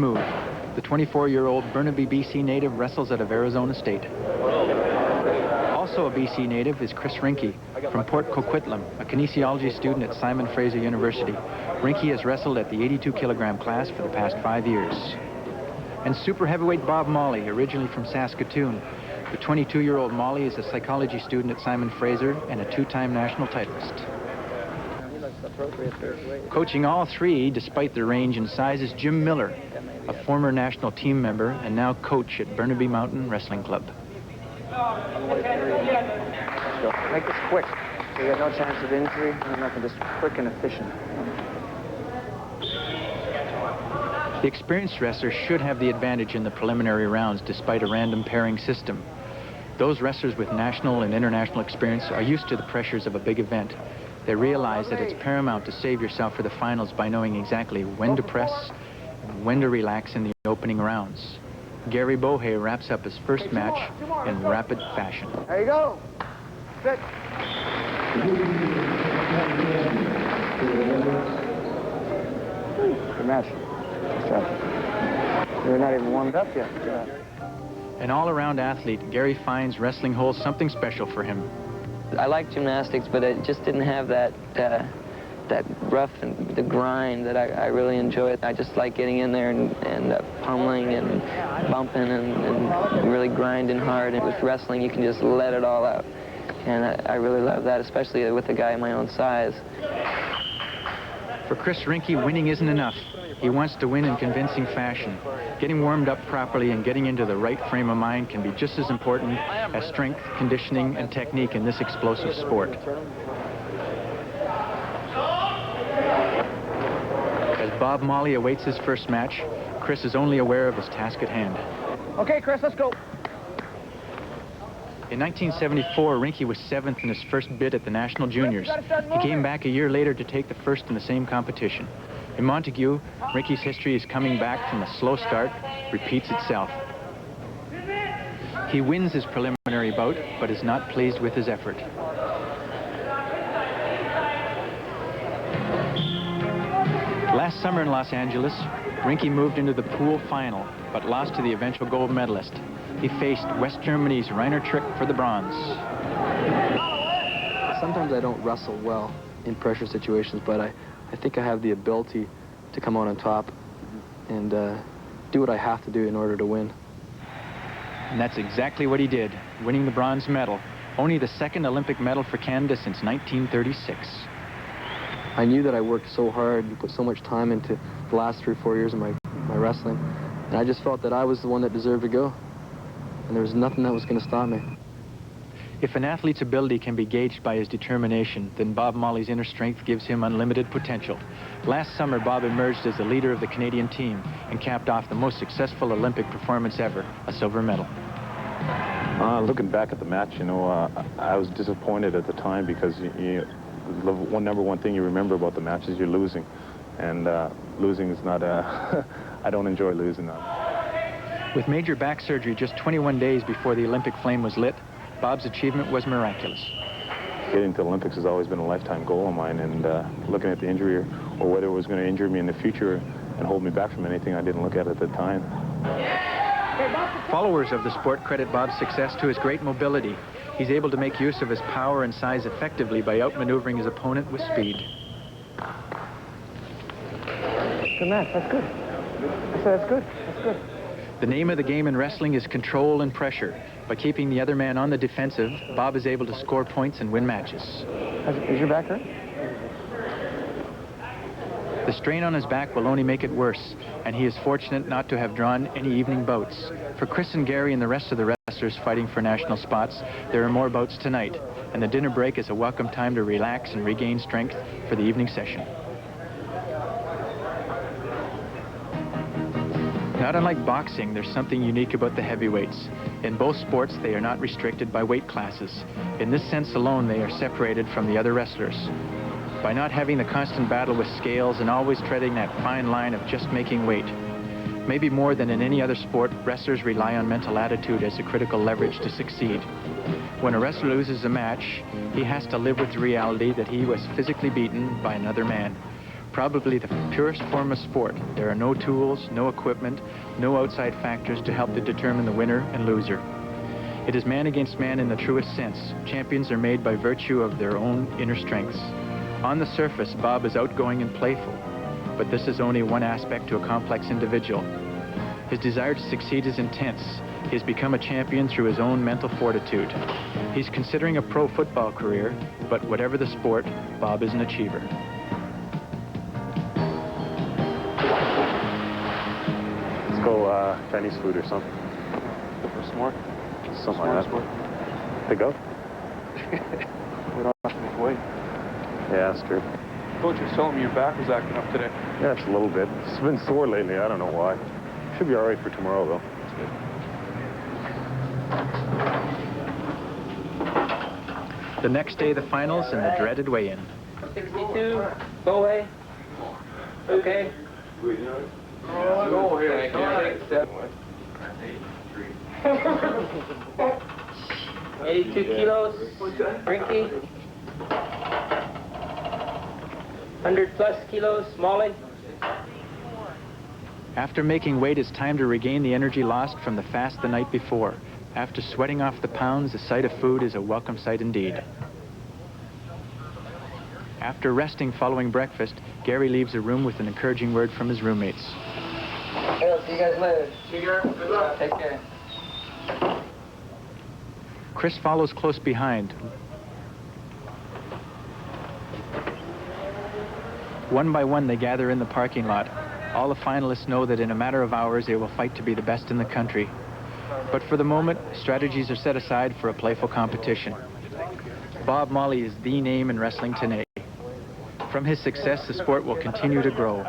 move. The 24-year-old Burnaby, BC native wrestles out of Arizona State. Also a BC native is Chris Rinke from Port Coquitlam, a kinesiology student at Simon Fraser University. Rinke has wrestled at the 82-kilogram class for the past 5 years. And super heavyweight Bob Molly, originally from Saskatoon. The 22-year-old Molly is a psychology student at Simon Fraser and a two-time national titleist. Coaching all three, despite their range and size, is Jim Miller, a former national team member and now coach at Burnaby Mountain Wrestling Club. Make this quick, so you got no chance of injury, nothing, just quick and efficient. The experienced wrestlers should have the advantage in the preliminary rounds despite a random pairing system. Those wrestlers with national and international experience are used to the pressures of a big event. They realize that it's paramount to save yourself for the finals by knowing exactly when to press and when to relax in the opening rounds. Gary Bohay wraps up his first match in rapid fashion. There you go. Sit. Good match. Good job. You're not even warmed up yet. An all-around athlete, Gary finds wrestling holds something special for him. I like gymnastics, but it just didn't have that rough and the grind that I really enjoy. I just like getting in there and pummeling and bumping and really grinding hard. And with wrestling, you can just let it all out. And I really love that, especially with a guy my own size. For Chris Rinke, winning isn't enough. He wants to win in convincing fashion. Getting warmed up properly and getting into the right frame of mind can be just as important as strength, conditioning, and technique in this explosive sport. As Bob Molly awaits his first match, Chris is only aware of his task at hand. Okay, Chris, let's go. In 1974, Rinke was 7th in his first bid at the National Juniors. He came back a year later to take the first in the same competition. In Montague, Rinke's history is coming back from a slow start, repeats itself. He wins his preliminary bout, but is not pleased with his effort. Last summer in Los Angeles, Rinke moved into the pool final, but lost to the eventual gold medalist. He faced West Germany's Rainer Trick for the bronze. Sometimes I don't wrestle well in pressure situations, but I think I have the ability to come out on top and do what I have to do in order to win. And that's exactly what he did, winning the bronze medal, only the second Olympic medal for Canada since 1936. I knew that I worked so hard and put so much time into the last 3 or 4 years of my wrestling, and I just felt that I was the one that deserved to go, and there was nothing that was going to stop me. If an athlete's ability can be gauged by his determination, then Bob Molly's inner strength gives him unlimited potential. Last summer, Bob emerged as the leader of the Canadian team and capped off the most successful Olympic performance ever, a silver medal. Looking back at the match, you know, I was disappointed at the time because number one thing you remember about the match is you're losing, and losing is not I don't enjoy losing. With major back surgery just 21 days before the Olympic flame was lit, Bob's achievement was miraculous. Getting to the Olympics has always been a lifetime goal of mine, and looking at the injury or whether it was going to injure me in the future and hold me back from anything I didn't look at the time. Followers of the sport credit Bob's success to his great mobility. He's able to make use of his power and size effectively by outmaneuvering his opponent with speed. Good match, that's good. I said that's good, that's good. The name of the game in wrestling is control and pressure. By keeping the other man on the defensive, Bob is able to score points and win matches. Is your back hurt? The strain on his back will only make it worse, and he is fortunate not to have drawn any evening bouts. For Chris and Gary and the rest of the wrestlers fighting for national spots, there are more bouts tonight, and the dinner break is a welcome time to relax and regain strength for the evening session. Not unlike boxing, there's something unique about the heavyweights. In both sports, they are not restricted by weight classes. In this sense alone, they are separated from the other wrestlers. By not having the constant battle with scales and always treading that fine line of just making weight. Maybe more than in any other sport, wrestlers rely on mental attitude as a critical leverage to succeed. When a wrestler loses a match, he has to live with the reality that he was physically beaten by another man. probably the purest form of sport. There are no tools, no equipment, no outside factors to help to determine the winner and loser. It is man against man in the truest sense. Champions are made by virtue of their own inner strengths. On the surface, Bob is outgoing and playful, but this is only one aspect to a complex individual. His desire to succeed is intense. He has become a champion through his own mental fortitude. He's considering a pro football career, but whatever the sport, Bob is an achiever. Let's go Chinese food or something. For some more? Something like that. Pick up? We don't have to make weight. Yeah, that's true. Coach was telling me your back was acting up today. Yeah, it's a little bit. It's been sore lately. I don't know why. Should be all right for tomorrow, though. The next day, the finals and the dreaded weigh-in. 62, Bohay. Okay. Go ahead. 82 kilos, Rinky. 100 plus kilos, Molly. After making weight, it's time to regain the energy lost from the fast the night before. After sweating off the pounds, the sight of food is a welcome sight indeed. After resting following breakfast, Gary leaves the room with an encouraging word from his roommates. Hey, see you guys later. See you guys. Good luck. Take care. Chris follows close behind. One by one, they gather in the parking lot. All the finalists know that in a matter of hours, they will fight to be the best in the country. But for the moment, strategies are set aside for a playful competition. Bob Molly is the name in wrestling today. From his success, the sport will continue to grow.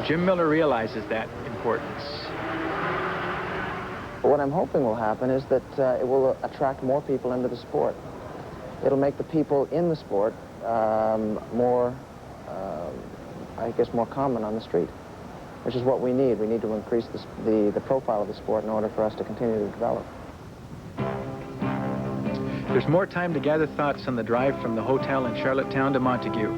Jim Miller realizes that importance. What I'm hoping will happen is that it will attract more people into the sport. It'll make the people in the sport more, I guess, more common on the street, which is what we need. We need to increase the profile of the sport in order for us to continue to develop. There's more time to gather thoughts on the drive from the hotel in Charlottetown to Montague.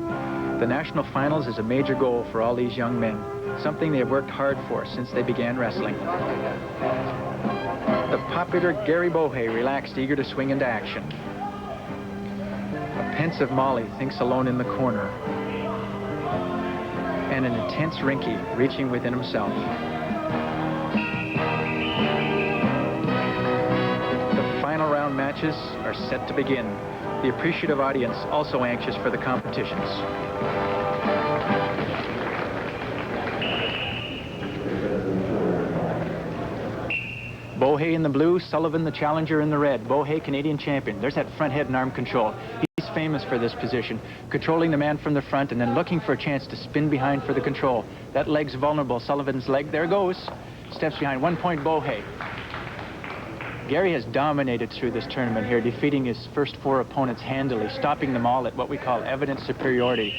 The national finals is a major goal for all these young men, something they have worked hard for since they began wrestling. The popular Gary Bohay relaxed, eager to swing into action. A pensive Molly thinks alone in the corner. And an intense Rinky reaching within himself. The final round matches are set to begin. The appreciative audience also anxious for the competitions. Bohay in the blue, Sullivan the challenger in the red. Bohay, Canadian champion. There's that front head and arm control. He's famous for this position, controlling the man from the front and then looking for a chance to spin behind for the control. That leg's vulnerable. Sullivan's leg, there goes. Steps behind, 1 point Bohay. Gary has dominated through this tournament here, defeating his first 4 opponents handily, stopping them all at what we call evident superiority.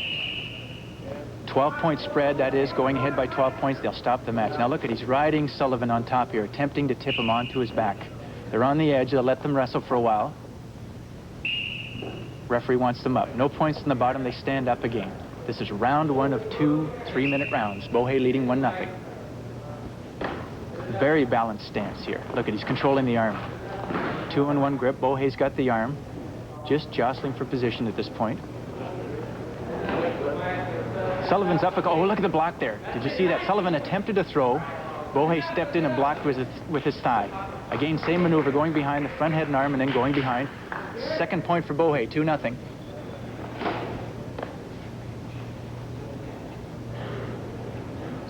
12-point spread, that is, going ahead by 12 points, they'll stop the match. Now look at, he's riding Sullivan on top here, attempting to tip him onto his back. They're on the edge, they'll let them wrestle for a while. Referee wants them up. No points in the bottom, they stand up again. This is round 1 of 2 3-minute rounds. Bohay leading 1-0. Very balanced stance here. Look at, he's controlling the arm. 2-in-1 grip, Bohay's got the arm. Just jostling for position at this point. Sullivan's up. Oh, look at the block there. Did you see that? Sullivan attempted to throw. Bohay stepped in and blocked with his thigh. Again, same maneuver, going behind the front head and arm and then going behind. Second point for Bohay, 2-0.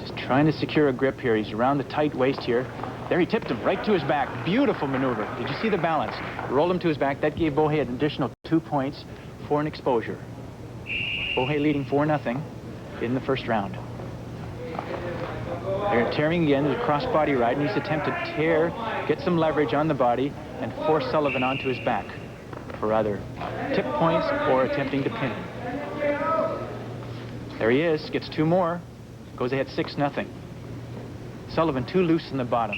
Just trying to secure a grip here. He's around the tight waist here. There, he tipped him right to his back. Beautiful maneuver. Did you see the balance? Rolled him to his back. That gave Bohay an additional 2 points for an exposure. Bohay leading 4-0 in the first round. They're tearing again, the cross-body ride, and he's attempted to tear, get some leverage on the body, and force Sullivan onto his back for either tip points or attempting to pin him. There he is, gets 2 more, goes ahead 6-0. Sullivan too loose in the bottom.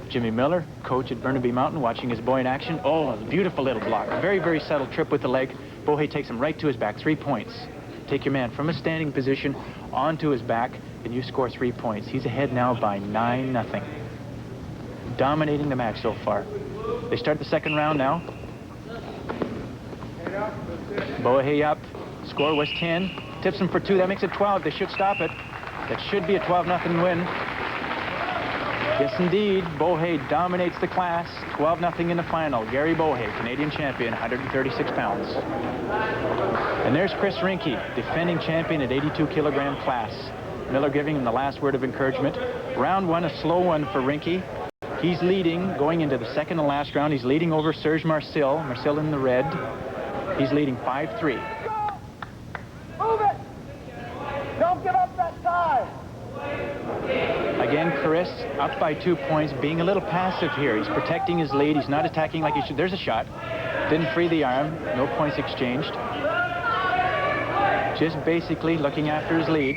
Jimmy Miller, coach at Burnaby Mountain, watching his boy in action. Oh, beautiful little block. Very, very subtle trip with the leg. Bohay takes him right to his back. 3 points. Take your man from a standing position onto his back, and you score 3 points. He's ahead now by 9-0. Dominating the match so far. They start the second round now. Bohay up. Score was 10. Tips him for 2. That makes it 12. They should stop it. That should be a 12-0 win. Yes, indeed. Bohay dominates the class. 12-0 in the final. Gary Bohay, Canadian champion, 136 pounds. And there's Chris Rinke, defending champion at 82-kilogram class. Miller giving him the last word of encouragement. Round 1, a slow one for Rinke. He's leading, going into the second and last round. He's leading over Serge Marcel. Marcel in the red. He's leading 5-3. Move it! Don't give up that side! Again, Chris up by 2 points, being a little passive here. He's protecting his lead. He's not attacking like he should. There's a shot. Didn't free the arm. No points exchanged. Just basically looking after his lead.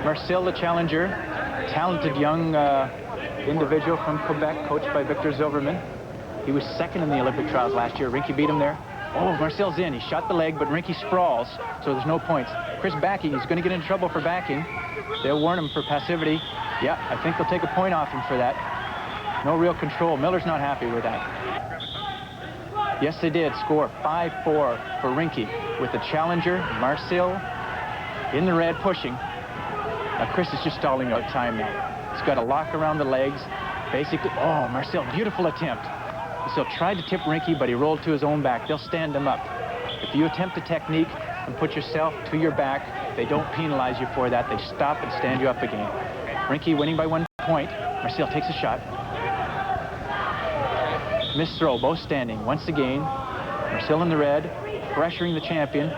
Marcel, the challenger, talented young individual from Quebec, coached by Victor Zilverman. He was second in the Olympic trials last year. Rinke beat him there. Oh, Marcel's in. He shot the leg, but Rinke sprawls, so there's no points. Chris backing. He's going to get in trouble for backing. They'll warn him for passivity. Yeah, I think they'll take a point off him for that. No real control. Miller's not happy with that. Yes, they did. Score 5-4 for Rinke with the challenger, Marcel, in the red, pushing. Now, Chris is just stalling out time now. He's got a lock around the legs. Basically, oh, Marcel, beautiful attempt. Marcel tried to tip Rinke, but he rolled to his own back. They'll stand him up. If you attempt a technique and put yourself to your back, they don't penalize you for that. They stop and stand you up again. Rinke winning by 1 point. Marcel takes a shot. Missed throw, both standing. Once again, Marcel in the red, pressuring the champion.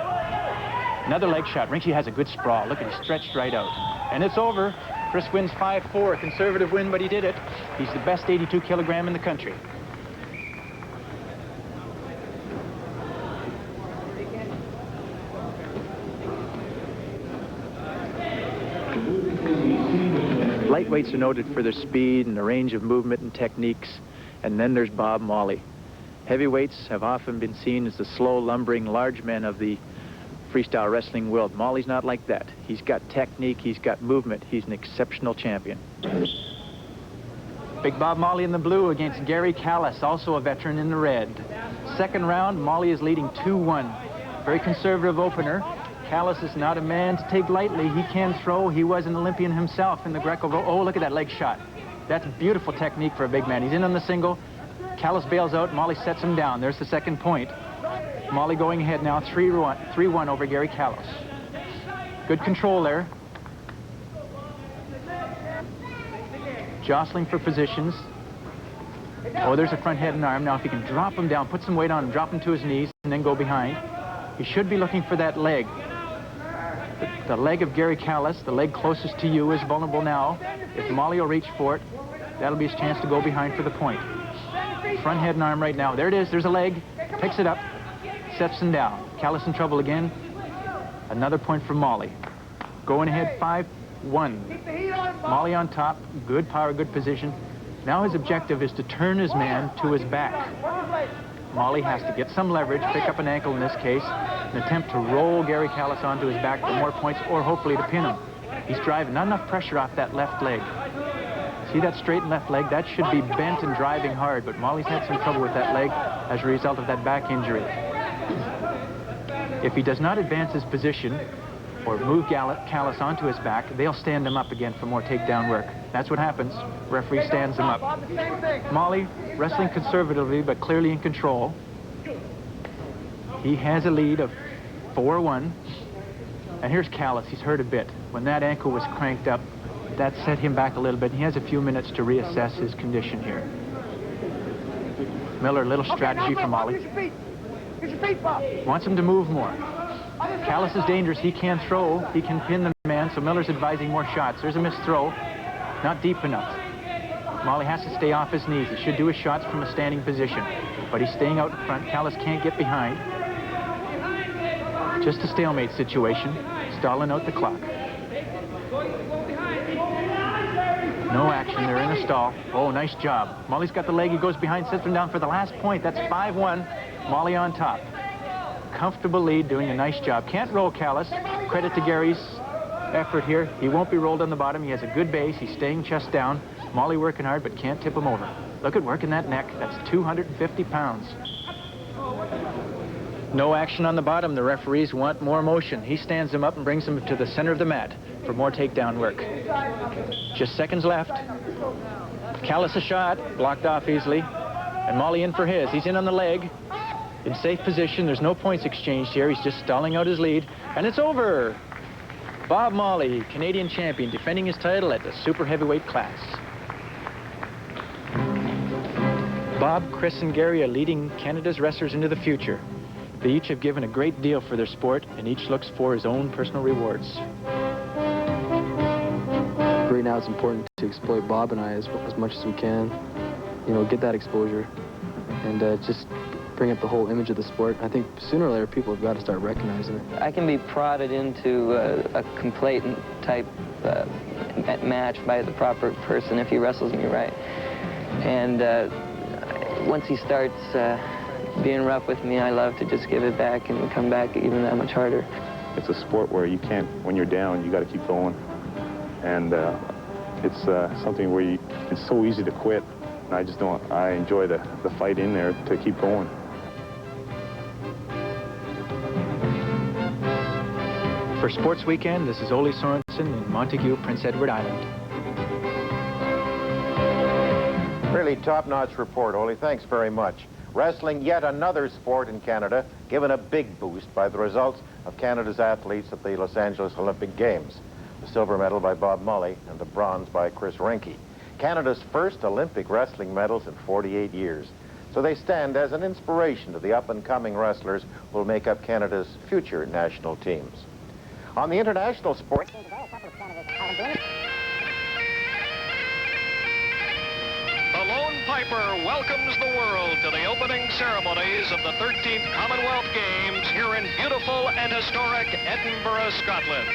Another leg shot. Rinke has a good sprawl. Look at, he stretched right out. And it's over. Chris wins 5-4. A conservative win, but he did it. He's the best 82 kilogram in the country. Lightweights are noted for their speed and the range of movement and techniques, and then there's Bob Molly. Heavyweights have often been seen as the slow, lumbering, large men of the freestyle wrestling world. Molly's not like that. He's got technique, he's got movement, he's an exceptional champion. Big Bob Molly in the blue against Gary Callis, also a veteran, in the red. Second round, Molly is leading 2-1. Very conservative opener. Callis is not a man to take lightly. He can throw. He was an Olympian himself in the Greco. Oh, look at that leg shot. That's beautiful technique for a big man. He's in on the single. Callis bails out. Molly sets him down. There's the second point. Molly going ahead now, 3-1 over Gary Callis. Good control there. Jostling for positions. Oh, there's a front head and arm. Now, if he can drop him down, put some weight on him, drop him to his knees, and then go behind. He should be looking for that leg. The leg of Gary Callis, the leg closest to you, is vulnerable now. If Molly will reach for it, that'll be his chance to go behind for the point. Front head and arm right now. There it is. There's a leg. Picks it up. Sets him down. Callis in trouble again. Another point for Molly. Going ahead 5-1. Molly on top. Good power, good position. Now his objective is to turn his man to his back. Molly has to get some leverage, pick up an ankle in this case, and attempt to roll Gary Callis onto his back for more points, or hopefully to pin him. He's driving, not enough pressure off that left leg. See that straight left leg? That should be bent and driving hard, but Molly's had some trouble with that leg as a result of that back injury. If he does not advance his position or move Callis onto his back, they'll stand him up again for more takedown work. That's what happens. Referee stands him up. Molly wrestling conservatively, but clearly in control. He has a lead of 4-1. And here's Callis. He's hurt a bit. When that ankle was cranked up, that set him back a little bit. He has a few minutes to reassess his condition here. Miller, a little strategy for Molly. Wants him to move more. Callis is dangerous. He can throw. He can pin the man, so Miller's advising more shots. There's a missed throw. Not deep enough. Molly has to stay off his knees. He should do his shots from a standing position, but he's staying out in front. Callis can't get behind. Just a stalemate situation, stalling out the clock. No action. They're in a stall. Oh, nice job. Molly's got the leg. He goes behind, sits him down for the last point. That's 5-1. Molly on top. Comfortable lead, doing a nice job. Can't roll Callis. Credit to Gary's effort here. He won't be rolled on the bottom. He has a good base. He's staying chest down. Molly working hard, but can't tip him over. Look at working that neck. That's 250 pounds. No action on the bottom. The referees want more motion. He stands him up and brings him to the center of the mat for more takedown work. Just seconds left. Callis a shot, blocked off easily. And Molly in for his. He's in on the leg. In safe position. There's no points exchanged here. He's just stalling out his lead. And it's over. Bob Molly, Canadian champion, defending his title at the super heavyweight class. Bob, Chris, and Gary are leading Canada's wrestlers into the future. They each have given a great deal for their sport, and each looks for his own personal rewards. Right now, it's important to exploit Bob and I as much as we can. You know, get that exposure, and just bring up the whole image of the sport. I think sooner or later, people have got to start recognizing it. I can be prodded into a complainant type match by the proper person if he wrestles me right. And once he starts being rough with me, I love to just give it back and come back even that much harder. It's a sport where you can't, when you're down, you got to keep going. And it's something where it's so easy to quit. And I just don't, I enjoy the fight in there to keep going. For Sports Weekend, this is Ole Sorensen in Montague, Prince Edward Island. Really top-notch report, Ole. Thanks very much. Wrestling, yet another sport in Canada, given a big boost by the results of Canada's athletes at the Los Angeles Olympic Games. The silver medal by Bob Molly and the bronze by Chris Rinke. Canada's first Olympic wrestling medals in 48 years. So they stand as an inspiration to the up-and-coming wrestlers who will make up Canada's future national teams. On the international sport... The Lone Piper welcomes the world to the opening ceremonies of the 13th Commonwealth Games here in beautiful and historic Edinburgh, Scotland.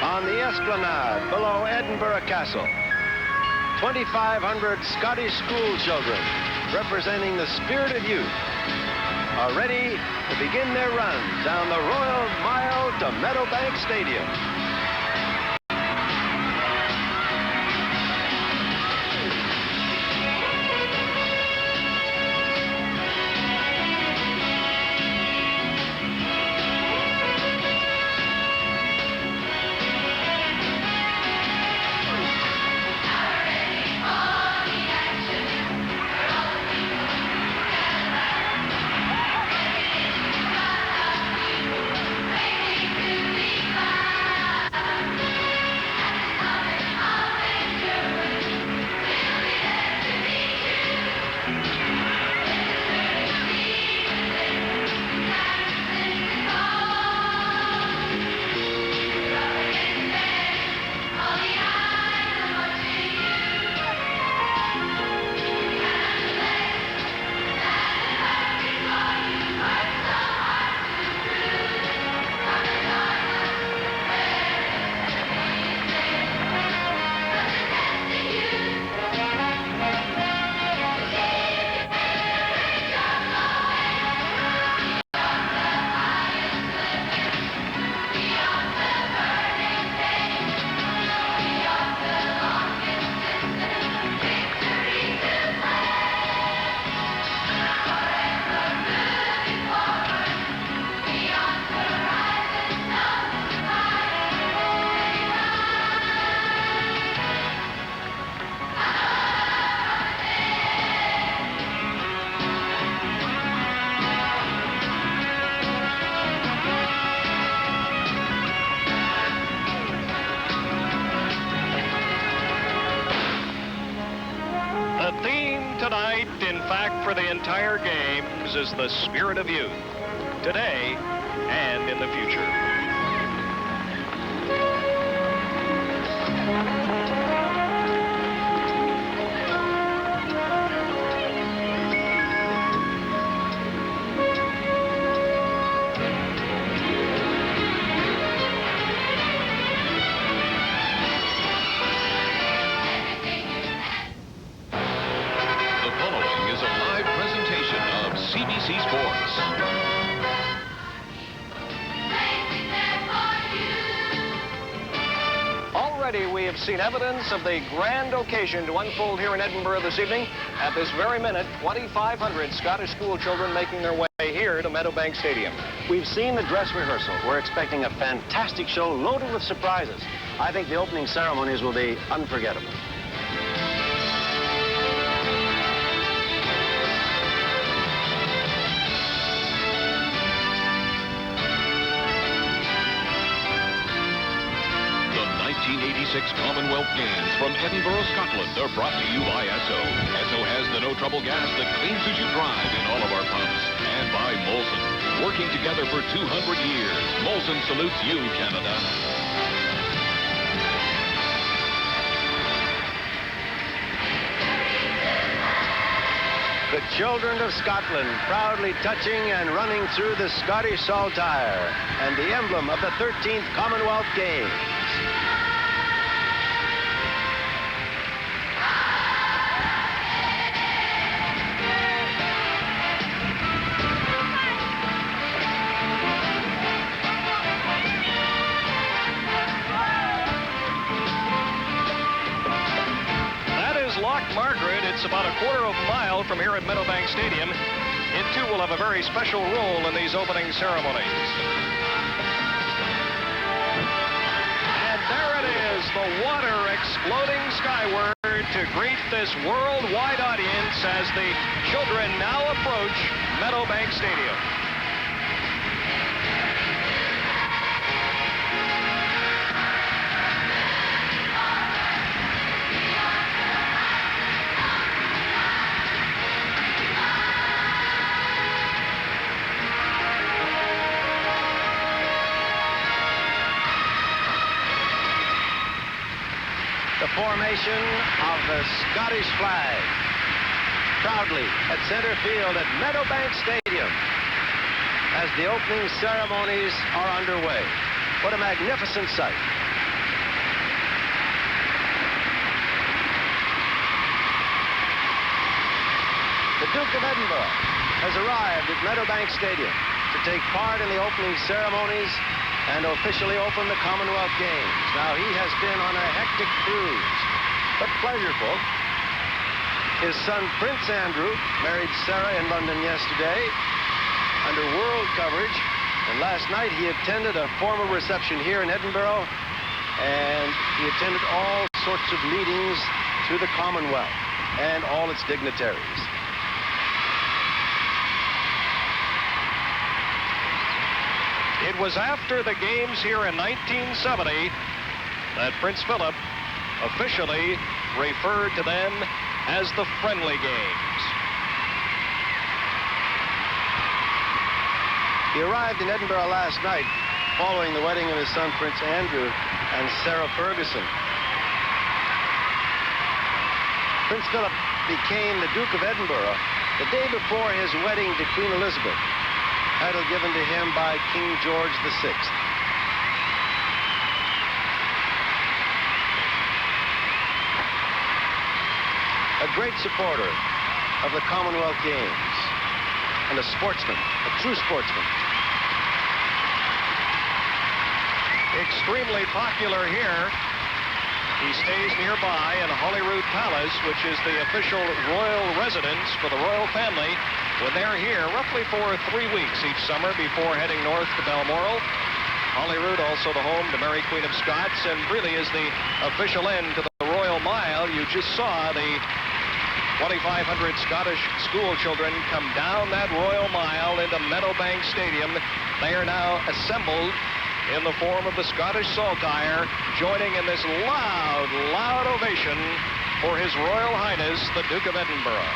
On the Esplanade below Edinburgh Castle, 2,500 Scottish school children representing the spirit of youth are ready to begin their run down the Royal Mile to Meadowbank Stadium. Tonight, in fact, for the entire games, is the spirit of youth, today and in the future. seen evidence of the grand occasion to unfold here in Edinburgh this evening. At this very minute, 2,500 Scottish school children making their way here to Meadowbank Stadium. We've seen the dress rehearsal. We're expecting a fantastic show loaded with surprises. I think the opening ceremonies will be unforgettable. The 1986 Commonwealth Games from Edinburgh, Scotland are brought to you by Esso. Esso has the no trouble gas that cleans as you drive in all of our pumps. And by Molson. Working together for 200 years. Molson salutes you, Canada. The children of Scotland proudly touching and running through the Scottish saltire and the emblem of the 13th Commonwealth Games. Margaret, it's about a quarter of a mile from here at Meadowbank Stadium. It too will have a very special role in these opening ceremonies. And there it is, the water exploding skyward to greet this worldwide audience as the children now approach Meadowbank Stadium. Formation of the Scottish flag. Proudly at center field at Meadowbank Stadium as the opening ceremonies are underway. What a magnificent sight. The Duke of Edinburgh has arrived at Meadowbank Stadium to take part in the opening ceremonies and officially open the Commonwealth Games. Now, he has been on a hectic cruise, but pleasureful. His son, Prince Andrew, married Sarah in London yesterday under world coverage, and last night he attended a formal reception here in Edinburgh, and he attended all sorts of meetings to the Commonwealth and all its dignitaries. It was after the games here in 1970 that Prince Philip officially referred to them as the Friendly Games. He arrived in Edinburgh last night following the wedding of his son Prince Andrew and Sarah Ferguson. Prince Philip became the Duke of Edinburgh the day before his wedding to Queen Elizabeth, title given to him by King George VI. A great supporter of the Commonwealth Games and a sportsman, a true sportsman. Extremely popular here. He stays nearby in Holyrood Palace, which is the official royal residence for the royal family when they're here roughly for 3 weeks each summer before heading north to Balmoral. Holyrood, also the home to Mary Queen of Scots, and really is the official end to the Royal Mile. You just saw the 2,500 Scottish school children come down that Royal Mile into Meadowbank Stadium. They are now assembled in the form of the Scottish saltire, joining in this loud, loud ovation for His Royal Highness, the Duke of Edinburgh.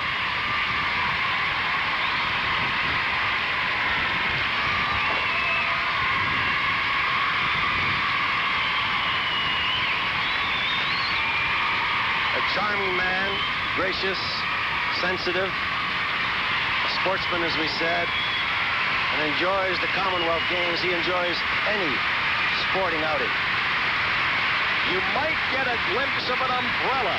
A charming man, gracious, sensitive, a sportsman, as we said, and enjoys the Commonwealth Games. He enjoys any sporting outing. You might get a glimpse of an umbrella.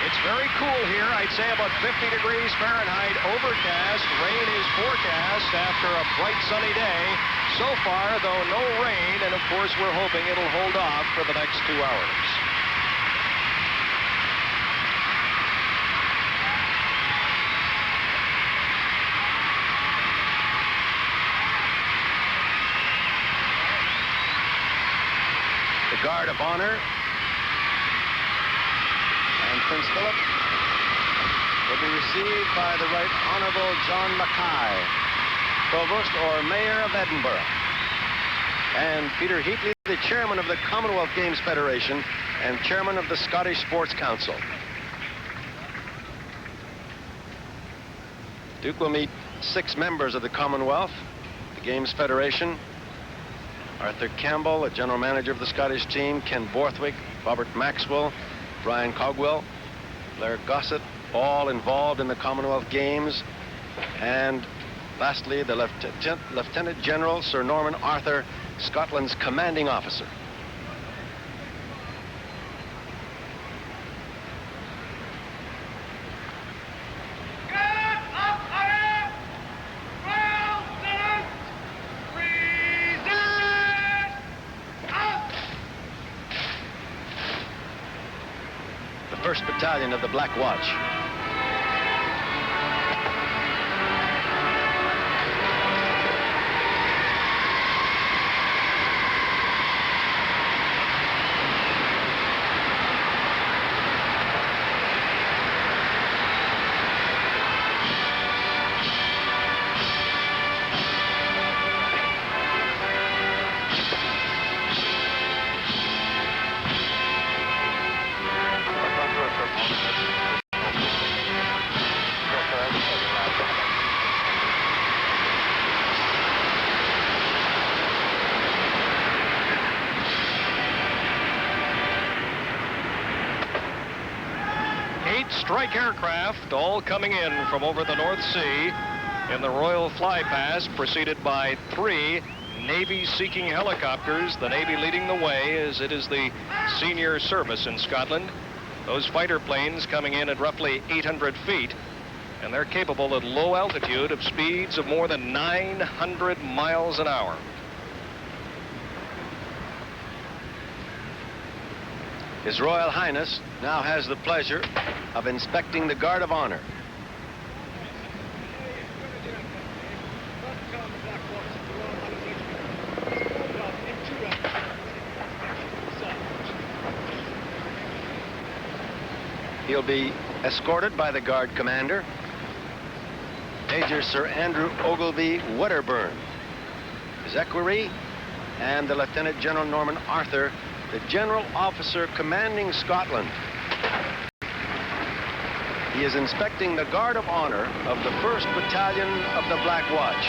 It's very cool here. I'd say about 50 degrees Fahrenheit, overcast. Rain is forecast after a bright sunny day. So far, though, no rain, and of course, we're hoping it'll hold off for the next 2 hours. Guard of Honor. And Prince Philip will be received by the Right Honorable John Mackay, Provost or Mayor of Edinburgh. And Peter Heatley, the Chairman of the Commonwealth Games Federation and Chairman of the Scottish Sports Council. Duke will meet 6 members of the Commonwealth, the Games Federation, Arthur Campbell, the General Manager of the Scottish team, Ken Borthwick, Robert Maxwell, Brian Cogwell, Blair Gossett, all involved in the Commonwealth Games. And lastly, the Lieutenant General Sir Norman Arthur, Scotland's commanding officer. The 1st Battalion of the Black Watch. Strike aircraft all coming in from over the North Sea in the Royal Flypast, preceded by 3 Navy-seeking helicopters, the Navy leading the way as it is the senior service in Scotland. Those fighter planes coming in at roughly 800 feet, and they're capable at low altitude of speeds of more than 900 miles an hour. His Royal Highness now has the pleasure of inspecting the Guard of Honor. He'll be escorted by the Guard Commander, Major Sir Andrew Ogilvy Wedderburn, his equerry, and the Lieutenant General Norman Arthur, the General Officer commanding Scotland. He is inspecting the Guard of Honor of the 1st Battalion of the Black Watch.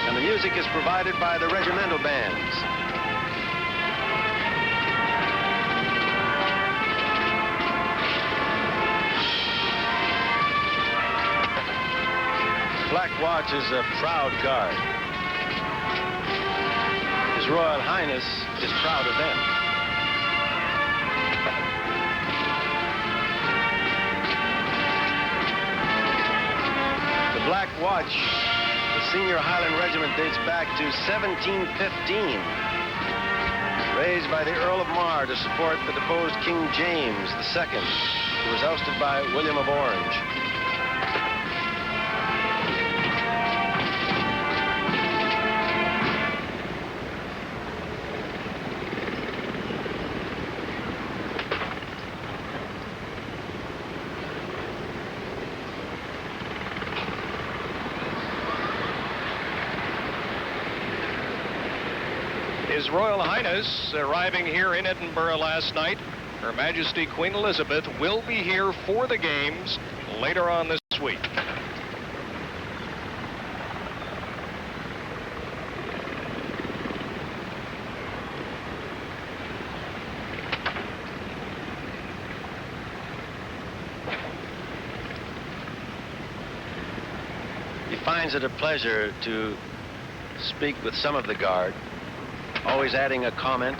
And the music is provided by the regimental bands. Black Watch is a proud guard. His Royal Highness is proud of them. The Black Watch, the senior Highland Regiment, dates back to 1715. Raised by the Earl of Mar to support the deposed King James II, who was ousted by William of Orange. His Royal Highness arriving here in Edinburgh last night. Her Majesty Queen Elizabeth will be here for the games later on this week. He finds it a pleasure to speak with some of the Guard, always adding a comment,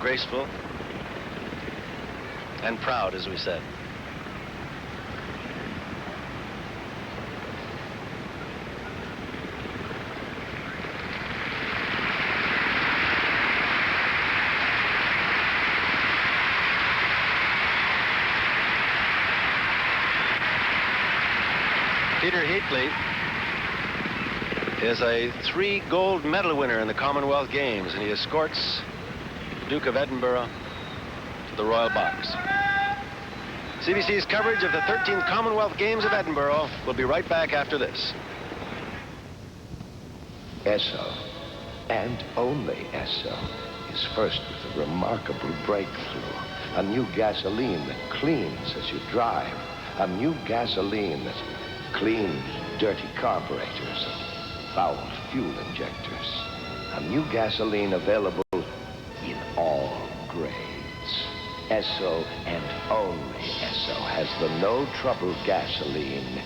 graceful and proud, as we said. Peter Heatley is a 3 gold medal winner in the Commonwealth Games, and he escorts the Duke of Edinburgh to the Royal Box. CBC's coverage of the 13th Commonwealth Games of Edinburgh will be right back after this. Esso, and only Esso, is first with a remarkable breakthrough. A new gasoline that cleans as you drive. A new gasoline that cleans dirty carburetors and foul fuel injectors. A new gasoline available in all grades. Esso and only Esso has the no-trouble gasoline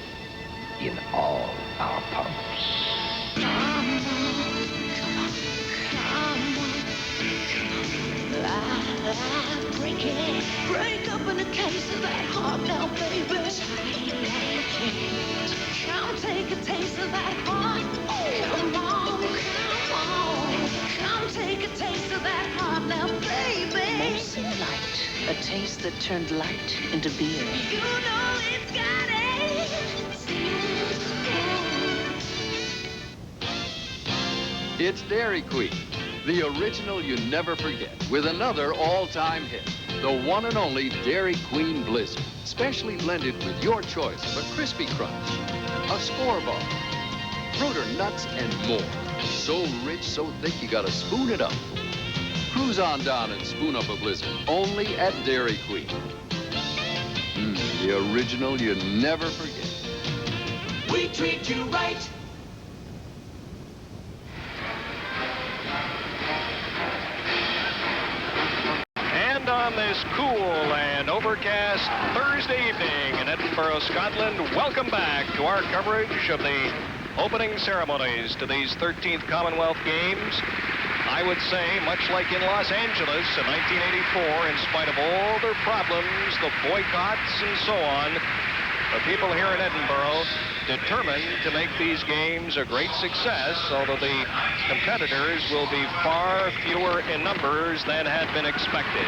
in all our pumps. Break up in a case of that heart now, baby. Come take a taste of that heart. Come on, come on. Come take a taste of that heart now, baby. Molson Light, a taste that turned light into beer. You know it's got it. It's Dairy Queen, the original you never forget, with another all-time hit, the one and only Dairy Queen Blizzard, specially blended with your choice of a crispy crunch, a score bar, fruit or nuts, and more. So rich, so thick, you gotta spoon it up. Cruise on down and spoon up a Blizzard, only at Dairy Queen. The original you never forget. We treat you right. On this cool and overcast Thursday evening in Edinburgh, Scotland, welcome back to our coverage of the opening ceremonies to these 13th Commonwealth Games. I would say, much like in Los Angeles in 1984, in spite of all their problems, the boycotts and so on, the people here in Edinburgh determined to make these games a great success, although the competitors will be far fewer in numbers than had been expected.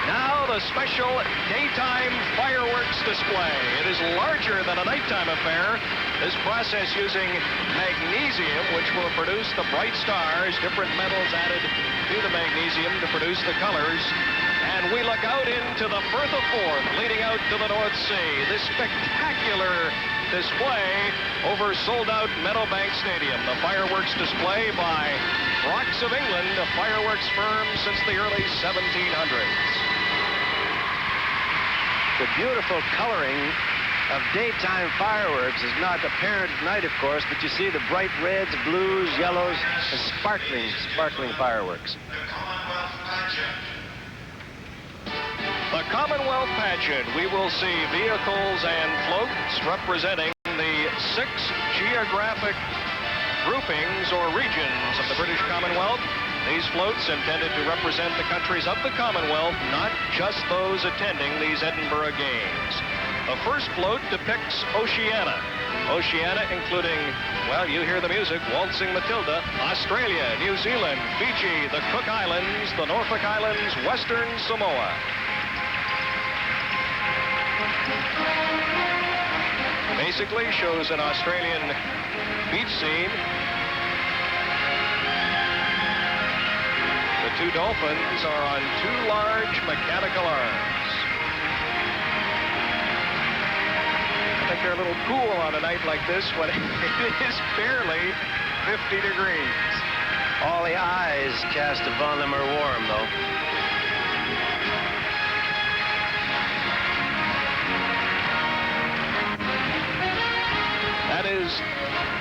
Now the special daytime fireworks display. It is larger than a nighttime affair. This process using magnesium, which will produce the bright stars, different metals added to the magnesium to produce the colors. And we look out into the Firth of Forth, leading out to the North Sea. This spectacular display over sold-out Meadowbank Stadium. The fireworks display by Rocks of England, a fireworks firm since the early 1700s. The beautiful coloring of daytime fireworks is not apparent at night, of course, but you see the bright reds, blues, yellows, and sparkling fireworks. The Commonwealth pageant, we will see vehicles and floats representing the 6 geographic groupings or regions of the British Commonwealth. These floats intended to represent the countries of the Commonwealth, not just those attending these Edinburgh Games. The first float depicts Oceania. Oceania including, well, you hear the music, Waltzing Matilda, Australia, New Zealand, Fiji, the Cook Islands, the Norfolk Islands, Western Samoa. Basically shows an Australian beach scene. The 2 dolphins are on 2 large mechanical arms. I think they're a little cool on a night like this when it is barely 50 degrees. All the eyes cast upon them are warm, though. That is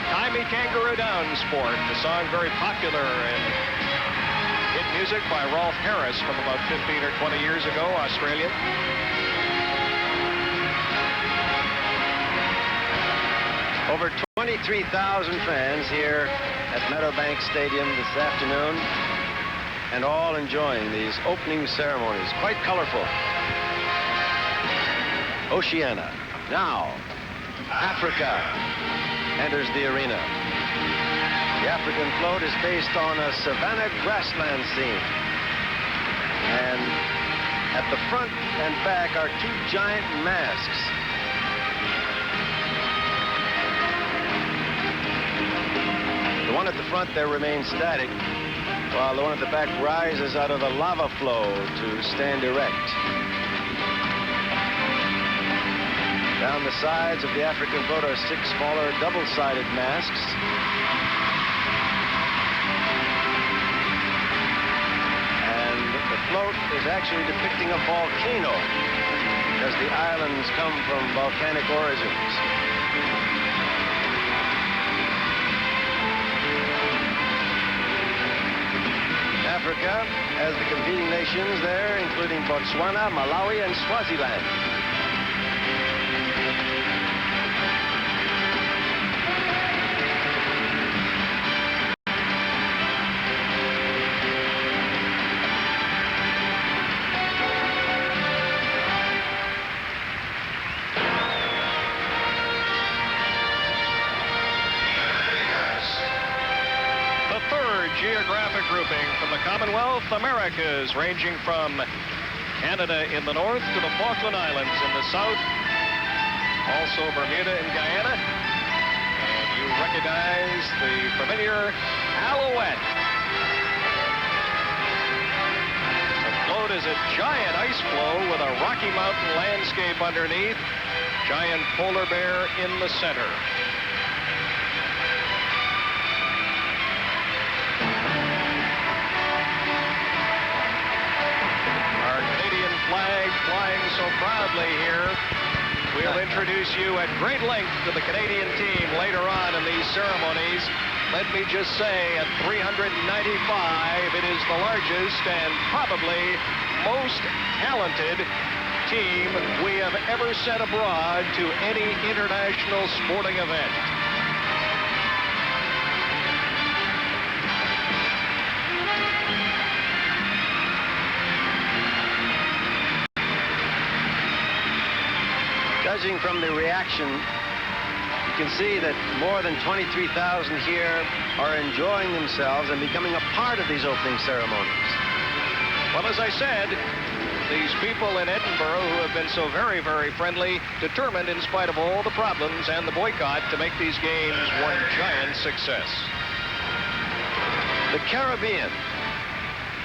Tie Me Kangaroo Down Sport, the song very popular and hit music by Rolf Harris from about 15 or 20 years ago, Australia. Over 23,000 fans here at Meadowbank Stadium this afternoon, and all enjoying these opening ceremonies. Quite colorful. Oceania. Now, Africa enters the arena. The African float is based on a savanna grassland scene. And at the front and back are 2 giant masks. one at the front there remains static, while the one at the back rises out of the lava flow to stand erect. Down the sides of the African float are 6 smaller double-sided masks. And the float is actually depicting a volcano, because the islands come from volcanic origins. Africa has the competing nations there, including Botswana, Malawi, and Swaziland. Geographic grouping from the Commonwealth, Americas, ranging from Canada in the north to the Falkland Islands in the south, also Bermuda and Guyana. And you recognize the familiar Alouette. The float is a giant ice floe with a Rocky Mountain landscape underneath, giant polar bear in the center. Flag flying so proudly here. We'll introduce you at great length to the Canadian team later on in these ceremonies. Let me just say, at 395, it is the largest and probably most talented team we have ever sent abroad to any international sporting event. Judging from the reaction, you can see that more than 23,000 here are enjoying themselves and becoming a part of these opening ceremonies. Well, as I said, these people in Edinburgh who have been so very, very friendly, determined in spite of all the problems and the boycott to make these games one giant success. The Caribbean.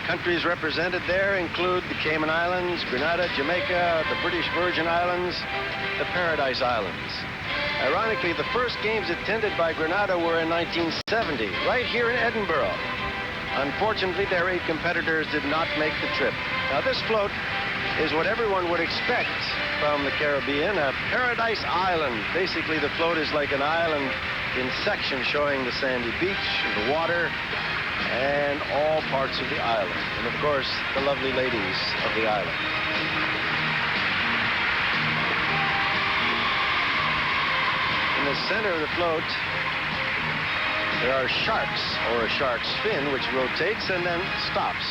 Countries represented there include the Cayman Islands, Grenada, Jamaica, the British Virgin Islands, the Paradise Islands. Ironically, the first games attended by Grenada were in 1970, right here in Edinburgh. Unfortunately, their 8 competitors did not make the trip. Now, this float is what everyone would expect from the Caribbean, a paradise island. Basically, the float is like an island in section showing the sandy beach, the water, and all parts of the island. And, of course, the lovely ladies of the island. In the center of the float, there are sharks, or a shark's fin, which rotates and then stops.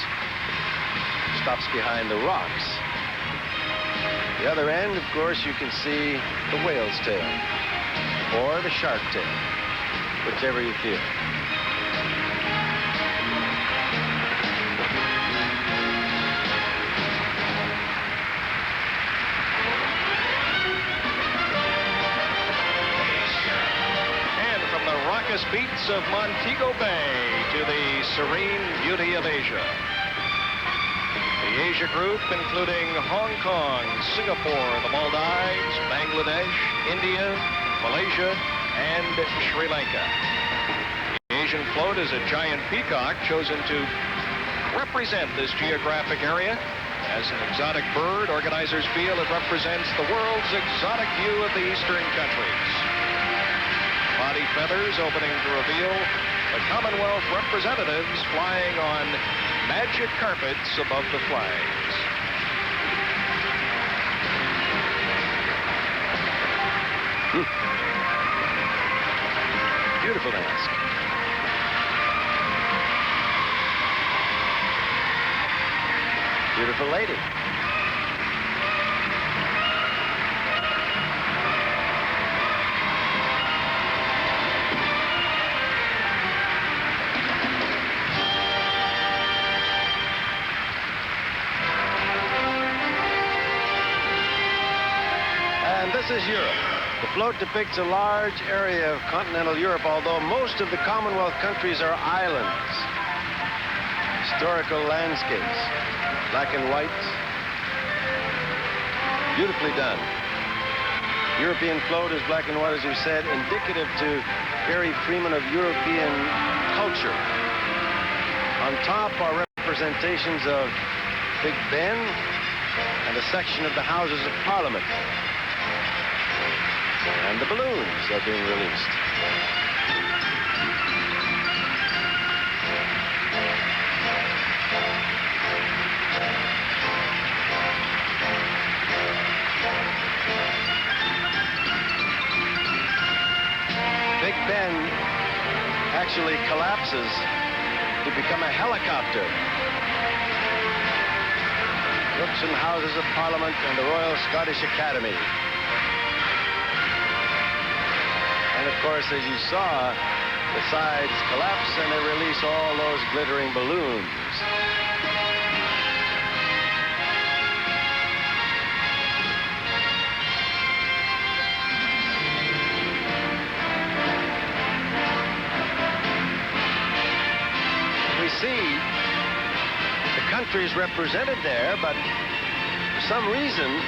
Stops behind the rocks. The other end, of course, you can see the whale's tail, or the shark tail, whichever you feel. Beats of Montego Bay to the serene beauty of Asia. The Asia group, including Hong Kong, Singapore, the Maldives, Bangladesh, India, Malaysia, and Sri Lanka. The Asian float is a giant peacock chosen to represent this geographic area. As an exotic bird, organizers feel it represents the world's exotic view of the eastern countries. Body feathers opening to reveal the Commonwealth representatives flying on magic carpets above the flags. Beautiful mask. Beautiful lady. This is Europe. The float depicts a large area of continental Europe, although most of the Commonwealth countries are islands. Historical landscapes, black and white. Beautifully done. European float is black and white, as you said, indicative to Gary Freeman of European culture. On top are representations of Big Ben and a section of the Houses of Parliament. And the balloons are being released. Big Ben actually collapses to become a helicopter. Looks and Houses of Parliament and the Royal Scottish Academy. And of course, as you saw, the sides collapse and they release all those glittering balloons. We see the countries represented there, but for some reason,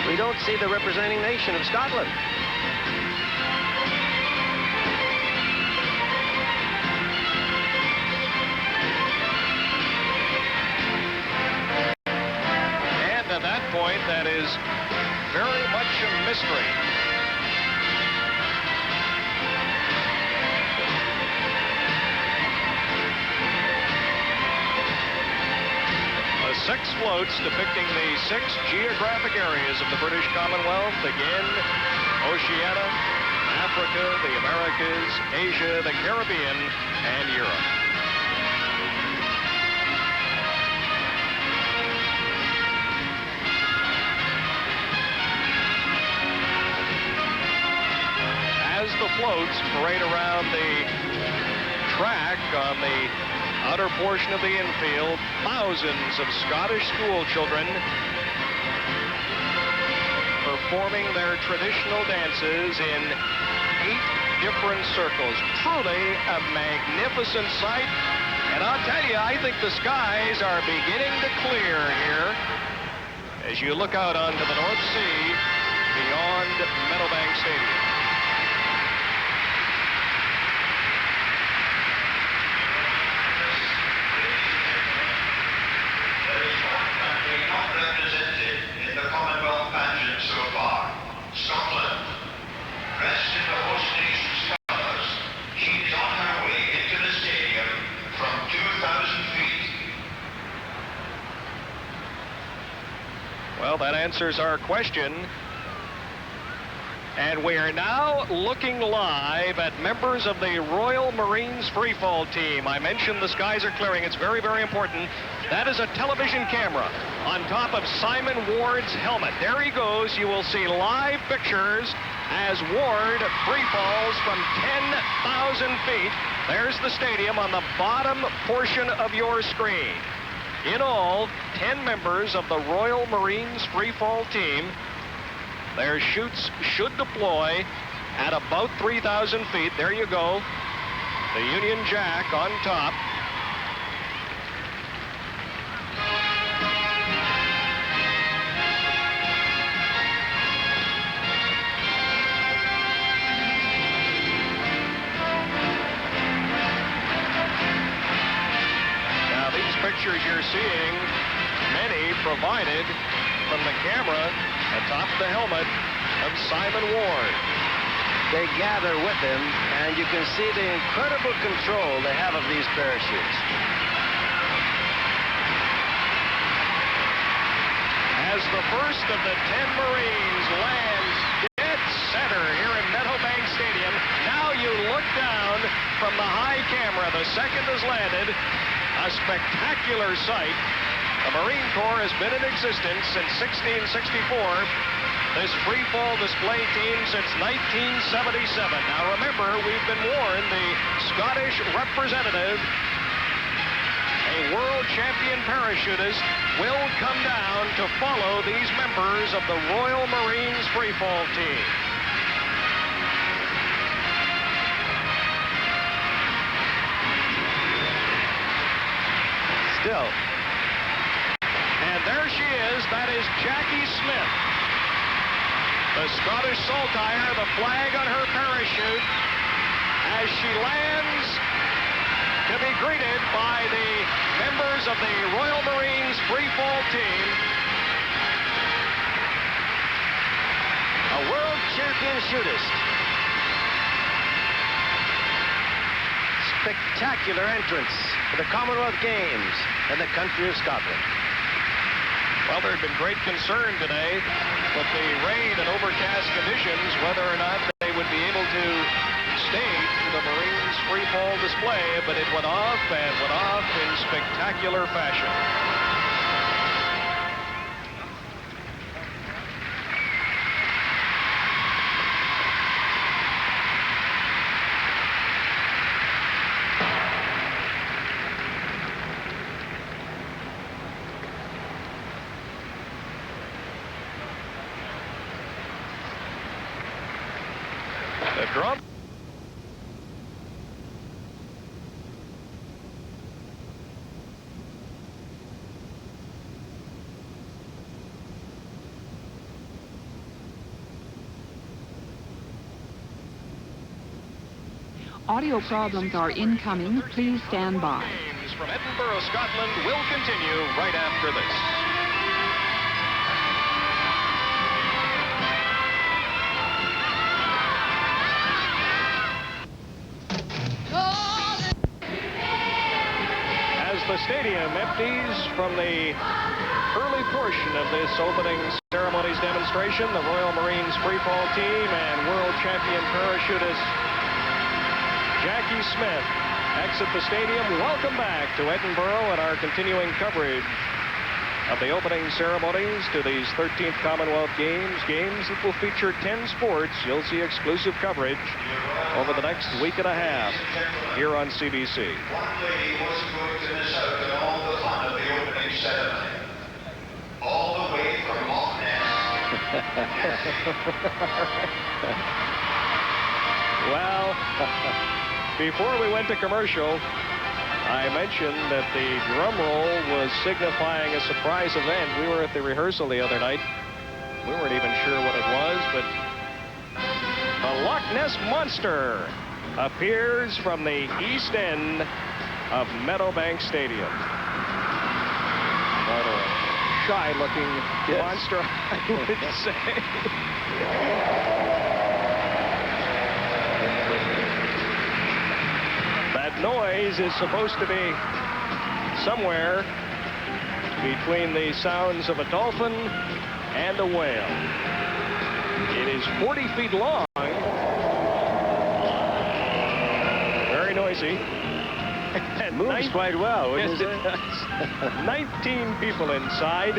we don't see the representing nation of Scotland. At that point, that is very much a mystery. The 6 floats depicting the 6 geographic areas of the British Commonwealth, again, Oceania, Africa, the Americas, Asia, the Caribbean, and Europe. As the floats parade around the track on the outer portion of the infield, thousands of Scottish school children performing their traditional dances in 8 different circles. Truly a magnificent sight. And I'll tell you, I think the skies are beginning to clear here as you look out onto the North Sea beyond Meadowbank Stadium. Scotland, dressed in the host nation's colors, she is on her way into the stadium from 2,000 feet. Well, that answers our question. And we are now looking live at members of the Royal Marines freefall team. I mentioned the skies are clearing. It's very, very important. That is a television camera on top of Simon Ward's helmet. There he goes. You will see live pictures as Ward freefalls from 10,000 feet. There's the stadium on the bottom portion of your screen. In all, 10 members of the Royal Marines freefall team. Their chutes should deploy at about 3,000 feet. There you go. The Union Jack on top. Now, these pictures you're seeing, many provided from the camera atop the helmet of Simon Ward. They gather with him, and you can see the incredible control they have of these parachutes. As the first of the 10 Marines lands dead center here in Meadowbank Stadium, now you look down from the high camera. The second has landed. A spectacular sight. The Marine Corps has been in existence since 1664. This free-fall display team since 1977. Now remember, we've been warned, the Scottish representative, a a world champion parachutist will come down to follow these members of the Royal Marines freefall team. Still. And there she is. That is Jackie Smith. The Scottish saltire, the flag on her parachute, as she lands to be greeted by the members of the Royal Marines freefall team. A world champion shootist. Spectacular entrance to the Commonwealth Games in the country of Scotland. Well, there had been great concern today with the rain and overcast conditions whether or not they would be able to stage the Marines freefall display, but it went off and went off in spectacular fashion. The drum. Audio problems are incoming. Please stand by. Games from Edinburgh, Scotland will continue right after this. As the stadium empties from the early portion of this opening ceremonies demonstration, the Royal Marines freefall team and world champion parachutist Jackie Smith exit the stadium. Welcome back to Edinburgh and our continuing coverage of the opening ceremonies to these 13th Commonwealth Games. Games that will feature 10 sports. You'll see exclusive coverage over the next week and a half here on CBC. One lady wasn't going to miss out on all the fun of the opening ceremony. All the way from Loch Ness. Well, before we went to commercial, I mentioned that the drum roll was signifying a surprise event. We were at the rehearsal the other night. We weren't even sure what it was, but the Loch Ness Monster appears from the east end of Meadowbank Stadium. What a shy-looking monster, I would say. That noise is supposed to be somewhere between the sounds of a dolphin and a whale. It is 40 feet long, very noisy. And moves quite well, wouldn't yes, it does. 19 people inside,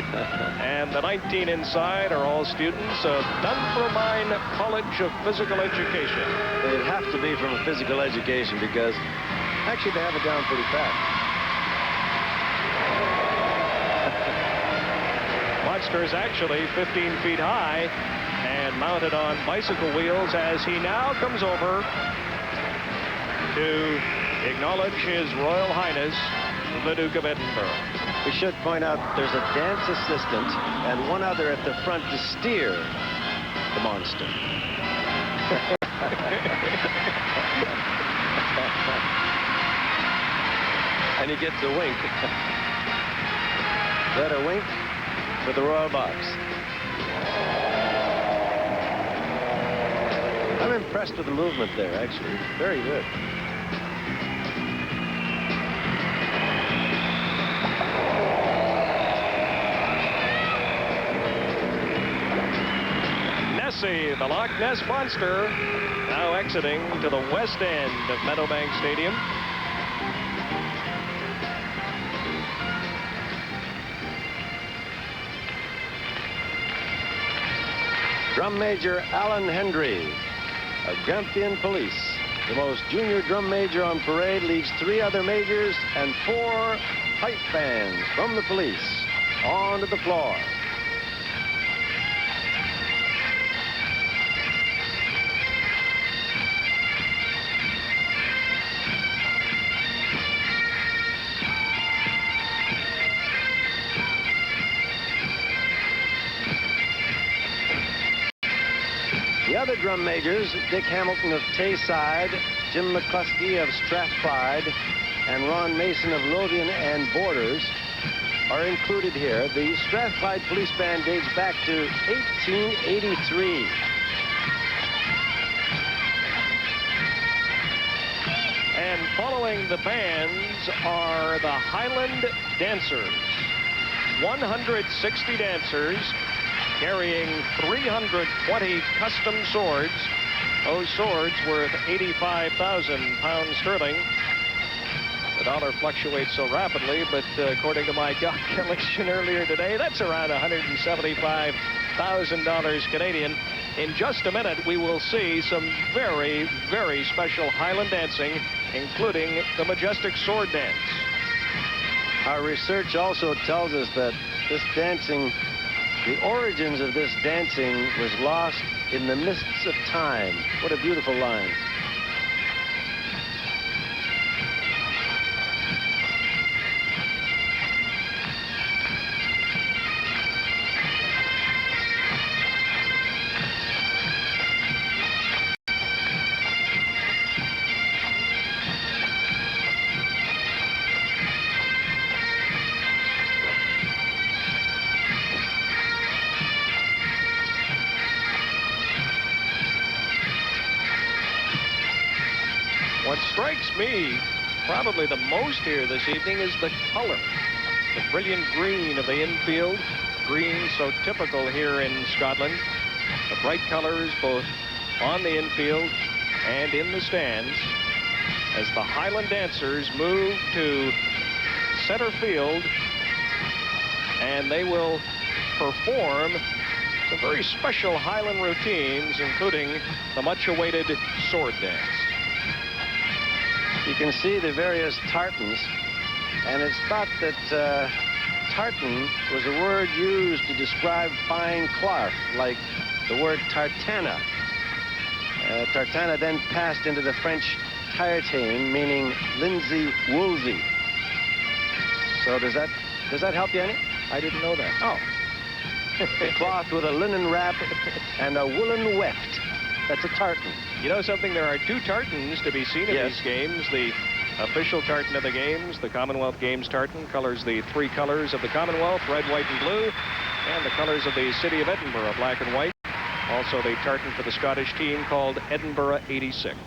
and the 19 inside are all students of Dunfermline College of Physical Education. They'd have to be from a physical education because actually they have it down pretty fast. Monster is actually 15 feet high and mounted on bicycle wheels as he now comes over to acknowledge His Royal Highness, the Duke of Edinburgh. We should point out there's a dance assistant and one other at the front to steer the monster. And he gets a wink. Is that a wink for the Royal Box? I'm impressed with the movement there, actually. Very good. Nessie, the Loch Ness Monster, now exiting to the west end of Meadowbank Stadium. Drum Major Alan Hendry of Grampian Police. The most junior drum major on parade leaves 3 other majors and 4 pipe bands from the police onto the floor. The other drum majors, Dick Hamilton of Tayside, Jim McCluskey of Strathclyde, and Ron Mason of Lothian and Borders, are included here. The Strathclyde Police Band dates back to 1883. And following the bands are the Highland Dancers. 160 dancers carrying 320 custom swords. Those swords worth 85,000 pounds sterling. The dollar fluctuates so rapidly, but according to my calculation earlier today, that's around $175,000 Canadian. In just a minute, we will see some very, very special Highland dancing, including the majestic sword dance. Our research also tells us that this dancing, the origins of this dancing was lost in the mists of time. What a beautiful line. What strikes me probably the most here this evening is the color. The brilliant green of the infield, green so typical here in Scotland. The bright colors both on the infield and in the stands as the Highland dancers move to center field, and they will perform some very special Highland routines, including the much-awaited sword dance. You can see the various tartans, and it's thought that tartan was a word used to describe fine cloth, like the word tartana. Tartana then passed into the French tartane, meaning linsey woolsey. So does that help you any? I didn't know that. Oh. A cloth with a linen wrap and a woolen weft. That's a tartan. You know something? There are two tartans to be seen in these games. The official tartan of the games, the Commonwealth Games tartan, colors the three colors of the Commonwealth, red, white, and blue, and the colors of the city of Edinburgh, black and white. Also the tartan for the Scottish team called Edinburgh 86.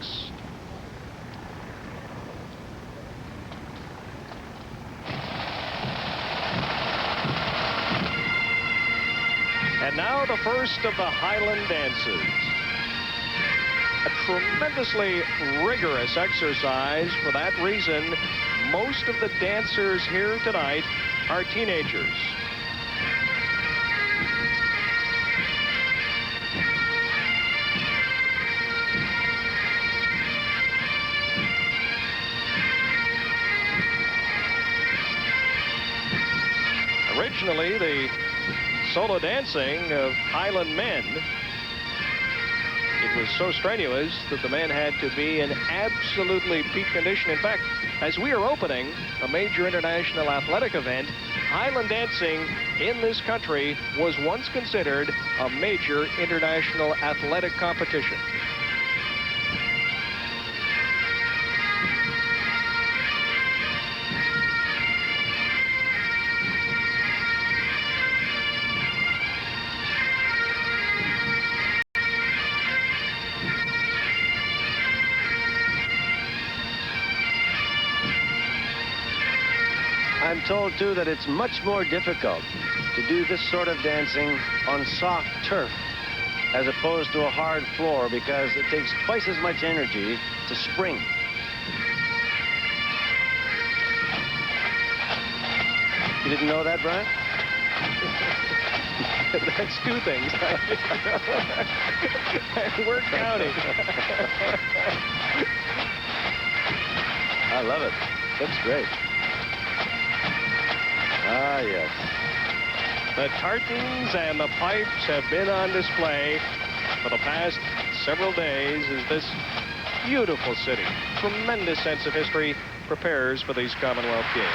And now the first of the Highland dances. A tremendously rigorous exercise. For that reason, most of the dancers here tonight are teenagers. Originally, the solo dancing of Highland men, it was so strenuous that the men had to be in absolutely peak condition. In fact, as we are opening a major international athletic event, Highland dancing in this country was once considered a major international athletic competition. I'm told, too, that it's much more difficult to do this sort of dancing on soft turf as opposed to a hard floor because it takes twice as much energy to spring. You didn't know that, Brian? That's two things. We're counting. I love it. Looks great. Ah, yes. The tartans and the pipes have been on display for the past several days as this beautiful city, tremendous sense of history, prepares for these Commonwealth Games.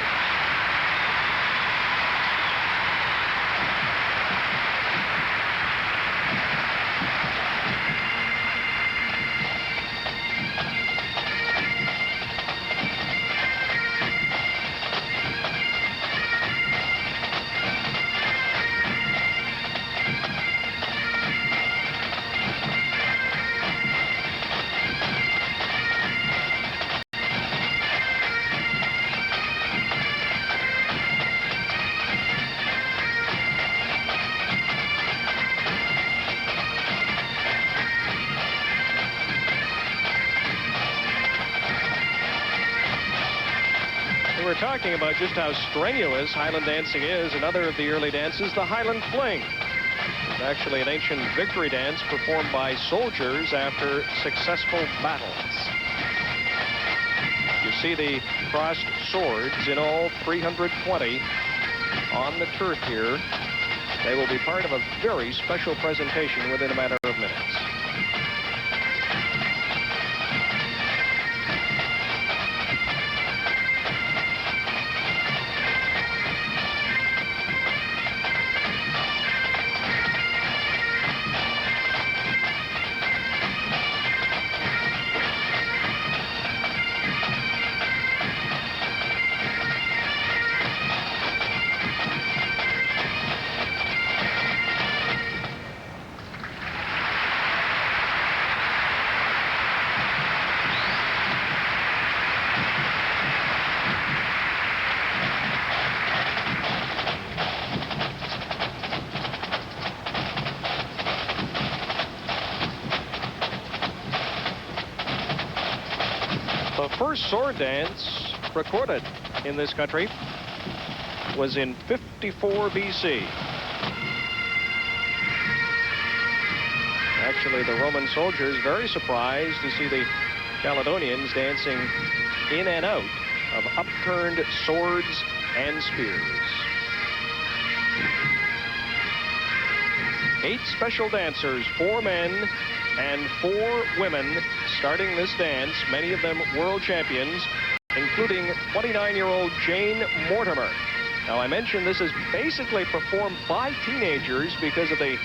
We were talking about just how strenuous Highland dancing is. Another of the early dances, the Highland Fling. It's actually an ancient victory dance performed by soldiers after successful battles. You see the crossed swords, in all 320 on the turf here. They will be part of a very special presentation within a matter of minutes. The first sword dance recorded in this country was in 54 BC. Actually, the Roman soldiers very surprised to see the Caledonians dancing in and out of upturned swords and spears. 8 special dancers, 4 men and 4 women starting this dance, many of them world champions, including 29-year-old Jane Mortimer. Now, I mentioned this is basically performed by teenagers because of the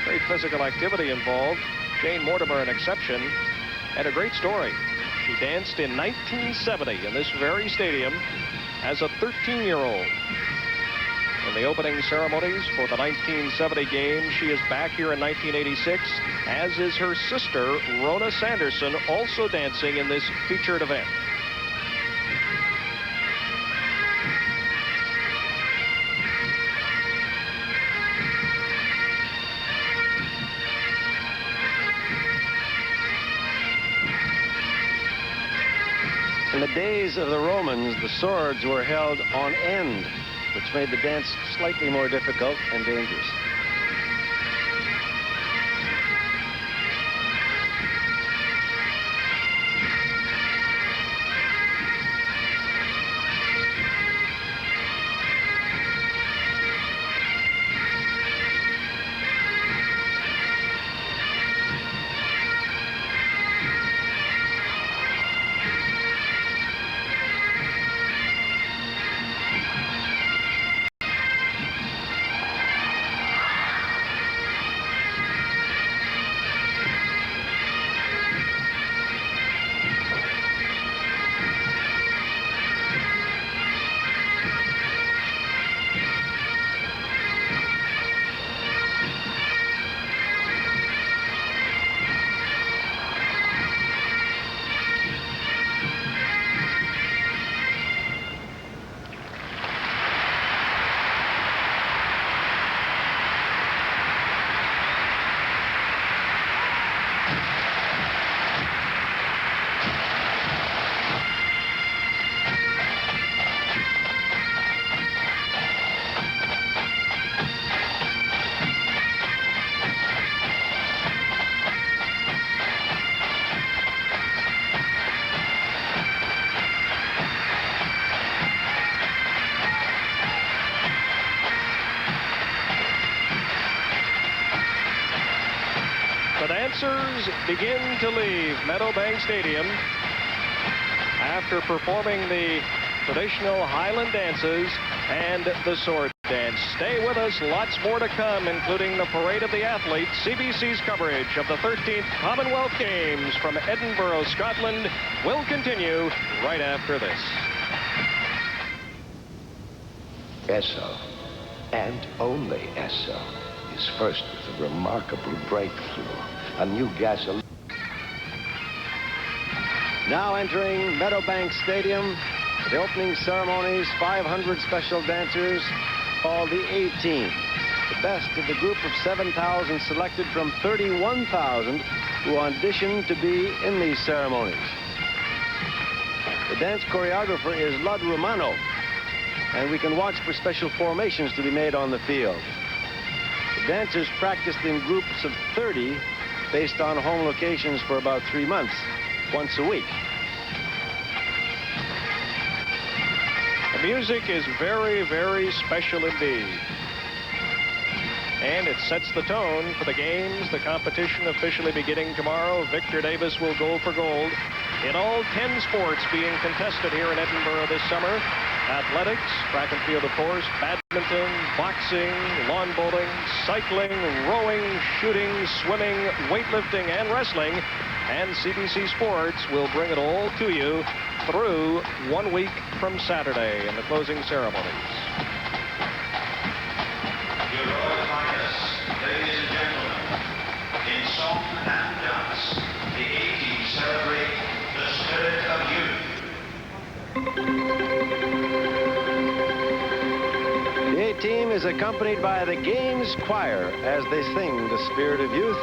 great physical activity involved. Jane Mortimer, an exception, had a great story. She danced in 1970 in this very stadium as a 13-year-old. In the opening ceremonies for the 1970 games, she is back here in 1986, as is her sister, Rona Sanderson, also dancing in this featured event. In the days of the Romans, the swords were held on end, which made the dance slightly more difficult and dangerous. The dancers begin to leave Meadowbank Stadium after performing the traditional Highland dances and the sword dance. Stay with us. Lots more to come, including the Parade of the Athletes, CBC's coverage of the 13th Commonwealth Games from Edinburgh, Scotland, will continue right after this. Esso, and only Esso, is first with a remarkable breakthrough. A new gasoline. Now entering Meadowbank Stadium, the opening ceremonies, 500 special dancers called the A-Team. The best of the group of 7,000 selected from 31,000 who auditioned to be in these ceremonies. The dance choreographer is Lud Romano, and we can watch for special formations to be made on the field. The dancers practiced in groups of 30 based on home locations for about 3 months, once a week. The music is very, very special indeed. And it sets the tone for the games, the competition officially beginning tomorrow. Victor Davis will go for gold in all 10 sports being contested here in Edinburgh this summer. Athletics, track and field, of course, badminton, boxing, lawn bowling, cycling, rowing, shooting, swimming, weightlifting, and wrestling. And CBC Sports will bring it all to you through 1 week from Saturday in the closing ceremonies. Your Royal Highness, ladies and gentlemen, in song and dance, the A-Team celebrate the spirit of youth. The A-Team is accompanied by the Games Choir as they sing the spirit of youth.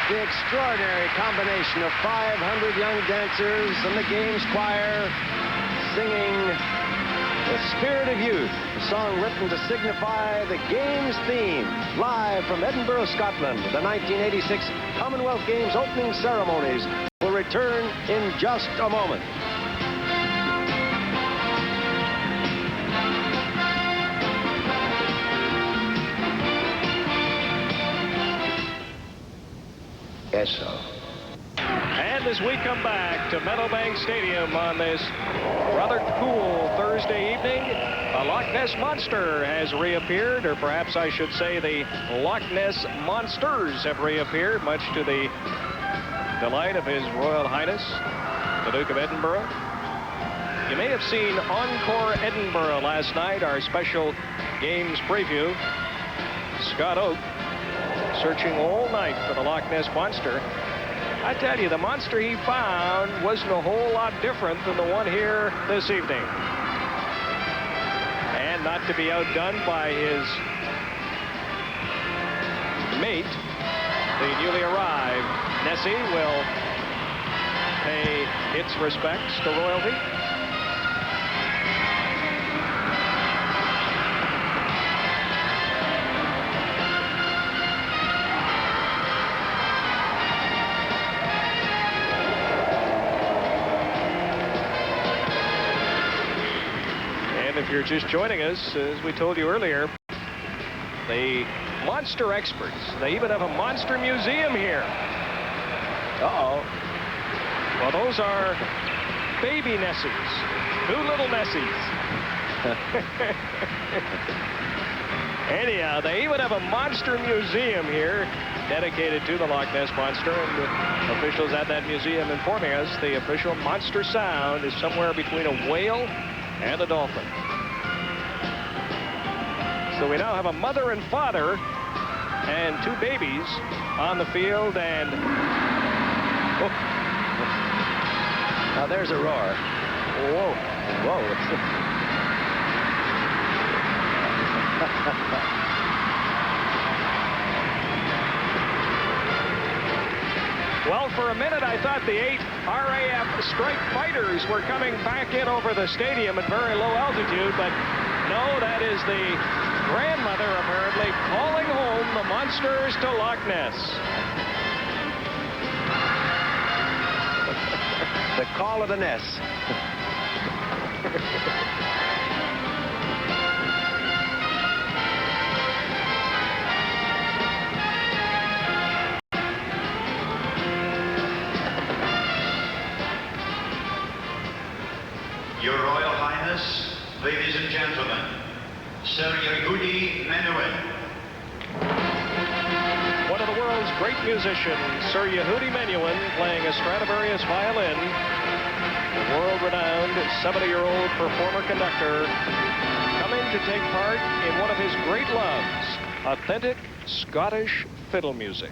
The extraordinary combination of 500 young dancers and the Games Choir singing The Spirit of Youth, a song written to signify the Games theme, live from Edinburgh, Scotland. The 1986 Commonwealth Games opening ceremonies will return in just a moment. Esso. And And as we come back to Meadowbank Stadium on this rather cool Thursday evening, a Loch Ness Monster has reappeared, or perhaps I should say the Loch Ness Monsters have reappeared, much to the delight of His Royal Highness, the Duke of Edinburgh. You may have seen Encore Edinburgh last night, our special games preview. Scott Oak searching all night for the Loch Ness Monster. I tell you, the monster he found wasn't a whole lot different than the one here this evening. And not to be outdone by his mate, the newly arrived Nessie will pay its respects to royalty. If you're just joining us, as we told you earlier, the monster experts, they even have a monster museum here. Uh-oh. Well, those are baby Nessies, 2 little Nessies. Anyhow, they even have a monster museum here dedicated to the Loch Ness Monster, and officials at that museum informing us the official monster sound is somewhere between a whale and a dolphin. So we now have a mother and father and 2 babies on the field, and oh. Now there's a roar. Whoa, whoa. Well, for a minute, I thought the 8 RAF strike fighters were coming back in over the stadium at very low altitude, but no, that is the grandmother, apparently, calling home the monsters to Loch Ness. The call of the Ness. Your Royal Highness, ladies and gentlemen, Sir Yehudi Menuhin. One of the world's great musicians, Sir Yehudi Menuhin, playing a Stradivarius violin. The world-renowned 70-year-old performer-conductor coming to take part in one of his great loves, authentic Scottish fiddle music.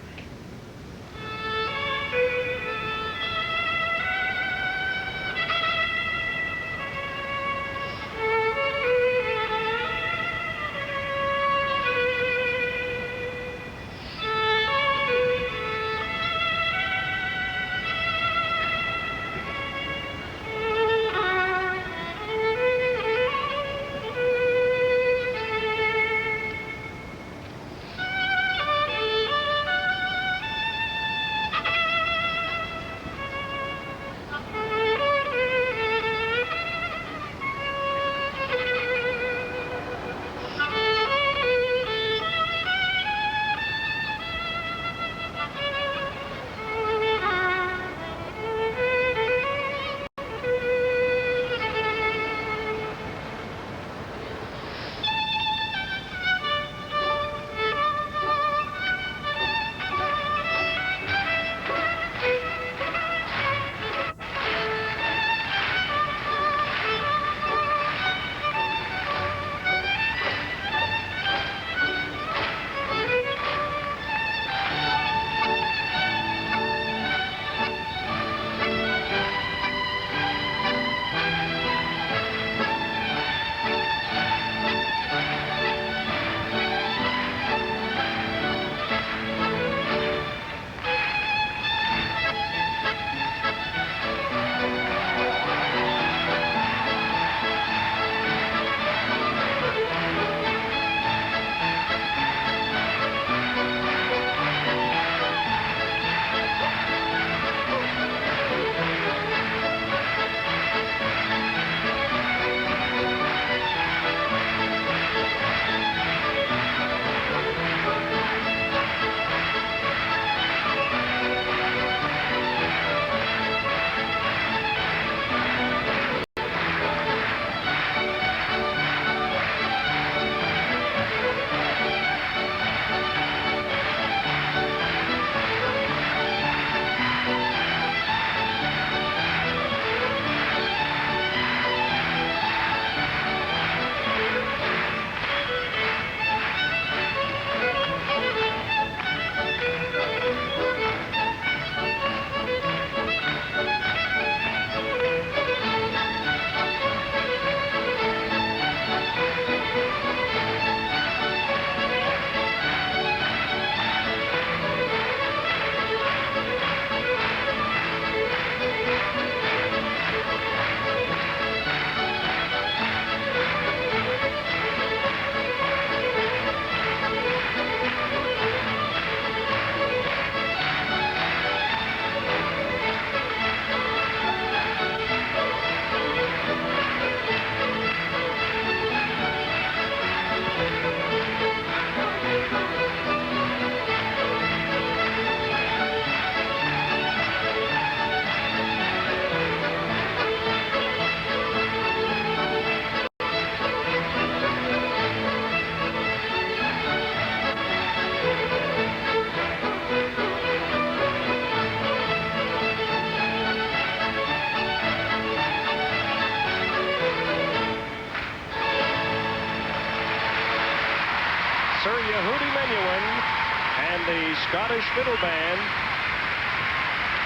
the Scottish Fiddle Band.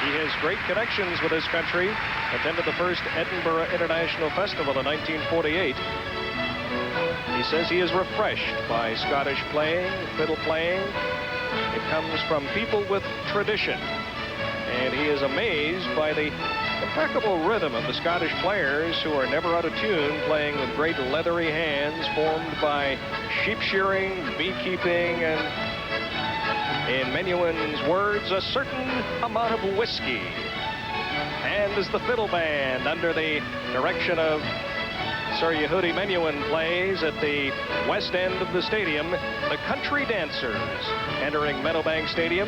He has great connections with his country. Attended the first Edinburgh International Festival in 1948. He says he is refreshed by Scottish playing, fiddle playing. It comes from people with tradition. And he is amazed by the impeccable rhythm of the Scottish players who are never out of tune, playing with great leathery hands formed by sheep shearing, beekeeping, and, in Menuhin's words, a certain amount of whiskey. And as the fiddle band, under the direction of Sir Yehudi Menuhin, plays at the west end of the stadium, the Country Dancers entering Meadowbank Stadium.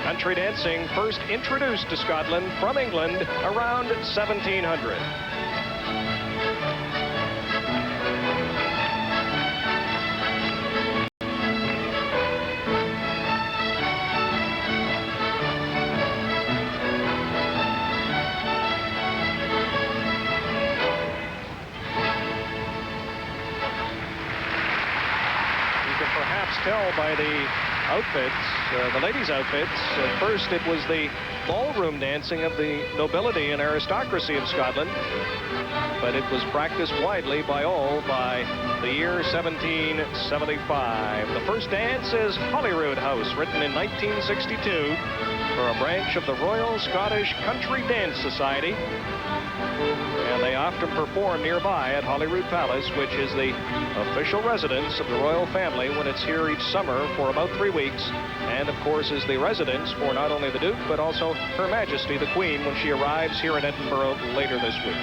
Country dancing first introduced to Scotland from England around 1700. You can perhaps tell by the outfits, the ladies' outfits. At first, it was the ballroom dancing of the nobility and aristocracy of Scotland, but it was practiced widely by all by the year 1775. The first dance is Holyrood House, written in 1962 for a branch of the Royal Scottish Country Dance Society. And they often perform nearby at Holyrood Palace, which is the official residence of the royal family when it's here each summer for about 3 weeks. And, of course, is the residence for not only the Duke, but also Her Majesty, the Queen, when she arrives here in Edinburgh later this week.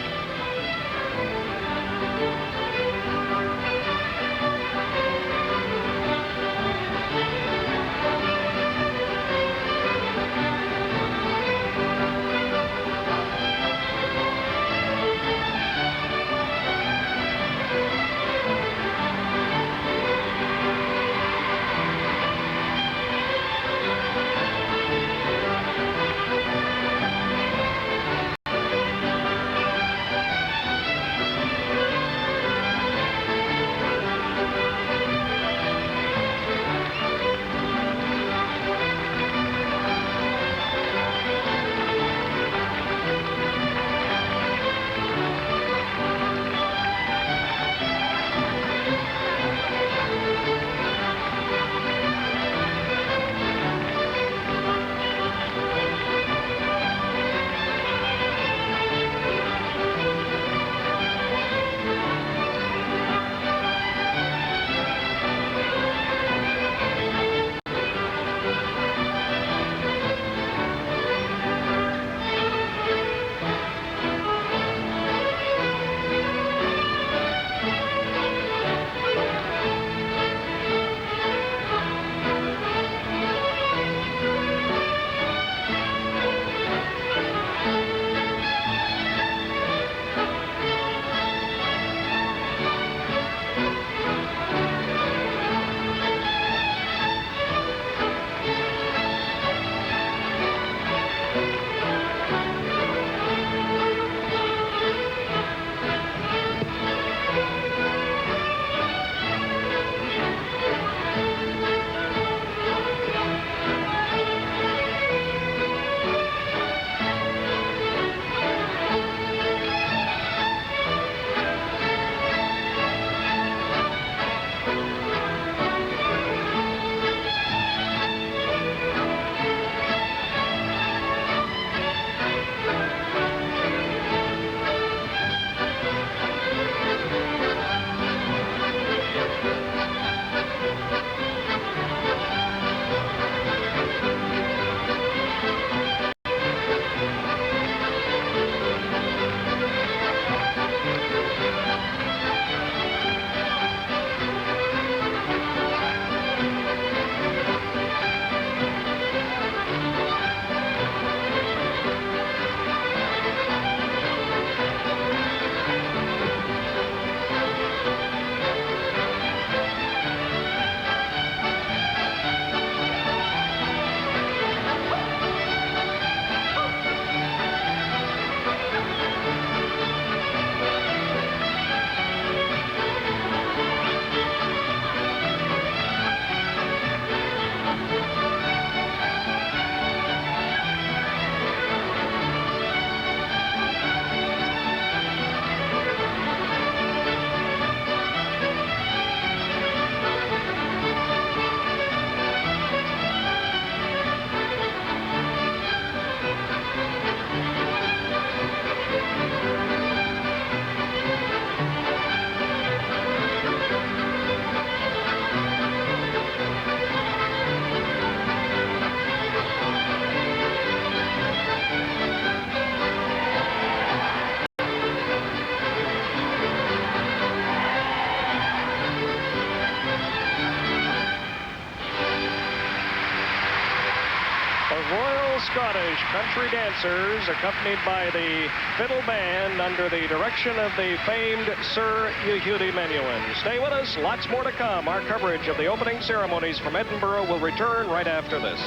country dancers accompanied by the fiddle band under the direction of the famed Sir Yehudi Menuhin. Stay with us, lots more to come. Our coverage of the opening ceremonies from Edinburgh will return right after this.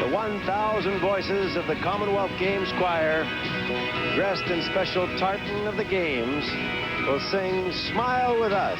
The 1,000 voices of the Commonwealth Games Choir, dressed in special tartan of the Games, will sing "Smile with Us."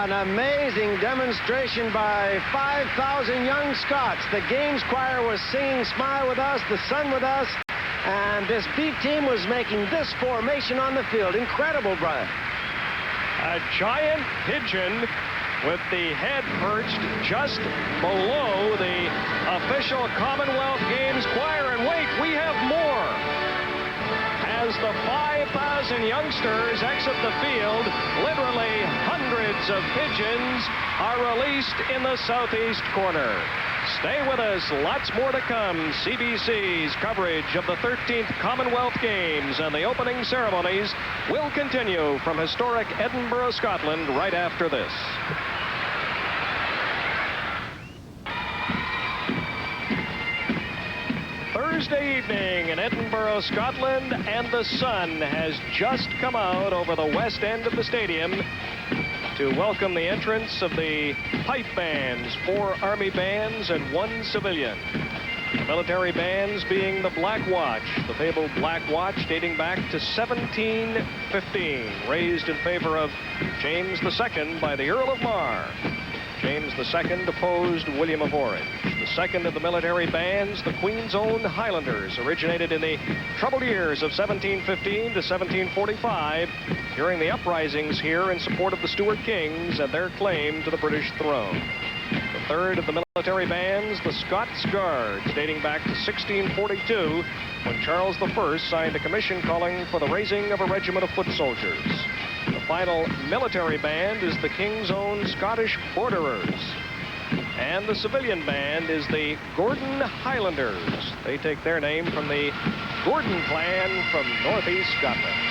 An amazing demonstration by 5,000 young Scots. The Games Choir was singing "Smile with Us," "The Sun with Us," and this beat team was making this formation on the field. Incredible, Brian. A giant pigeon with the head perched just below the official Commonwealth Games Choir. And wait, we have more. As the 5,000 youngsters exit the field, literally hundreds of pigeons are released in the southeast corner. Stay with us, lots more to come. CBC's coverage of the 13th Commonwealth Games and the opening ceremonies will continue from historic Edinburgh, Scotland, right after this. Tuesday evening in Edinburgh, Scotland, and the sun has just come out over the west end of the stadium to welcome the entrance of the pipe bands, 4 Army bands and 1 civilian. Military bands being the Black Watch, the fabled Black Watch dating back to 1715, raised in favor of James II by the Earl of Mar. James II opposed William of Orange. The second of the military bands, the Queen's Own Highlanders, originated in the troubled years of 1715 to 1745 during the uprisings here in support of the Stuart Kings and their claim to the British throne. The third of the military bands, the Scots Guards, dating back to 1642 when Charles I signed a commission calling for the raising of a regiment of foot soldiers. The final military band is the King's Own Scottish Borderers. And the civilian band is the Gordon Highlanders. They take their name from the Gordon clan from northeast Scotland.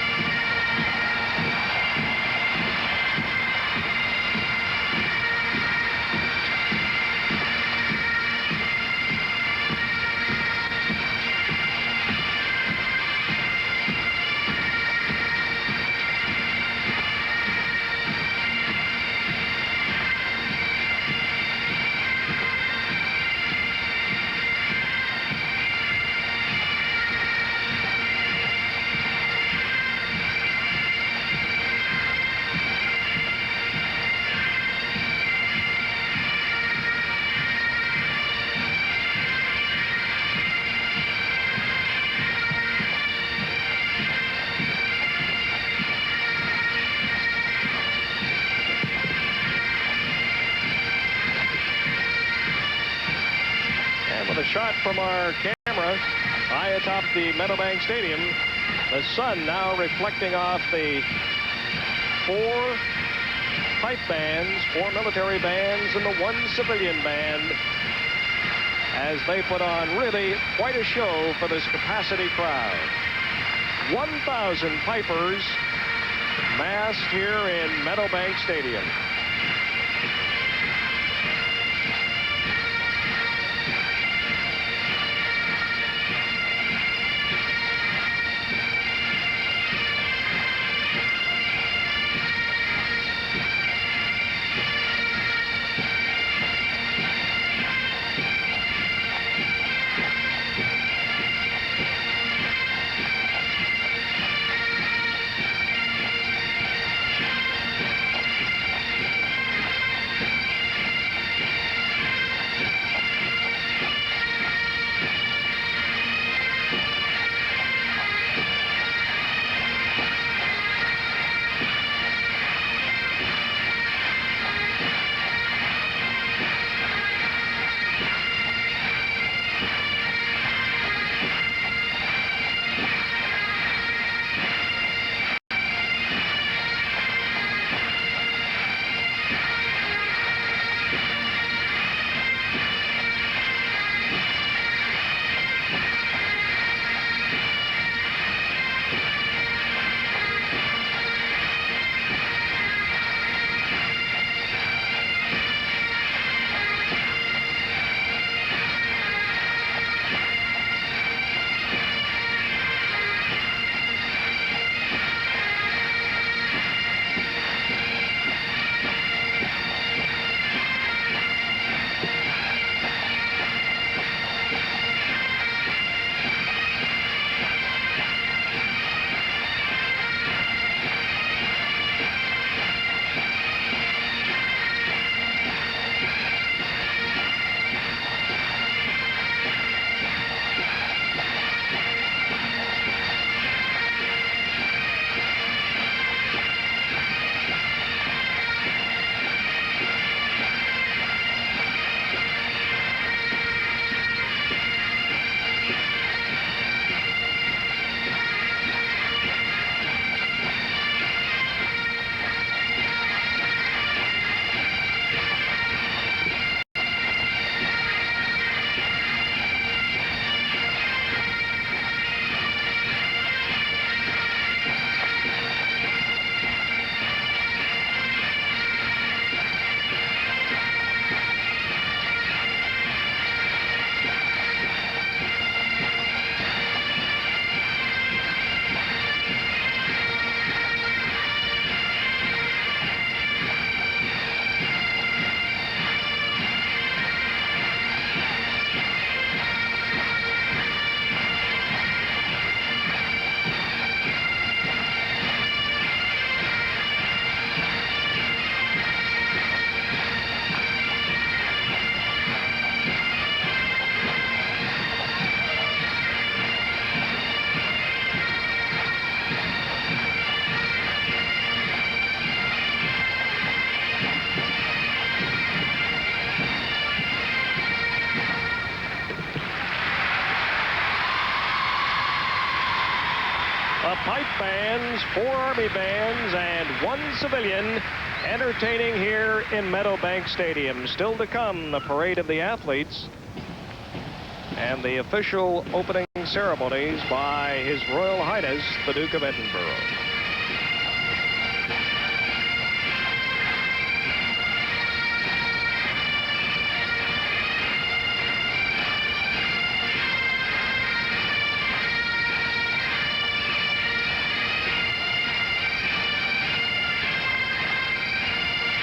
A shot from our camera high atop the Meadowbank Stadium. The sun now reflecting off the 4 pipe bands, 4 military bands, and the 1 civilian band as they put on really quite a show for this capacity crowd. 1,000 pipers massed here in Meadowbank Stadium. pipe bands, 4 Army bands, and 1 civilian entertaining here in Meadowbank Stadium. Still to come, the parade of the athletes and the official opening ceremonies by His Royal Highness, the Duke of Edinburgh.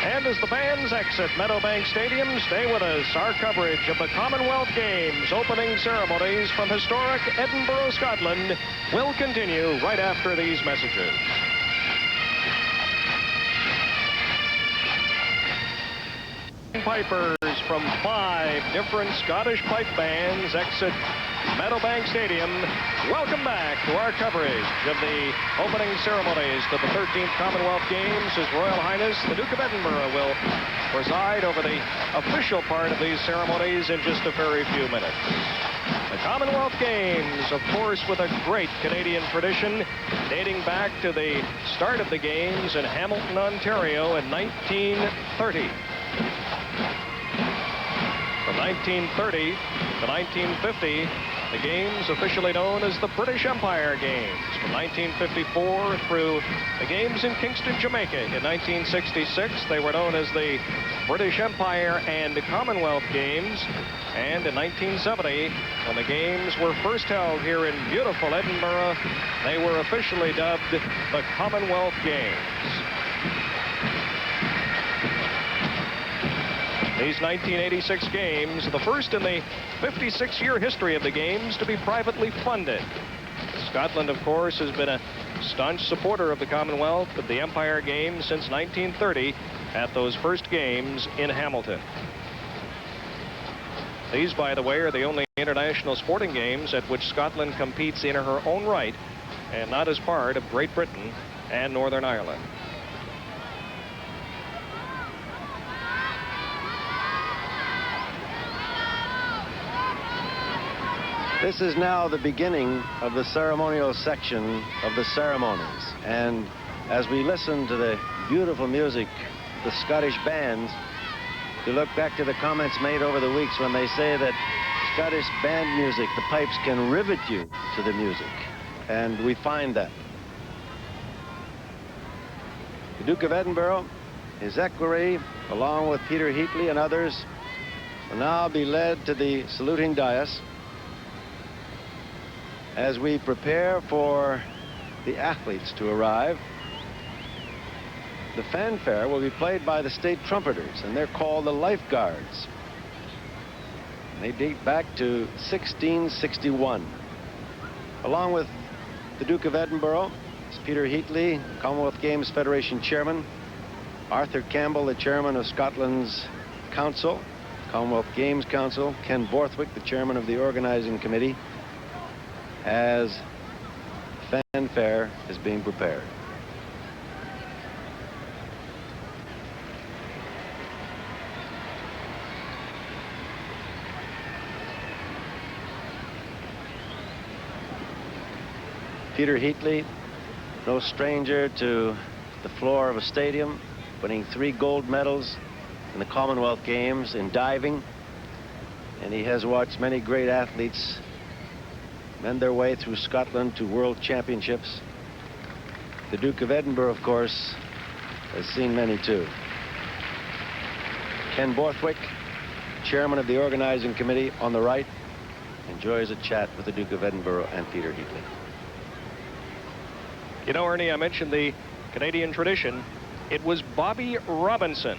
And as the bands exit Meadowbank Stadium, stay with us. Our coverage of the Commonwealth Games opening ceremonies from historic Edinburgh, Scotland will continue right after these messages. Pipers from 5 different Scottish pipe bands exit Meadowbank Stadium. Welcome back to our coverage of the opening ceremonies to the 13th Commonwealth Games. His Royal Highness, the Duke of Edinburgh, will preside over the official part of these ceremonies in just a very few minutes. The Commonwealth Games, of course, with a great Canadian tradition dating back to the start of the Games in Hamilton, Ontario in 1930. From 1930 to 1950, the Games officially known as the British Empire Games. From 1954 through the Games in Kingston, Jamaica. In 1966, they were known as the British Empire and Commonwealth Games. And in 1970, when the Games were first held here in beautiful Edinburgh, they were officially dubbed the Commonwealth Games. These 1986 Games, the first in the 56-year history of the Games to be privately funded. Scotland, of course, has been a staunch supporter of the Commonwealth, of the Empire Games since 1930 at those first Games in Hamilton. These, by the way, are the only international sporting games at which Scotland competes in her own right and not as part of Great Britain and Northern Ireland. This is now the beginning of the ceremonial section of the ceremonies. And as we listen to the beautiful music, the Scottish bands, you look back to the comments made over the weeks when they say that Scottish band music, the pipes can rivet you to the music. And we find that. The Duke of Edinburgh, his equerry, along with Peter Heatley and others, will now be led to the saluting dais as we prepare for the athletes to arrive. The fanfare will be played by the state trumpeters, and they're called the Lifeguards. They date back to 1661. Along with the Duke of Edinburgh is Peter Heatley, Commonwealth Games Federation Chairman, Arthur Campbell, the Chairman of Scotland's Council, Commonwealth Games Council, Ken Borthwick, the Chairman of the Organizing Committee, as fanfare is being prepared. Peter Heatley, no stranger to the floor of a stadium, winning 3 gold medals in the Commonwealth Games in diving, and he has watched many great athletes mend their way through Scotland to world championships. The Duke of Edinburgh, of course, has seen many too. Ken Borthwick, Chairman of the Organizing Committee on the right, enjoys a chat with the Duke of Edinburgh and Peter Heatley. You know, Ernie, I mentioned the Canadian tradition. It was Bobby Robinson,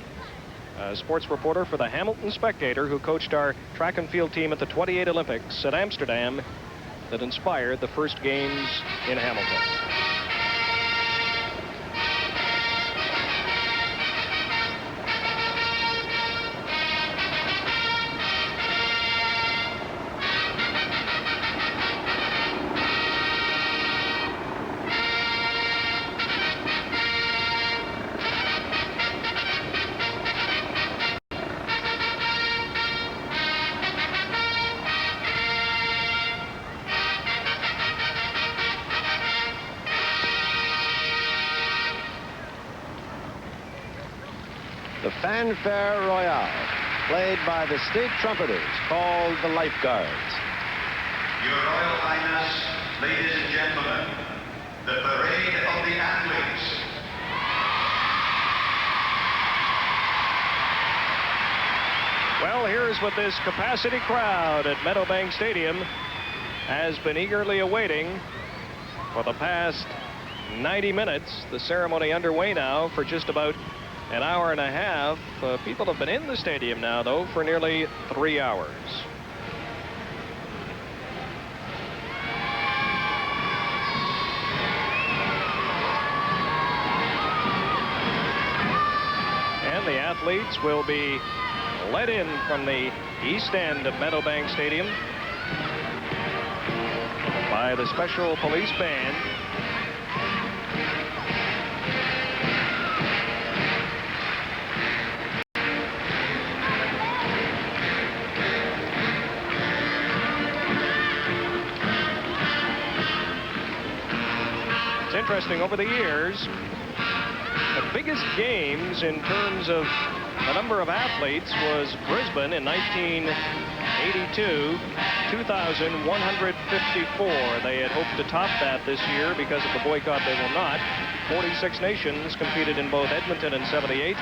a sports reporter for the Hamilton Spectator, who coached our track and field team at the 28 Olympics at Amsterdam, that inspired the first Games in Hamilton. the Fanfare Royale, played by the state trumpeters called the Lifeguards. Your Royal Highness, ladies and gentlemen, the Parade of the Athletes. Well, here's what this capacity crowd at Meadowbank Stadium has been eagerly awaiting for the past 90 minutes. The ceremony underway now for just about an hour and a half. People have been in the stadium now, though, for nearly 3 hours. And the athletes will be led in from the east end of Meadowbank Stadium by the Special Police Band. It's interesting, over the years, the biggest games in terms of the number of athletes was Brisbane in 1982, 2,154. They had hoped to top that this year. Because of the boycott, they will not. 46 nations competed in both Edmonton and 78.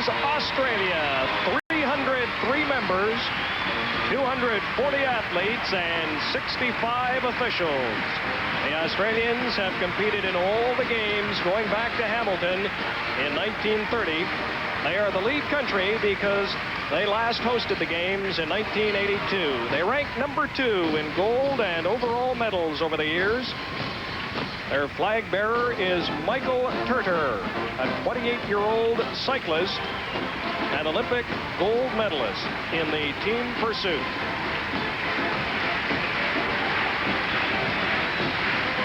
Australia, 303 members, 240 athletes, and 65 officials. The Australians have competed in all the games going back to Hamilton in 1930. They are the lead country because they last hosted the games in 1982. They ranked number 2 in gold and overall medals over the years. Their flag bearer is Michael Turter, a 28-year-old cyclist and Olympic gold medalist in the team pursuit.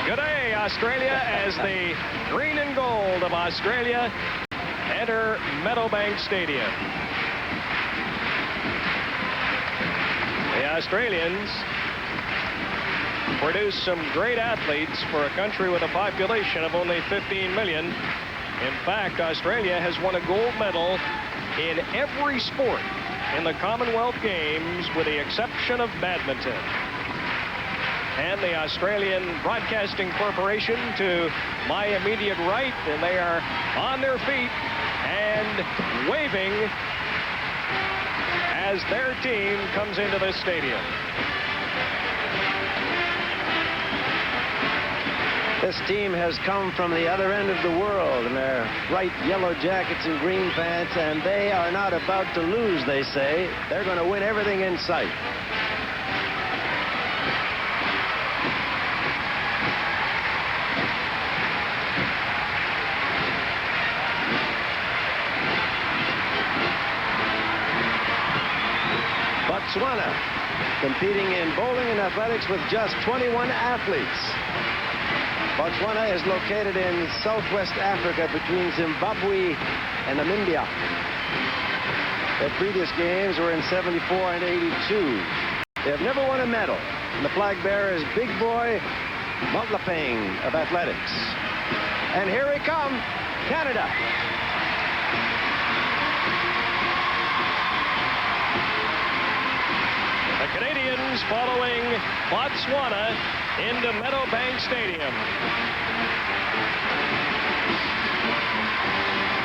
Good day, Australia, as the green and gold of Australia enter Meadowbank Stadium. The Australians produce some great athletes for a country with a population of only 15 million. In fact, Australia has won a gold medal in every sport in the Commonwealth Games with the exception of badminton. And the Australian Broadcasting Corporation to my immediate right, and they are on their feet and waving as their team comes into this stadium. This team has come from the other end of the world in their bright yellow jackets and green pants, and they are not about to lose, they say. They're going to win everything in sight. Botswana competing in bowling and athletics with just 21 athletes. Botswana is located in southwest Africa between Zimbabwe and Namibia. Their previous games were in 74 and 82. They have never won a medal. And the flag bearer is Big Boy Motlapeng of athletics. And here we come, Canada. The Canadians following Botswana into Meadowbank Stadium.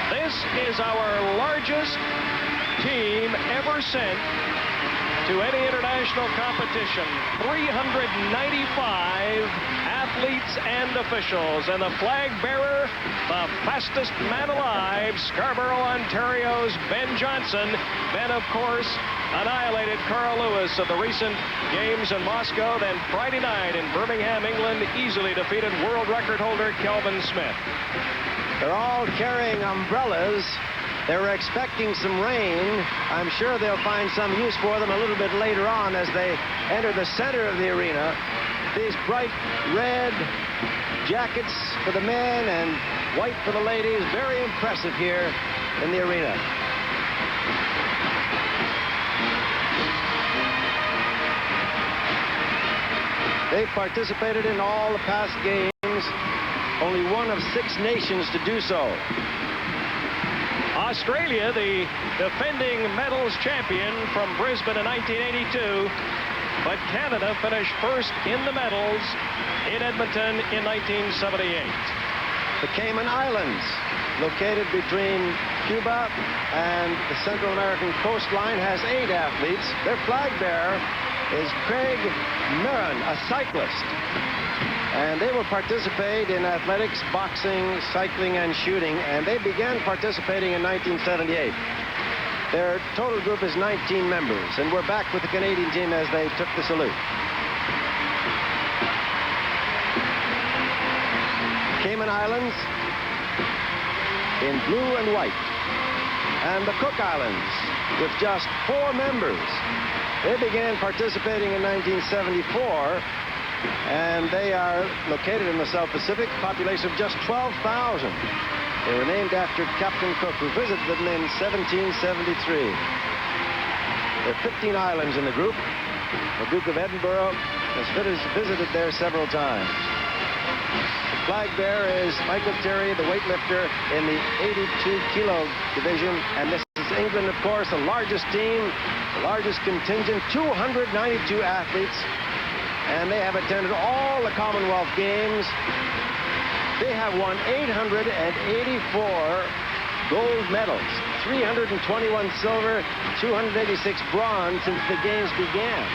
This is our largest team ever sent to any international competition. 395 athletes and officials. And the flag bearer, the fastest man alive, Scarborough, Ontario's Ben Johnson. Ben, of course, annihilated Carl Lewis of the recent games in Moscow. Then Friday night in Birmingham, England, easily defeated world record holder Kelvin Smith. They're all carrying umbrellas. They were expecting some rain. I'm sure they'll find some use for them a little bit later on as they enter the center of the arena. These bright red jackets for the men and white for the ladies. Very impressive here in the arena. They've participated in all the past games. Only one of 6 nations to do so. Australia, the defending medals champion from Brisbane in 1982, but Canada finished first in the medals in Edmonton in 1978. The Cayman Islands, located between Cuba and the Central American coastline, has 8 athletes. Their flag bearer is Craig Merrin, a cyclist. And they will participate in athletics, boxing, cycling, and shooting, and they began participating in 1978. Their total group is 19 members, and we're back with the Canadian team as they took the salute. Cayman Islands in blue and white, and the Cook Islands with just 4 members. They began participating in 1974, and they are located in the South Pacific, population of just 12,000. They were named after Captain Cook, who visited them in 1773. There are 15 islands in the group. The Duke of Edinburgh has visited there several times. The flag bearer is Michael Terry, the weightlifter in the 82-kilo division, and this is England, of course, the largest team, the largest contingent, 292 athletes. And they have attended all the Commonwealth Games. They have won 884 gold medals, 321 silver, 286 bronze since the Games began.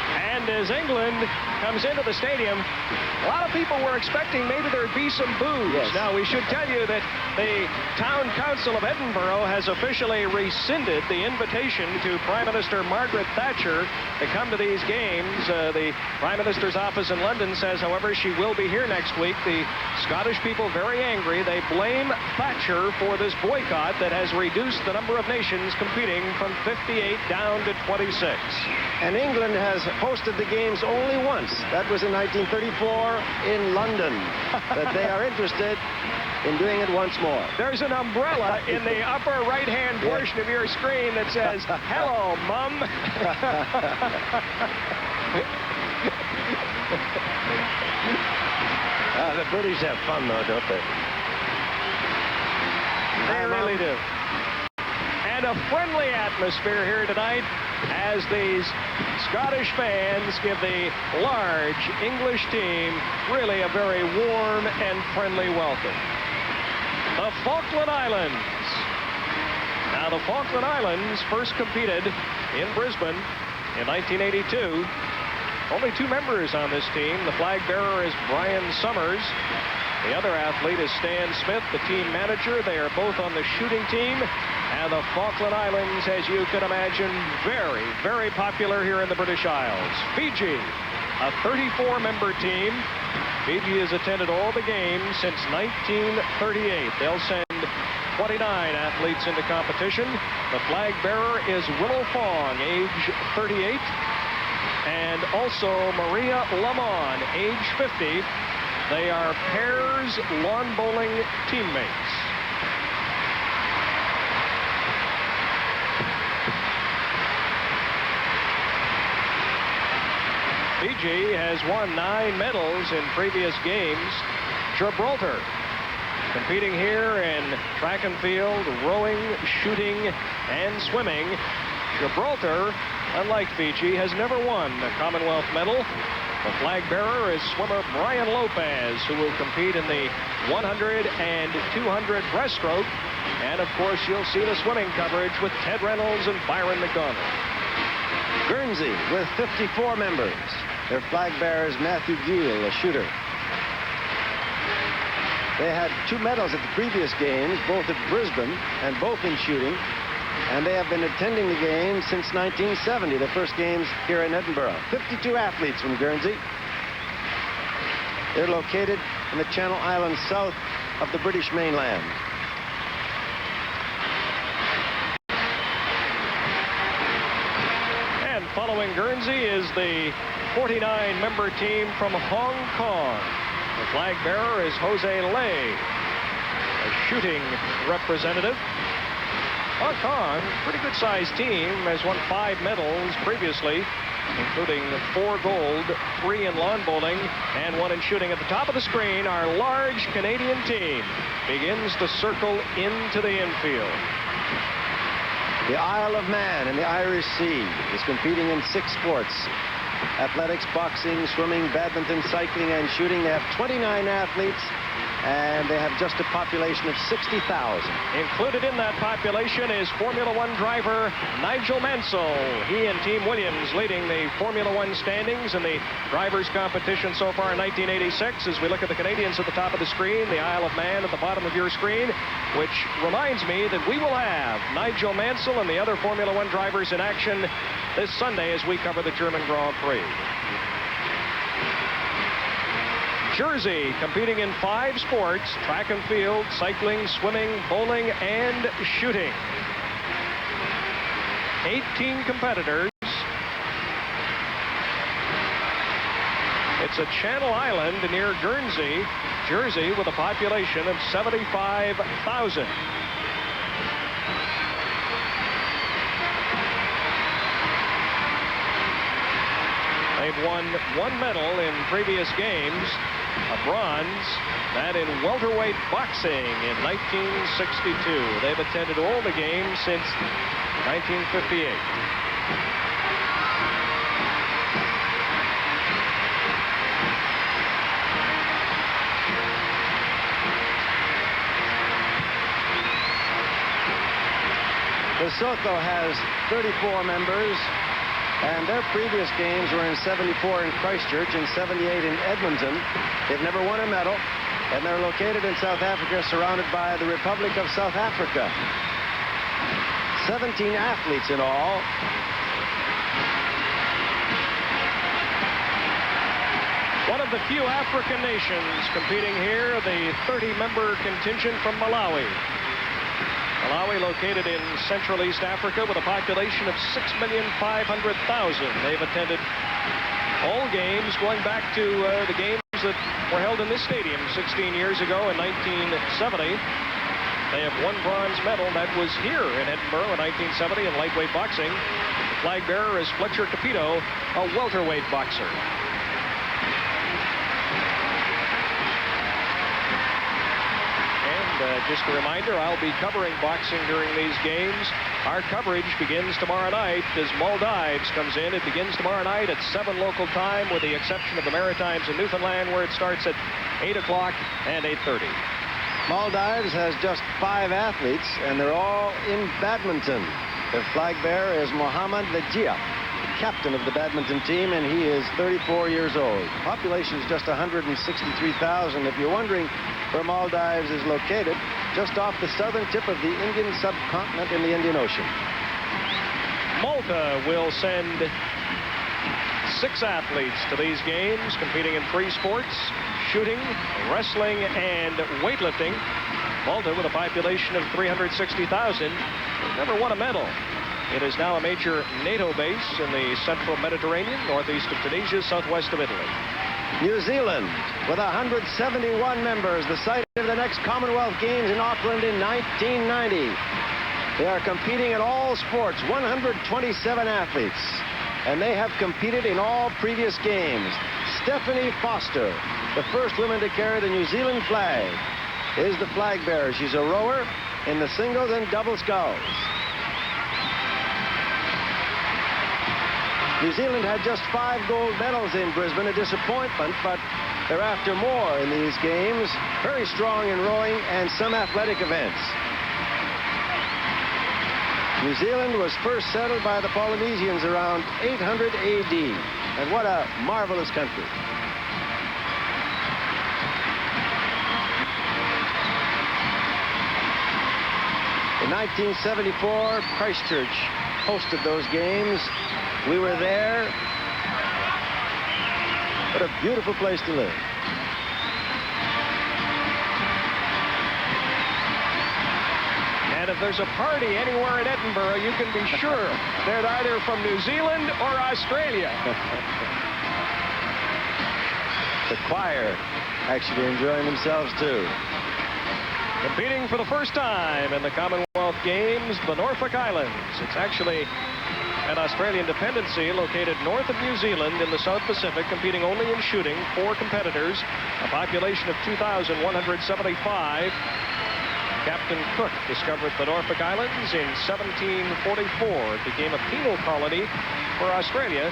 And as England comes into the stadium, a lot of people were expecting maybe there'd be some boos. Yes. Now, we should tell you that the Town Council of Edinburgh has officially rescinded the invitation to Prime Minister Margaret Thatcher to come to these games. The Prime Minister's office in London says, however, she will be here next week. The Scottish people very angry. They blame Thatcher for this boycott that has reduced the number of nations competing from 58 down to 26. And England has hosted the games only once. That was in 1934 in London. But they are interested in doing it once more. There's an umbrella in the upper right-hand portion of your screen that says, "Hello, Mum." The British have fun, though, don't they? They really do. And a friendly atmosphere here tonight as these Scottish fans give the large English team really a very warm and friendly welcome. The Falkland Islands. Now, the Falkland Islands first competed in Brisbane in 1982. Only 2 members on this team. The flag bearer is Brian Summers. The other athlete is Stan Smith, the team manager. They are both on the shooting team. And the Falkland Islands, as you can imagine, very, very popular here in the British Isles. Fiji, a 34-member team. Fiji has attended all the games since 1938. They'll send 29 athletes into competition. The flag bearer is Willow Fong, age 38. And also Maria Lamon, age 50. They are pairs lawn bowling teammates. Fiji has won 9 medals in previous games. Gibraltar competing here in track and field, rowing, shooting, and swimming. Gibraltar, unlike Fiji, has never won a Commonwealth medal. The flag bearer is swimmer Brian Lopez, who will compete in the 100 and 200 breaststroke. And, of course, you'll see the swimming coverage with Ted Reynolds and Byron McDonald. Guernsey with 54 members. Their flag bearer is Matthew Gill, a shooter. They had 2 medals at the previous games, both at Brisbane and both in shooting. And they have been attending the games since 1970, the first games here in Edinburgh. 52 athletes from Guernsey. They're located in the Channel Islands south of the British mainland. And following Guernsey is the 49-member team from Hong Kong. The flag bearer is Jose Lei, a shooting representative. Hong Kong, pretty good-sized team, has won 5 medals previously, including 4 gold, 3 in lawn bowling, and 1 in shooting. At the top of the screen, our large Canadian team begins to circle into the infield. The Isle of Man in the Irish Sea is competing in 6 sports: athletics, boxing, swimming, badminton, cycling, and shooting. They have 29 athletes, and they have just a population of 60,000. Included in that population is Formula One driver Nigel Mansell. He and Team Williams leading the Formula One standings in the drivers' competition so far in 1986. As we look at the Canadians at the top of the screen, the Isle of Man at the bottom of your screen, which reminds me that we will have Nigel Mansell and the other Formula One drivers in action this Sunday as we cover the German Grand Prix. Jersey competing in 5 sports: track and field, cycling, swimming, bowling, and shooting. 18 competitors. It's a Channel Island near Guernsey, Jersey, with a population of 75,000. They've won 1 medal in previous games, a bronze, that in welterweight boxing in 1962. They've attended all the games since 1958. Lesotho has 34 members. And their previous games were in 74 in Christchurch and 78 in Edmonton. They've never won a medal, and they're located in South Africa, surrounded by the Republic of South Africa. 17 athletes in all. One of the few African nations competing here, the 30-member contingent from Malawi. Malawi, located in Central East Africa with a population of 6,500,000. They've attended all games going back to the games that were held in this stadium 16 years ago in 1970. They have 1 bronze medal. That was here in Edinburgh in 1970 in lightweight boxing. The flag bearer is Fletcher Capito, a welterweight boxer. Just a reminder, I'll be covering boxing during these games. Our coverage begins tomorrow night as Maldives comes in. It begins tomorrow night at 7 local time, with the exception of the Maritimes and Newfoundland, where it starts at 8 o'clock and 8:30. Maldives has just 5 athletes, and they're all in badminton. The flag bearer is Mohamed Vajia, captain of the badminton team, and he is 34 years old. Population is just 163,000. If you're wondering where Maldives is located, just off the southern tip of the Indian subcontinent in the Indian Ocean. Malta will send 6 athletes to these games, competing in 3 sports: shooting, wrestling, and weightlifting. Malta, with a population of 360,000, never won a medal. It is now a major NATO base in the central Mediterranean, northeast of Tunisia, southwest of Italy. New Zealand, with 171 members, the site of the next Commonwealth Games in Auckland in 1990. They are competing in all sports, 127 athletes, and they have competed in all previous games. Stephanie Foster, the first woman to carry the New Zealand flag, is the flag bearer. She's a rower in the singles and double sculls. New Zealand had just 5 gold medals in Brisbane, a disappointment, but they're after more in these games. Very strong in rowing and some athletic events. New Zealand was first settled by the Polynesians around 800 AD. And what a marvelous country. In 1974, Christchurch hosted those games. We were there. What a beautiful place to live. And if there's a party anywhere in Edinburgh, you can be sure they're either from New Zealand or Australia. The choir actually enjoying themselves, too. Competing for the first time in the Commonwealth Games, the Norfolk Islands. It's actually an Australian dependency located north of New Zealand in the South Pacific, competing only in shooting. 4 competitors, a population of 2,175. Captain Cook discovered the Norfolk Islands in 1744. It became a penal colony for Australia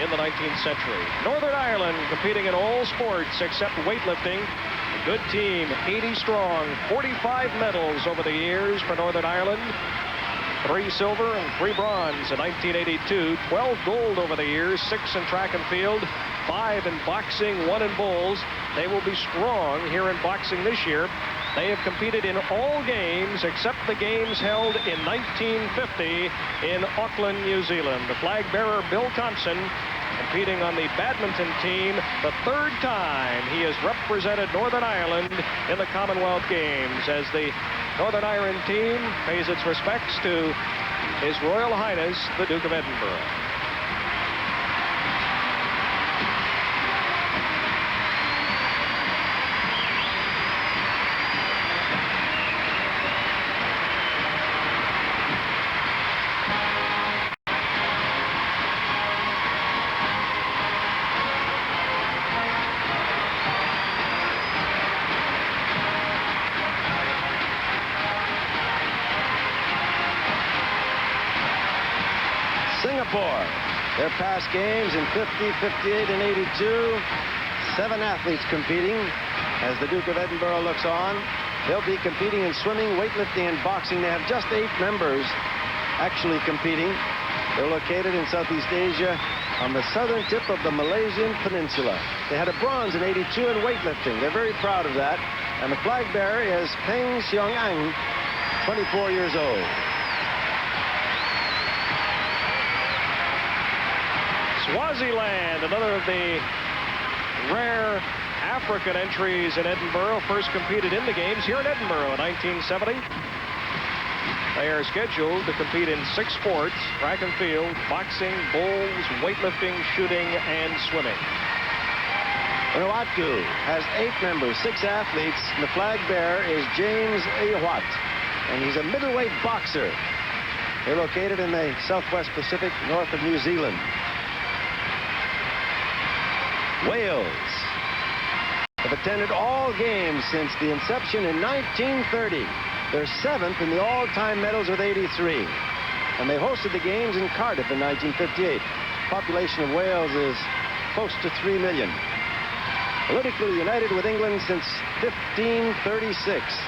in the 19th century. Northern Ireland competing in all sports except weightlifting. A good team, 80 strong, 45 medals over the years for Northern Ireland. 3 silver and 3 bronze in 1982, 12 gold over the years, 6 in track and field, 5 in boxing, 1 in bowls. They will be strong here in boxing this year. They have competed in all games except the games held in 1950 in Auckland, New Zealand. The flag bearer, Bill Thompson, competing on the badminton team, the 3rd time he has represented Northern Ireland in the Commonwealth Games, as the Northern Ireland team pays its respects to His Royal Highness, the Duke of Edinburgh. Singapore. Their past games in 50, 58, and 82. 7 athletes competing as the Duke of Edinburgh looks on. They'll be competing in swimming, weightlifting, and boxing. They have just 8 members actually competing. They're located in Southeast Asia on the southern tip of the Malaysian peninsula. They had a bronze in 82 in weightlifting. They're very proud of that. And the flag bearer is Peng Seong Ang, 24 years old. Swaziland, another of the rare African entries in Edinburgh, first competed in the games here in Edinburgh in 1970. They are scheduled to compete in 6 sports: track and field, boxing, bowls, weightlifting, shooting, and swimming. Vanuatu has 8 members, 6 athletes, and the flag bearer is James Iwat, and he's a middleweight boxer. They're located in the Southwest Pacific, north of New Zealand. Wales have attended all games since the inception in 1930. They're 7th in the all-time medals with 83. And they hosted the games in Cardiff in 1958. Population of Wales is close to 3 million. Politically united with England since 1536.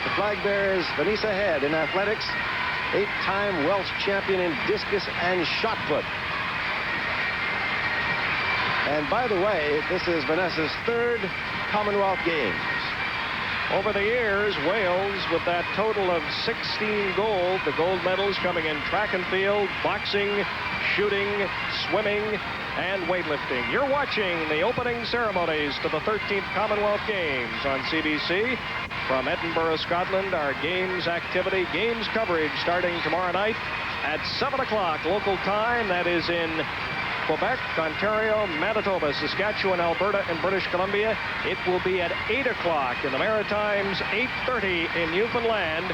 The flag bearer is Vanessa Head in athletics, 8-time Welsh champion in discus and shot put. And by the way, this is Vanessa's 3rd Commonwealth Games. Over the years, Wales with that total of 16 gold, the gold medals coming in track and field, boxing, shooting, swimming, and weightlifting. You're watching the opening ceremonies to the 13th Commonwealth Games on CBC. From Edinburgh, Scotland, our games activity, games coverage starting tomorrow night at 7 o'clock local time. That is in Quebec, Ontario, Manitoba, Saskatchewan, Alberta, and British Columbia. It will be at 8 o'clock in the Maritimes, 8:30 in Newfoundland.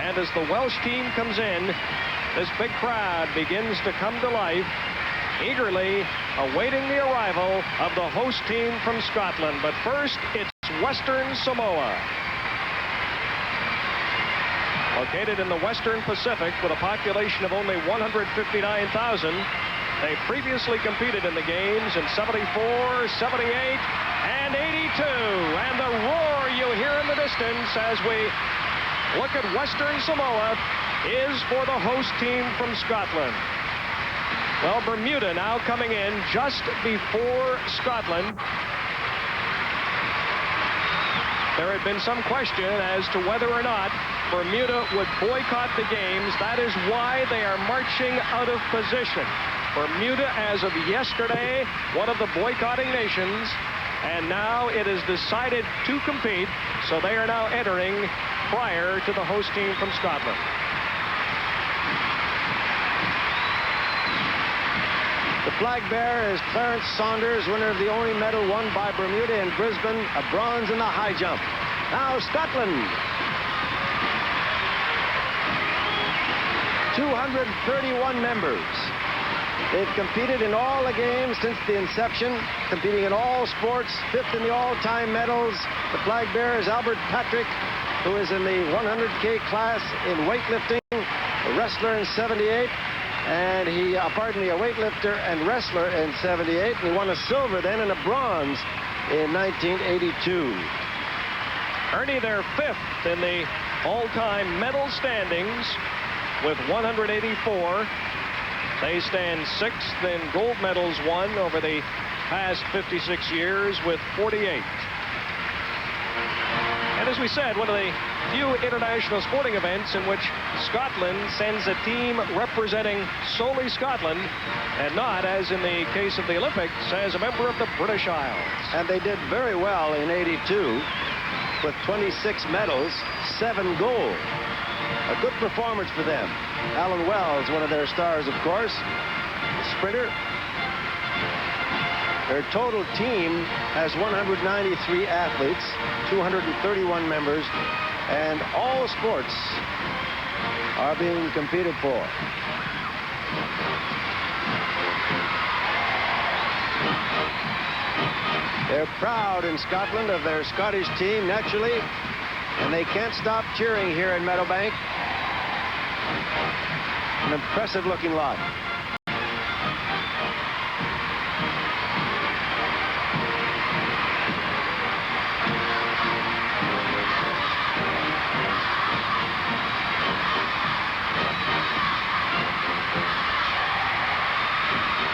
And as the Welsh team comes in, this big crowd begins to come to life, eagerly awaiting the arrival of the host team from Scotland. But first, it's Western Samoa. Located in the Western Pacific with a population of only 159,000. They previously competed in the games in 74, 78, and 82. And the roar you hear in the distance as we look at Western Samoa is for the host team from Scotland. Well, Bermuda now coming in just before Scotland. there had been some question as to whether or not Bermuda would boycott the games. That is why they are marching out of position. Bermuda, as of yesterday, one of the boycotting nations, and now it is decided to compete, so they are now entering prior to the host team from Scotland. The flag bearer is Clarence Saunders, winner of the only medal won by Bermuda in Brisbane, a bronze in the high jump. Now Scotland. 231 members. They've competed in all the games since the inception, competing in all sports, 5th in the all-time medals. The flag bearer is Albert Patrick, who is in the 100K class in weightlifting, a wrestler in 78, and a weightlifter and wrestler in 78, and he won a silver then and a bronze in 1982. Ernie, they're 5th in the all-time medal standings with 184. They stand 6th in gold medals won over the past 56 years with 48. And as we said, one of the few international sporting events in which Scotland sends a team representing solely Scotland and not, as in the case of the Olympics, as a member of the British Isles. And they did very well in '82 with 26 medals, 7 gold. A good performance for them. Alan Wells, one of their stars, of course, sprinter. Their total team has 193 athletes, 231 members, and all sports are being competed for. They're proud in Scotland of their Scottish team, naturally, and they can't stop cheering here in Meadowbank. An impressive-looking lot.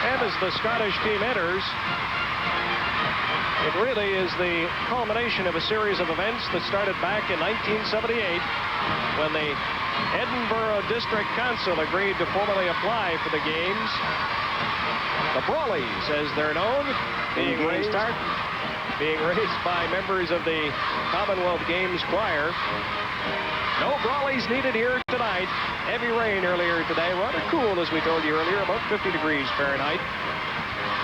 And as the Scottish team enters, it really is the culmination of a series of events that started back in 1978 when the Edinburgh District Council agreed to formally apply for the games. The Brawleys, as they're known, being raised by members of the Commonwealth Games prior. No Brawleys needed here tonight. Heavy rain earlier today, rather cool, as we told you earlier, about 50 degrees Fahrenheit.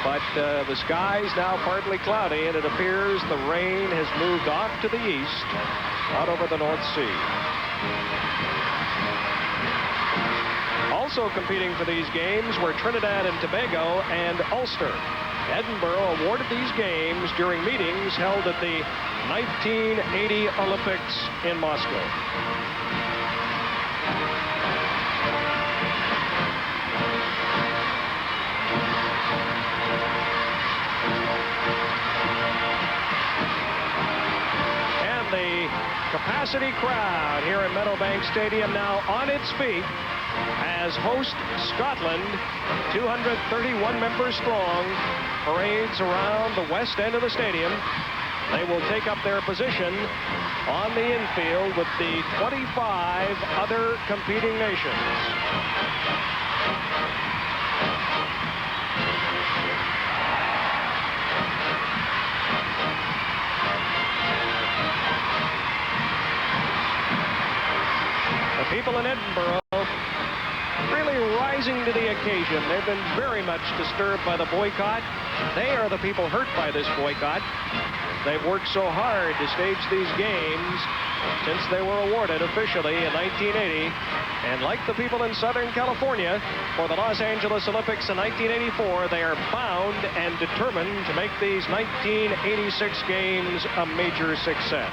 But the sky's now partly cloudy, and it appears the rain has moved off to the east, out over the North Sea. Also competing for these games were Trinidad and Tobago and Ulster. Edinburgh awarded these games during meetings held at the 1980 Olympics in Moscow. The capacity crowd here at Meadowbank Stadium now on its feet as host Scotland, 231 members strong, parades around the west end of the stadium. They will take up their position on the infield with the 25 other competing nations. People in Edinburgh really rising to the occasion. They've been very much disturbed by the boycott. They are the people hurt by this boycott. They've worked so hard to stage these games since they were awarded officially in 1980. And like the people in Southern California for the Los Angeles Olympics in 1984, they are bound and determined to make these 1986 games a major success.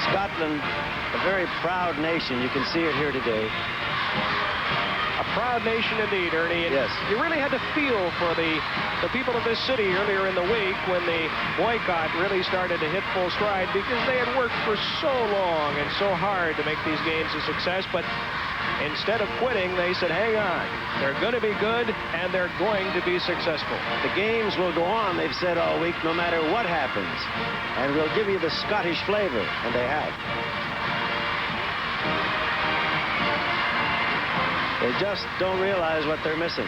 Scotland, a very proud nation. You can see it here today. A proud nation indeed, Ernie. And yes. You really had to feel for the people of this city earlier in the week when the boycott really started to hit full stride, because they had worked for so long and so hard to make these games a success. But Instead of quitting, they said, hang on. They're going to be good, and they're going to be successful. The games will go on, they've said all week, no matter what happens. And we'll give you the Scottish flavor, and they have. They just don't realize what they're missing.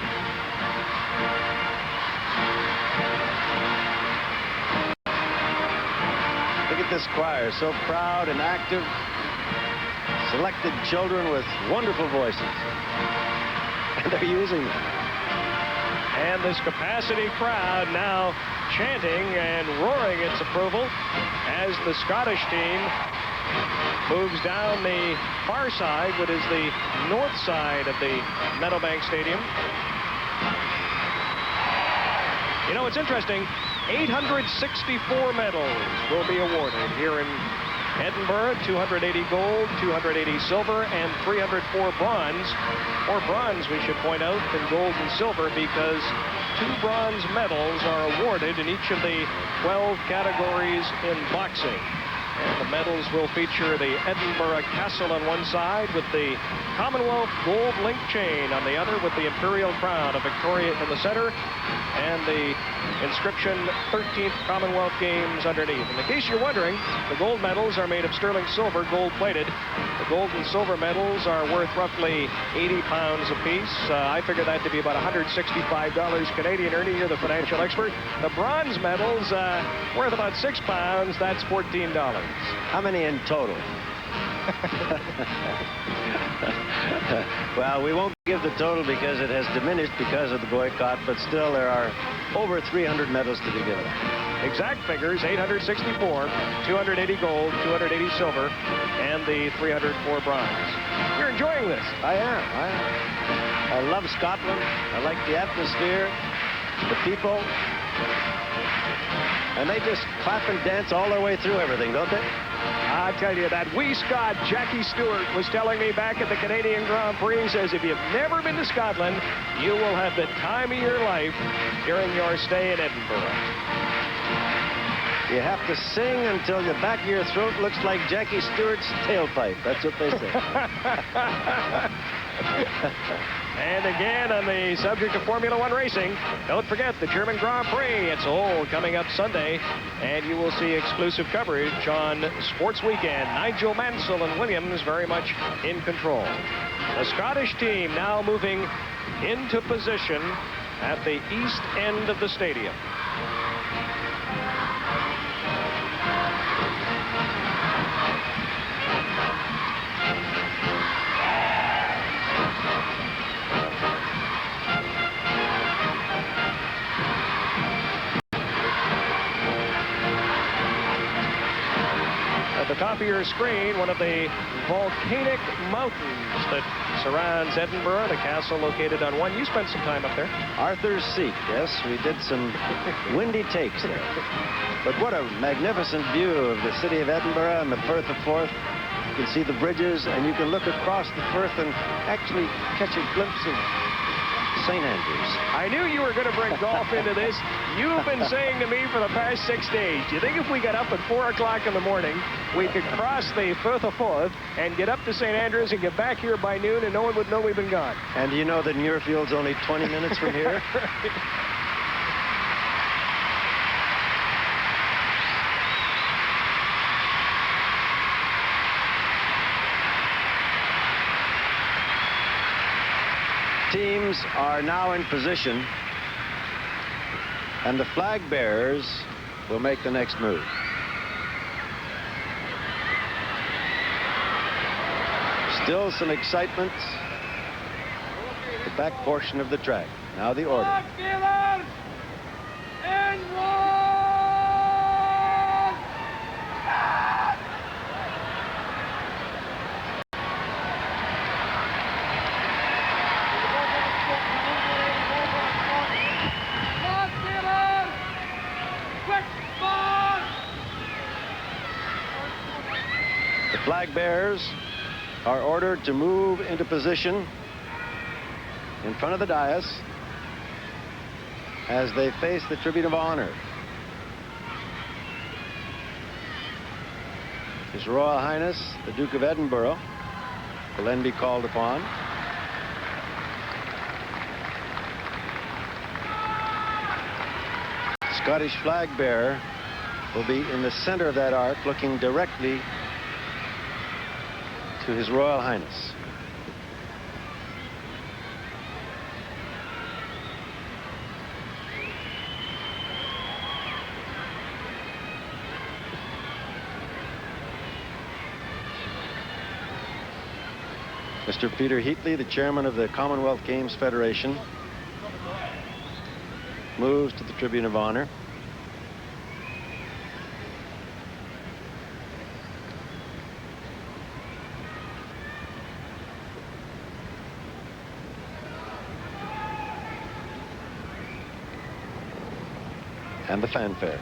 Look at this choir, so proud and active. Selected children with wonderful voices. And they're using them. And this capacity crowd now chanting and roaring its approval as the Scottish team moves down the far side, what is the north side of the Meadowbank Stadium. You know, it's interesting. 864 medals will be awarded here in Edinburgh. 280 gold, 280 silver, and 304 bronze. More bronze, we should point out, than gold and silver, because 2 bronze medals are awarded in each of the 12 categories in boxing. And the medals will feature the Edinburgh Castle on one side with the Commonwealth gold link chain on the other, with the Imperial Crown of Victoria in the center and the inscription 13th Commonwealth Games underneath. And in case you're wondering, the gold medals are made of sterling silver, gold-plated. The gold and silver medals are worth roughly 80 pounds apiece. I figure that to be about $165 Canadian. Ernie, you're the financial expert. The bronze medals worth about 6 pounds. That's $14. How many in total? Well, we won't give the total because it has diminished because of the boycott, but still there are over 300 medals to be given. Exact figures: 864, 280 gold, 280 silver, and the 304 bronze. You're enjoying this. I am. I love Scotland. I like the atmosphere, the people. And they just clap and dance all their way through everything, don't they? I'll tell you, that wee Scot, Jackie Stewart, was telling me back at the Canadian Grand Prix, he says, if you've never been to Scotland, you will have the time of your life during your stay in Edinburgh. You have to sing until the back of your throat looks like Jackie Stewart's tailpipe. That's what they say. And again, on the subject of Formula One racing, don't forget the German Grand Prix. It's all coming up Sunday, and you will see exclusive coverage on Sports Weekend. Nigel Mansell and Williams very much in control. The Scottish team now moving into position at the east end of the stadium. At the top of your screen, one of the volcanic mountains that surrounds Edinburgh, the castle located on one. You spent some time up there. Arthur's Seat, yes. We did some windy takes there. But what a magnificent view of the city of Edinburgh and the Firth of Forth. You can see the bridges, and you can look across the Firth and actually catch a glimpse of St. Andrews. I knew you were going to bring golf into this. You've been saying to me for the past 6 days, do you think if we got up at 4 o'clock in the morning, we could cross the Firth of Forth and get up to St. Andrews and get back here by noon and no one would know we've been gone? And do you know that Muirfield's only 20 minutes from here? Teams are now in position, and the flag bearers will make the next move. Still some excitement at the back portion of the track. Now the order. Flag bearers are ordered to move into position in front of the dais as they face the tribute of honor. His Royal Highness, the Duke of Edinburgh, will then be called upon. Scottish flag bearer will be in the center of that arc, looking directly to His Royal Highness. Mr. Peter Heatley, the chairman of the Commonwealth Games Federation, moves to the Tribune of Honor. And the fanfare.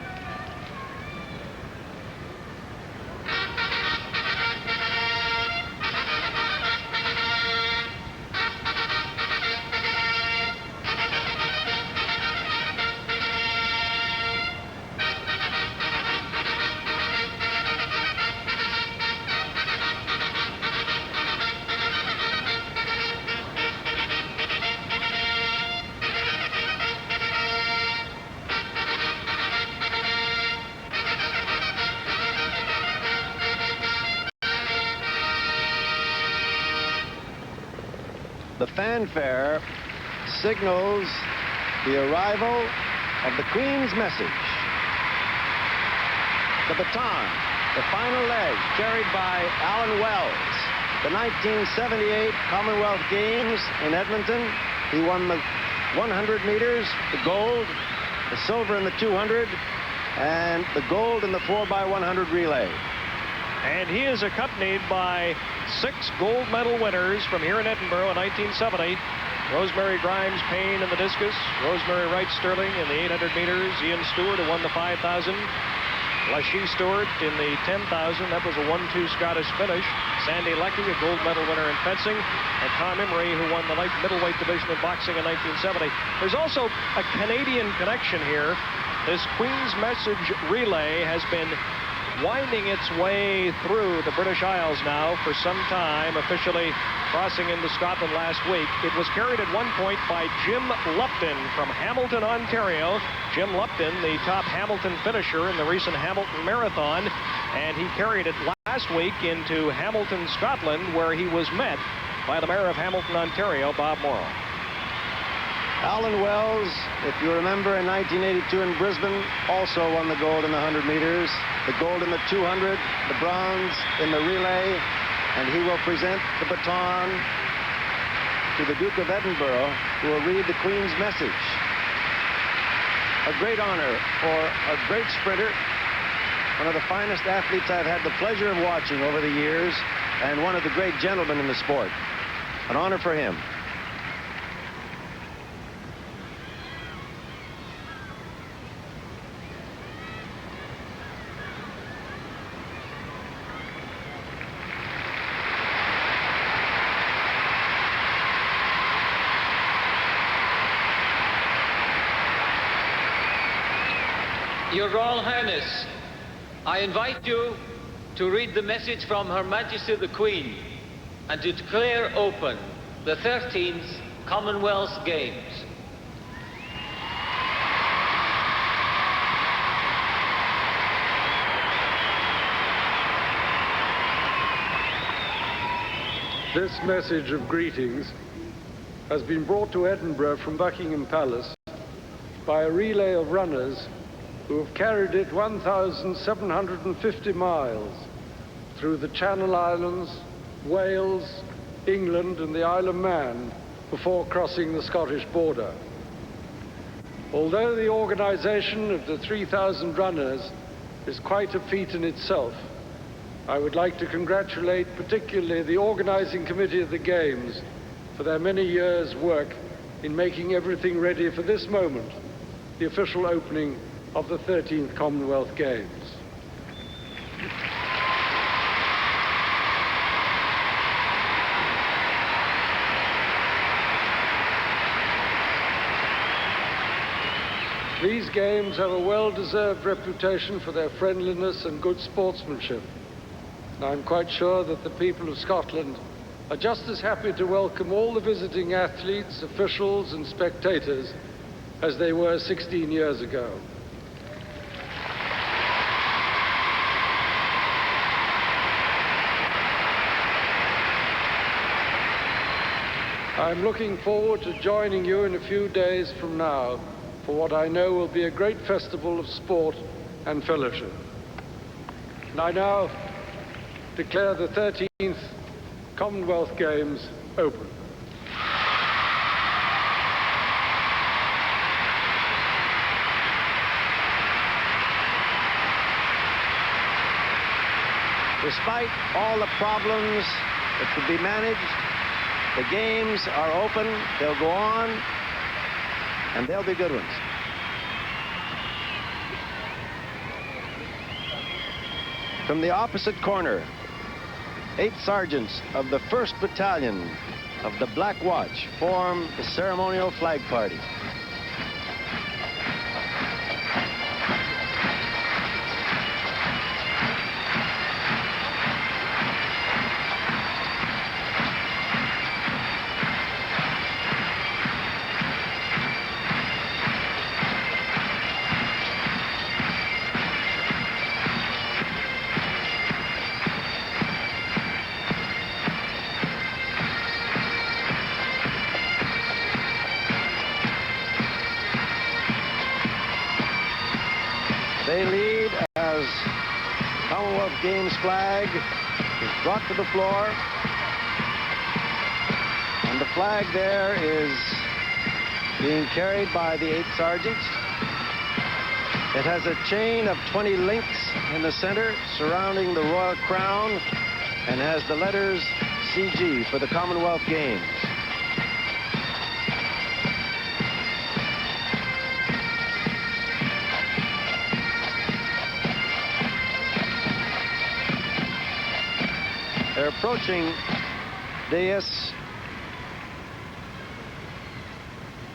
The fanfare signals the arrival of the Queen's message. The baton, the final leg, carried by Alan Wells. The 1978 Commonwealth Games in Edmonton. He won the 100 meters, the gold, the silver in the 200, and the gold in the 4x100 relay. And he is accompanied by 6 gold medal winners from here in Edinburgh in 1970. Rosemary Grimes Payne in the discus, Rosemary Wright Sterling in the 800 meters, Ian Stewart, who won the 5,000, Lachie Stewart in the 10,000. That was a 1-2 Scottish finish. Sandy Leckie, a gold medal winner in fencing, and Tom Emery, who won the light middleweight division in boxing in 1970. There's also a Canadian connection here. This Queen's Message relay has been winding its way through the British Isles now for some time, officially crossing into Scotland last week. It was carried at one point by Jim Lupton from Hamilton, Ontario. Jim Lupton, the top Hamilton finisher in the recent Hamilton Marathon, and he carried it last week into Hamilton, Scotland, where he was met by the mayor of Hamilton, Ontario, Bob Morrow. Alan Wells, if you remember, in 1982 in Brisbane, also won the gold in the 100 meters, the gold in the 200, the bronze in the relay, and he will present the baton to the Duke of Edinburgh, who will read the Queen's message. A great honor for a great sprinter, one of the finest athletes I've had the pleasure of watching over the years, and one of the great gentlemen in the sport. An honor for him. Your Royal Highness, I invite you to read the message from Her Majesty the Queen and to declare open the 13th Commonwealth Games. This message of greetings has been brought to Edinburgh from Buckingham Palace by a relay of runners who have carried it 1,750 miles through the Channel Islands, Wales, England, and the Isle of Man before crossing the Scottish border. Although the organization of the 3,000 runners is quite a feat in itself, I would like to congratulate particularly the organizing committee of the Games for their many years' work in making everything ready for this moment, the official opening of the 13th Commonwealth Games. These games have a well-deserved reputation for their friendliness and good sportsmanship. And I'm quite sure that the people of Scotland are just as happy to welcome all the visiting athletes, officials, and spectators as they were 16 years ago. I'm looking forward to joining you in a few days from now for what I know will be a great festival of sport and fellowship. And I now declare the 13th Commonwealth Games open. Despite all the problems that could be managed, the games are open, they'll go on, and they'll be good ones. From the opposite corner, 8 sergeants of the 1st Battalion of the Black Watch form the ceremonial flag party. They lead as Commonwealth Games flag is brought to the floor. And the flag there is being carried by the 8 sergeants. It has a chain of 20 links in the center surrounding the Royal Crown and has the letters CG for the Commonwealth Games. They're approaching dais,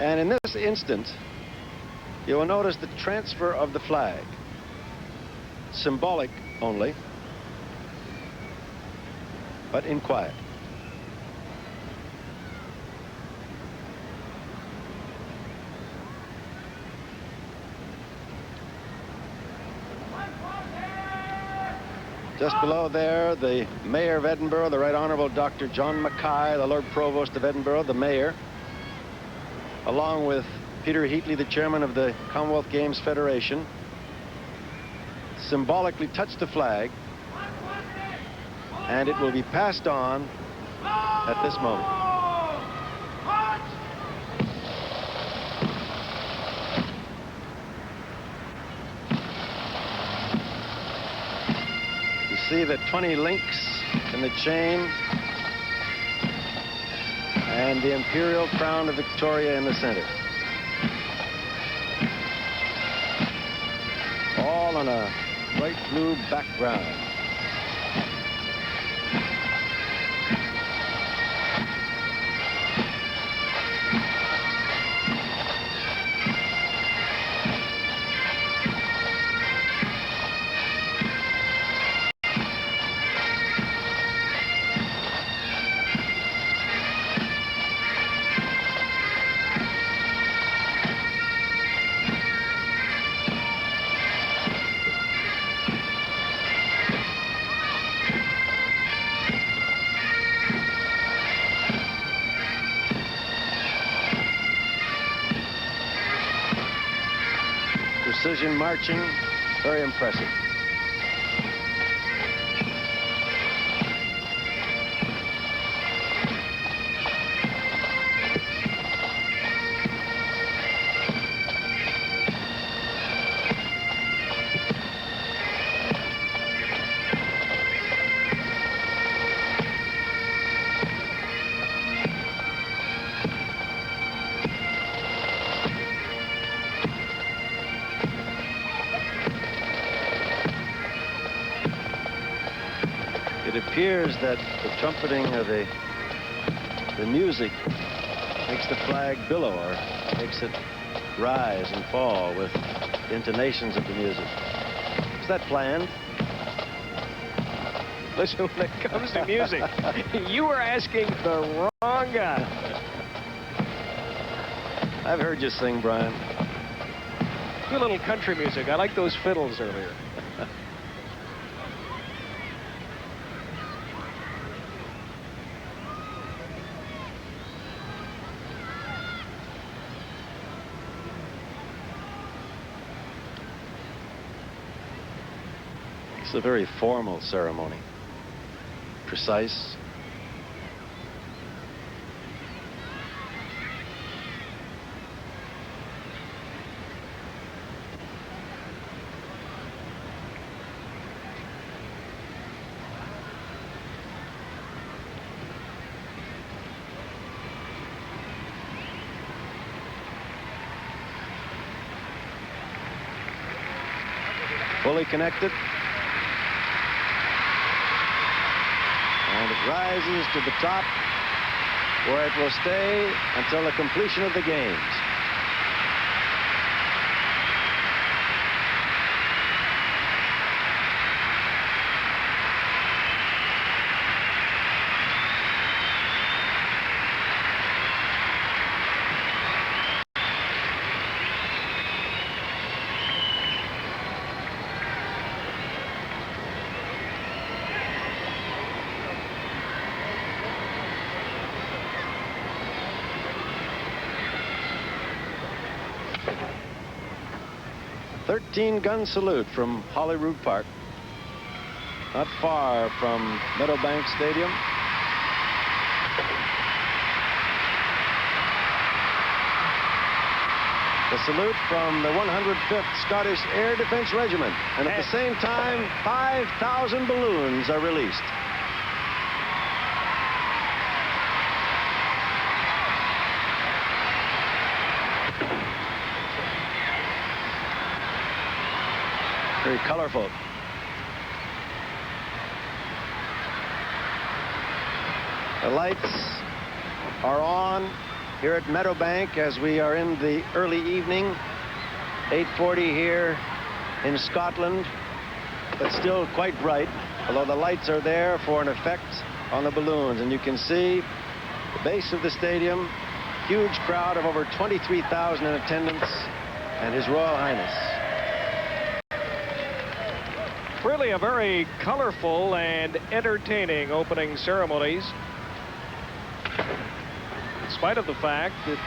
and in this instant, you will notice the transfer of the flag. Symbolic only, but in quiet. Just below there, the Mayor of Edinburgh, the Right Honourable Dr. John Mackay, the Lord Provost of Edinburgh, the Mayor, along with Peter Heatley, the Chairman of the Commonwealth Games Federation, symbolically touch the flag, and it will be passed on at this moment. See the 20 links in the chain and the imperial crown of Victoria in the center. All on a bright blue background. Precision marching, very impressive. It appears that the trumpeting of the music makes the flag billow, or makes it rise and fall with the intonations of the music. Is that planned? Listen, when it comes to music, you were asking the wrong guy. I've heard you sing, Brian. Do a little country music. I like those fiddles earlier. It's a very formal ceremony. Precise. Fully connected. And it rises to the top, where it will stay until the completion of the games. Gun salute from Holyrood Park, not far from Meadowbank Stadium. The salute from the 105th Scottish Air Defence Regiment, and at the same time 5,000 balloons are released. Very colorful. The lights are on here at Meadowbank as we are in the early evening. 8:40 here in Scotland, but still quite bright, although the lights are there for an effect on the balloons. And you can see the base of the stadium, huge crowd of over 23,000 in attendance, and His Royal Highness. Really a very colorful and entertaining opening ceremonies, in spite of the fact that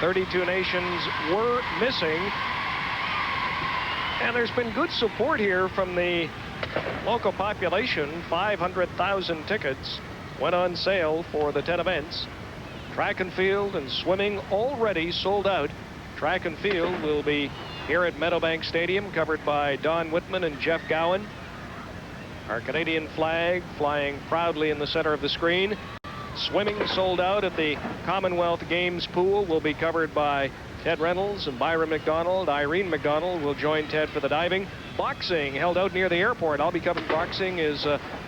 32 nations were missing. And there's been good support here from the local population. 500,000 tickets went on sale for the 10 events. Track and field and swimming already sold out. Track and field will be here at Meadowbank Stadium, covered by Don Whitman and Jeff Gowan. Our Canadian flag flying proudly in the center of the screen. Swimming sold out at the Commonwealth Games pool will be covered by Ted Reynolds and Byron McDonald. Irene McDonald will join Ted for the diving. Boxing held out near the airport. I'll be covering boxing is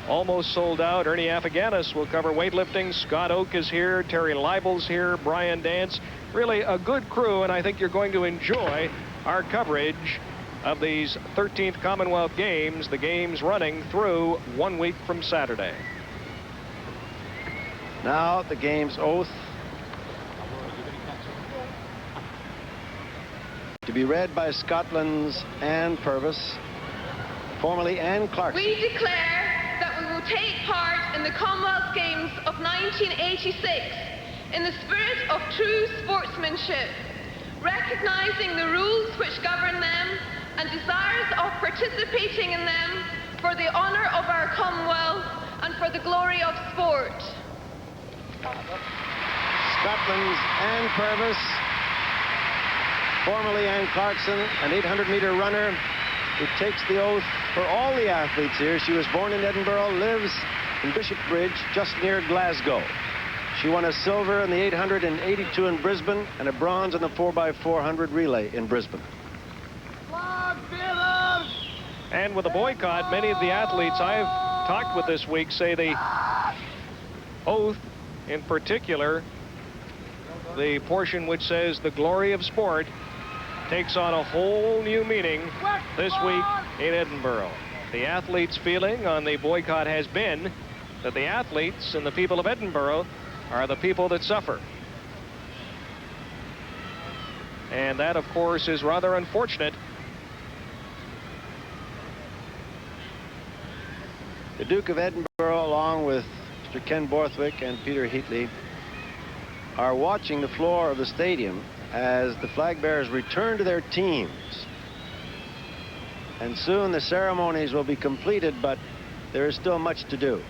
almost sold out. Ernie Afaganis will cover weightlifting. Scott Oak is here. Terry Leibel's here. Brian Dance. Really a good crew, and I think you're going to enjoy our coverage of these 13th Commonwealth Games, the games running through 1 week from Saturday. Now the game's oath to be read by Scotland's Anne Purvis, formerly Anne Clarkson. We declare that we will take part in the Commonwealth Games of 1986 in the spirit of true sportsmanship, recognizing the rules which govern them and desires of participating in them for the honor of our Commonwealth and for the glory of sport. Scotland's Anne Purvis, formerly Anne Clarkson, an 800-meter runner who takes the oath for all the athletes here. She was born in Edinburgh, lives in Bishopbridge, just near Glasgow. She won a silver in the 800 in '82 in Brisbane and a bronze in the 4x400 relay in Brisbane. And with the boycott, many of the athletes I've talked with this week say the oath, in particular, the portion which says the glory of sport, takes on a whole new meaning this week in Edinburgh. the athletes' feeling on the boycott has been that the athletes and the people of Edinburgh are the people that suffer. And that, of course, is rather unfortunate. The Duke of Edinburgh, along with Mr. Ken Borthwick and Peter Heatley, are watching the floor of the stadium as the flag bearers return to their teams. And soon the ceremonies will be completed, but there is still much to do.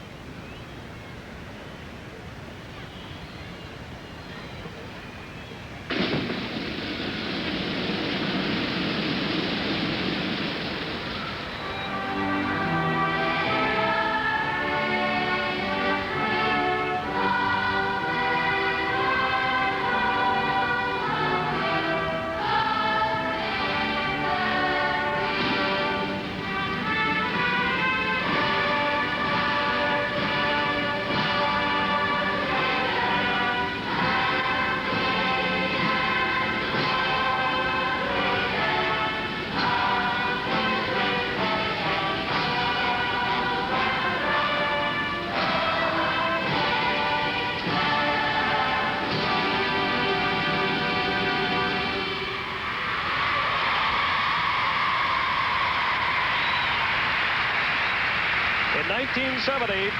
In 1970,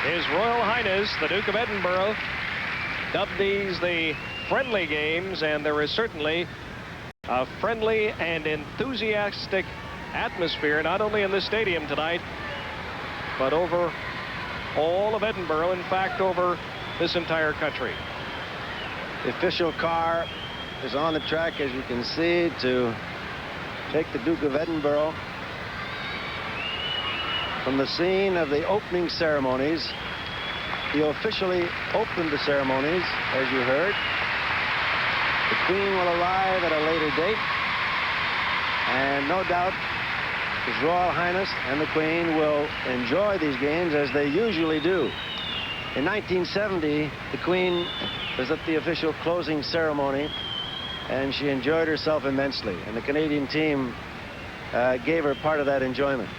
His Royal Highness, the Duke of Edinburgh, dubbed these the friendly games, and there is certainly a friendly and enthusiastic atmosphere, not only in this stadium tonight, but over all of Edinburgh, in fact, over this entire country. The official car is on the track, as you can see, to take the Duke of Edinburgh from the scene of the opening ceremonies. He officially opened the ceremonies, as you heard. The Queen will arrive at a later date, and no doubt His Royal Highness and the Queen will enjoy these games as they usually do. In 1970, the Queen was at the official closing ceremony, and she enjoyed herself immensely, and the Canadian team gave her part of that enjoyment.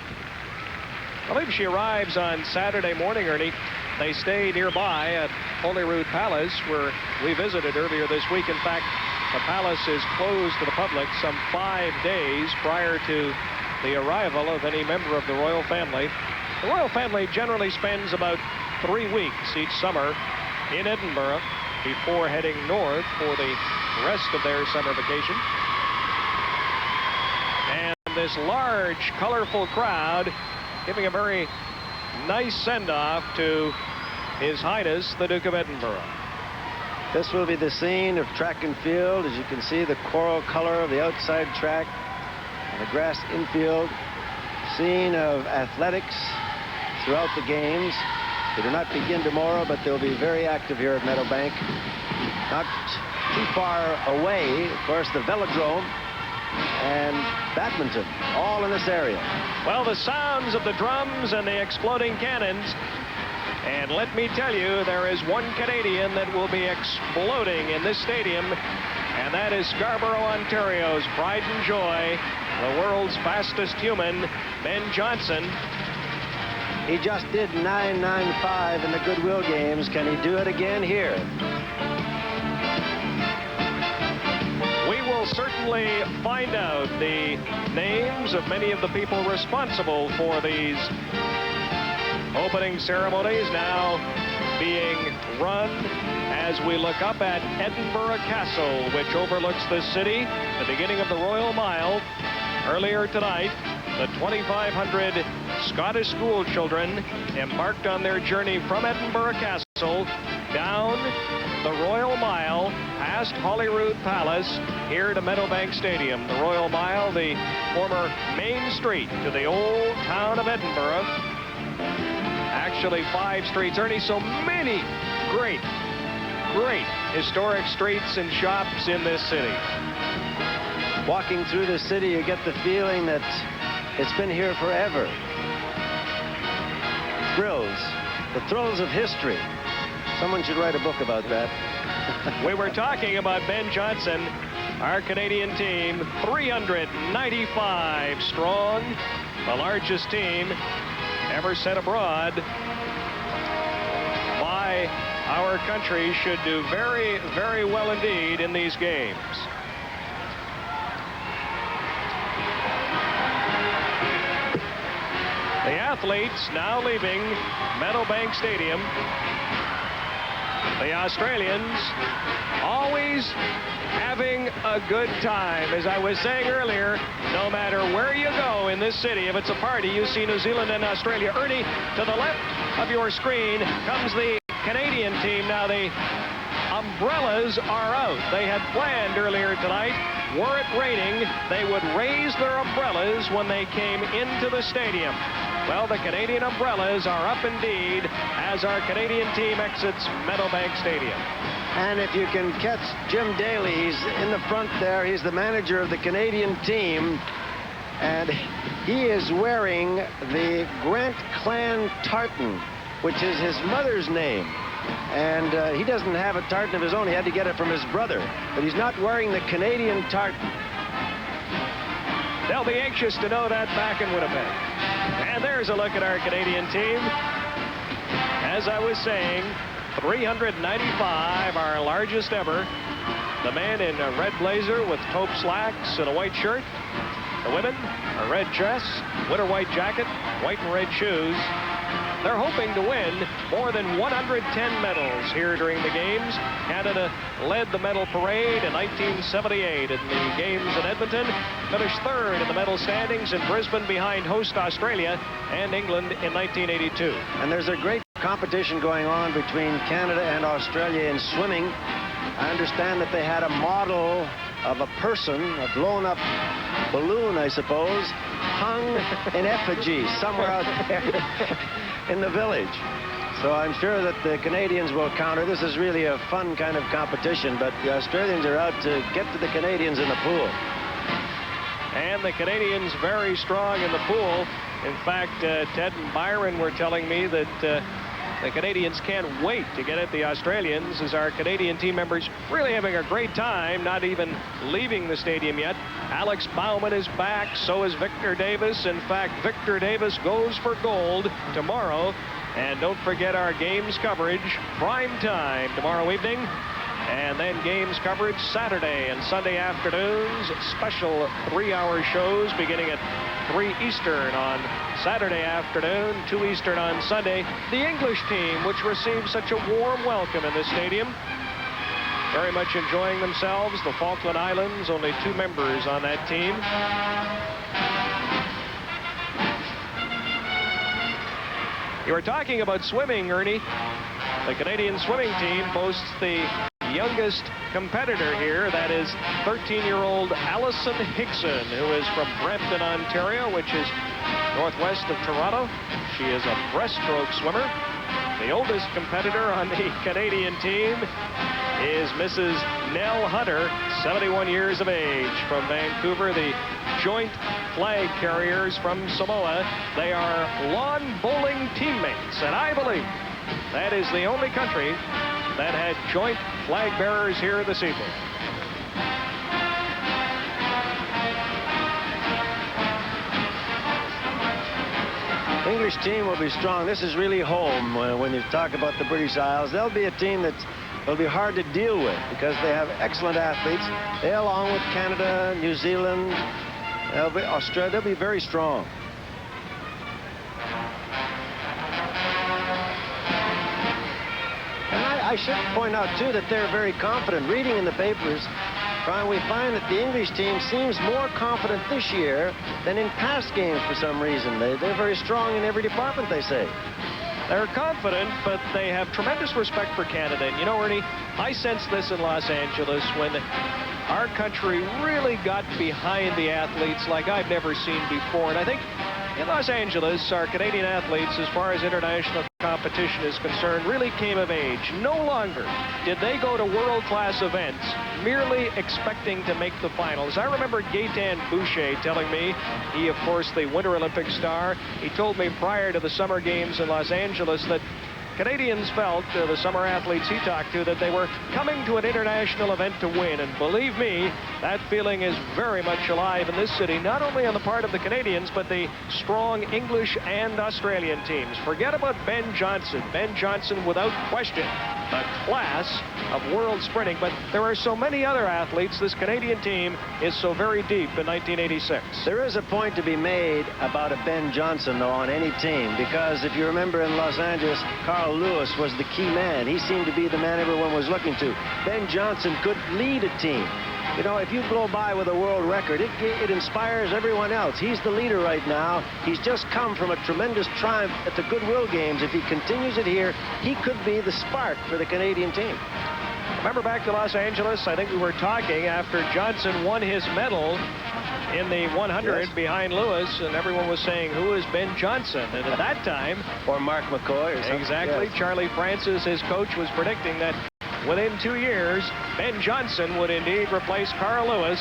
I believe she arrives on Saturday morning, Ernie. They stay nearby at Holyrood Palace, where we visited earlier this week. In fact, the palace is closed to the public some 5 days prior to the arrival of any member of the royal family. The royal family generally spends about 3 weeks each summer in Edinburgh before heading north for the rest of their summer vacation. And this large, colorful crowd giving a very nice send-off to His Highness, the Duke of Edinburgh. This will be the scene of track and field. As you can see, the coral color of the outside track and the grass infield. Scene of athletics throughout the games. They do not begin tomorrow, but they'll be very active here at Meadowbank. Not too far away, of course, the velodrome and badminton, all in this area. Well, the sounds of the drums and the exploding cannons. And let me tell you, there is one Canadian that will be exploding in this stadium, and that is Scarborough, Ontario's pride and joy, the world's fastest human, Ben Johnson. He just did 9.95 in the Goodwill Games. Can he do it again here? We will certainly find out the names of many of the people responsible for these opening ceremonies now being run as we look up at Edinburgh Castle, which overlooks the city, the beginning of the Royal Mile. Earlier tonight, the 2,500 Scottish school children embarked on their journey from Edinburgh Castle down the Royal Mile past Holyrood Palace here to Meadowbank Stadium. The Royal Mile, the former main street to the old town of Edinburgh. Actually 5 streets, Ernie, so many great historic streets and shops in this city. Walking through the city, you get the feeling that it's been here forever. Thrills, the thrills of history. Someone should write a book about that. We were talking about Ben Johnson, our Canadian team, 395 strong. the largest team ever sent abroad by our country, should do very, very well indeed in these games. The athletes now leaving Meadowbank Stadium. The Australians always having a good time. As I was saying earlier, no matter where you go in this city, if it's a party, you see New Zealand and Australia. Ernie, to the left of your screen comes the Canadian team. Now the umbrellas are out. They had planned earlier tonight, were it raining, they would raise their umbrellas when they came into the stadium. Well, the Canadian umbrellas are up indeed as our Canadian team exits Meadowbank Stadium. And if you can catch Jim Daly, he's in the front there. He's the manager of the Canadian team. And he is wearing the Grant Clan tartan, which is his mother's name. And he doesn't have a tartan of his own. He had to get it from his brother. But he's not wearing the Canadian tartan. They'll be anxious to know that back in Winnipeg. And there's a look at our Canadian team. As I was saying, 395, our largest ever. The man in a red blazer with taupe slacks and a white shirt. The women, a red dress, winter white jacket, white and red shoes. They're hoping to win more than 110 medals here during the games. Canada led the medal parade in 1978 in the games in Edmonton. Finished third in the medal standings in Brisbane behind host Australia and England in 1982. And there's a great competition going on between Canada and Australia in swimming. I understand that they had a model of a person, a blown-up balloon, I suppose, hung in effigy somewhere out there in the village. So I'm sure that the Canadians will counter. This is really a fun kind of competition, but the Australians are out to get to the Canadians in the pool. And the Canadians very strong in the pool. In fact, Ted and Byron were telling me that the Canadians can't wait to get at the Australians, as our Canadian team members really having a great time, not even leaving the stadium yet. Alex Bauman is back, so is Victor Davis. In fact, Victor Davis goes for gold tomorrow. And don't forget our games coverage, prime time tomorrow evening. And then games coverage Saturday and Sunday afternoons, special 3-hour shows beginning at 3 Eastern on Saturday afternoon, 2 Eastern on Sunday. The English team, which received such a warm welcome in the stadium, very much enjoying themselves. The Falkland Islands, only 2 members on that team. You were talking about swimming, Ernie. The Canadian swimming team boasts the youngest competitor here. That is 13-year-old Allison Higson, who is from Brampton, Ontario, which is northwest of Toronto. She is a breaststroke swimmer. The oldest competitor on the Canadian team is Mrs. Nell Hunter, 71 years of age, from Vancouver. The joint flag carriers from Samoa. They are lawn bowling teammates, and I believe that is the only country that had joint flag bearers here this evening. English team will be strong. This is really home when you talk about the British Isles. They'll be a team that will be hard to deal with because they have excellent athletes. They, along with Canada, New Zealand, Australia, they'll be very strong. And I should point out, too, that they're very confident. Reading in the papers, we find that the English team seems more confident this year than in past games for some reason. They're very strong in every department, they say. They're confident, but they have tremendous respect for Canada. And you know, Ernie, I sensed this in Los Angeles when our country really got behind the athletes like I've never seen before. And I think in Los Angeles, our Canadian athletes, as far as international competition is concerned, really came of age. No longer did they go to world-class events merely expecting to make the finals. I remember Gaetan Boucher telling me, he, of course, the Winter Olympic star, he told me prior to the Summer Games in Los Angeles that Canadians felt, the summer athletes he talked to, that they were coming to an international event to win. And believe me, that feeling is very much alive in this city, not only on the part of the Canadians, but the strong English and Australian teams. Forget about Ben Johnson. Ben Johnson, without question, the class of world sprinting. But there are so many other athletes. This Canadian team is so very deep in 1986. There is a point to be made about a Ben Johnson, though, on any team, because if you remember in Los Angeles, Carl Lewis was the key man. He seemed to be the man everyone was looking to. Ben Johnson could lead a team. You know, if you blow by with a world record, it inspires everyone else. He's the leader right now. He's just come from a tremendous triumph at the Goodwill Games. If he continues it here, he could be the spark for the Canadian team. Remember back to Los Angeles, I think we were talking after Johnson won his medal in the 100 yes. behind Lewis, and everyone was saying, who is Ben Johnson? And at that time... Or Mark McCoy or something. Exactly. Yes. Charlie Francis, his coach, was predicting that within 2 years, Ben Johnson would indeed replace Carl Lewis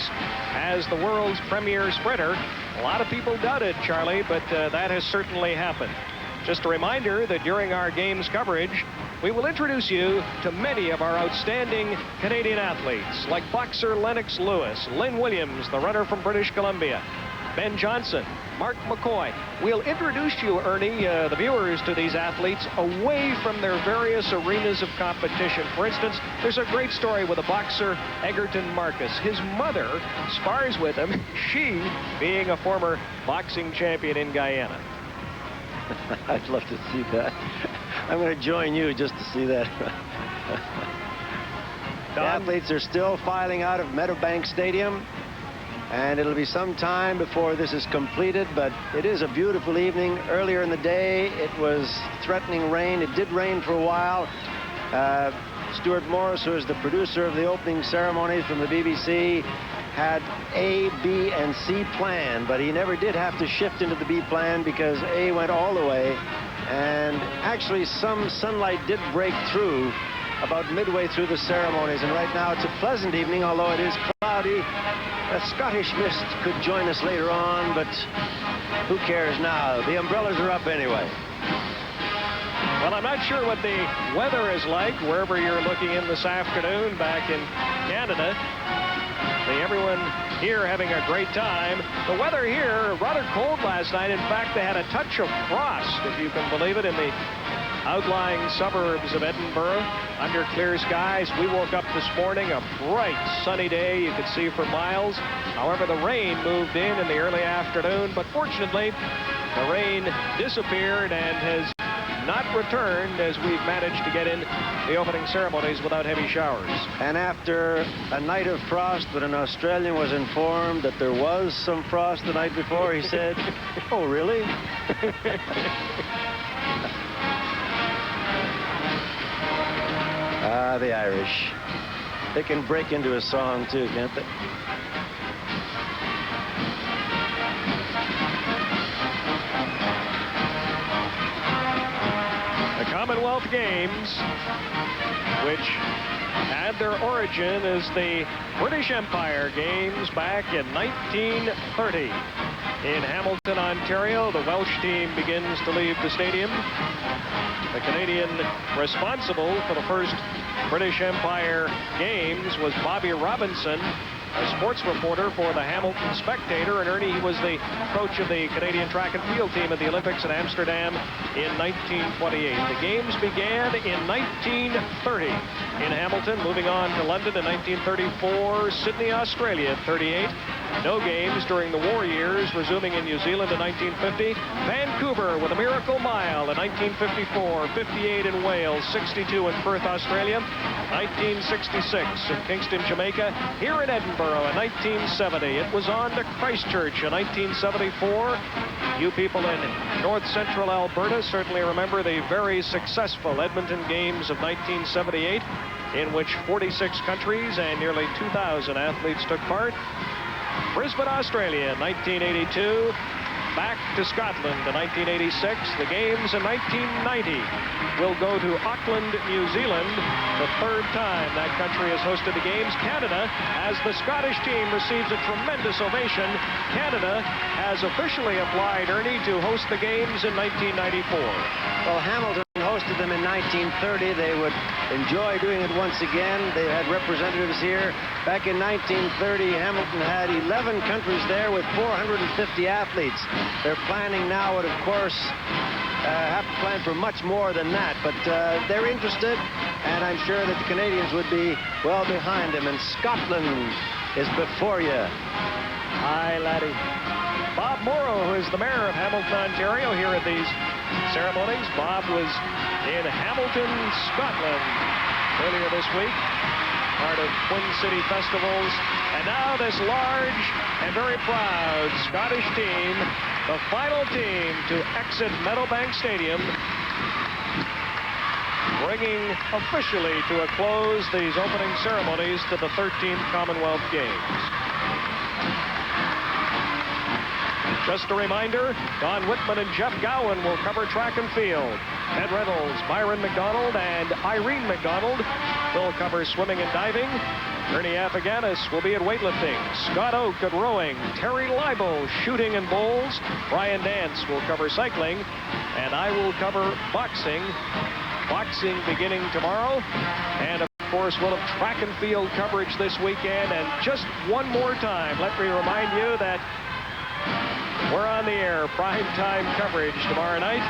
as the world's premier sprinter. A lot of people doubted Charlie, but that has certainly happened. Just a reminder that during our games coverage, we will introduce you to many of our outstanding Canadian athletes, like boxer Lennox Lewis, Lynn Williams, the runner from British Columbia, Ben Johnson, Mark McCoy. We'll introduce you, Ernie, the viewers, to these athletes away from their various arenas of competition. For instance, there's a great story with a boxer, Egerton Marcus. His mother spars with him, she being a former boxing champion in Guyana. I'd love to see that. I'm going to join you just to see that. The athletes are still filing out of Meadowbank Stadium, and it'll be some time before this is completed, but it is a beautiful evening. Earlier in the day, it was threatening rain. It did rain for a while. Stuart Morris, who is the producer of the opening ceremonies from the BBC, had A, B, and C plan, but he never did have to shift into the B plan because A went all the way. And actually, some sunlight did break through about midway through the ceremonies. And right now, it's a pleasant evening, although it is cloudy. A Scottish mist could join us later on, but who cares now? The umbrellas are up anyway. Well, I'm not sure what the weather is like wherever you're looking in this afternoon back in Canada. Everyone here having a great time. The weather here, rather cold last night. In fact, they had a touch of frost, if you can believe it, in the outlying suburbs of Edinburgh under clear skies. We woke up this morning, a bright sunny day you could see for miles. However, the rain moved in the early afternoon, but fortunately the rain disappeared and has not returned as we've managed to get in the opening ceremonies without heavy showers. And after a night of frost, when an Australian was informed that there was some frost the night before, he said, oh, really? Ah, the Irish. They can break into a song, too, can't they? Commonwealth Games, which had their origin as the British Empire Games back in 1930. In Hamilton, Ontario, the Welsh team begins to leave the stadium. The Canadian responsible for the first British Empire Games was Bobby Robinson, a sports reporter for the Hamilton Spectator, and Ernie, he was the coach of the Canadian track and field team at the Olympics in Amsterdam in 1928. The games began in 1930 in Hamilton, moving on to London in 1934, Sydney, Australia at 38. No games during the war years, resuming in New Zealand in 1950. Vancouver with a Miracle Mile in 1954, 58 in Wales, 62 in Perth, Australia, 1966 in Kingston, Jamaica. Here in Edinburgh in 1970. It was on to Christchurch in 1974. You people in north central Alberta certainly remember the very successful Edmonton Games of 1978, in which 46 countries and nearly 2,000 athletes took part. Brisbane, Australia in 1982. Back to Scotland in 1986. The games in 1990 will go to Auckland, New Zealand, the third time that country has hosted the games. Canada, as the Scottish team receives a tremendous ovation, Canada has officially applied, Ernie, to host the games in 1994. Well, Hamilton hosted them in 1930. They would enjoy doing it once again. They had representatives here. Back in 1930, Hamilton had 11 countries there with 450 athletes. They're planning now would, of course, have to plan for much more than that, but they're interested, and I'm sure that the Canadians would be well behind them, and Scotland is before you. Hi, laddie. Bob Morrow, who is the mayor of Hamilton, Ontario, here at these ceremonies. Bob was in Hamilton, Scotland earlier this week, part of Twin City Festivals. And now this large and very proud Scottish team, the final team to exit Meadowbank Stadium, bringing officially to a close these opening ceremonies to the 13th Commonwealth Games. Just a reminder, Don Whitman and Jeff Gowan will cover track and field. Ed Reynolds, Byron McDonald, and Irene McDonald will cover swimming and diving. Ernie Afaganis will be at weightlifting. Scott Oak at rowing. Terry Leibel shooting and bowls. Brian Dance will cover cycling. And I will cover boxing. Boxing beginning tomorrow. And of course, we'll have track and field coverage this weekend. And just one more time, let me remind you that we're on the air, prime time coverage tomorrow night.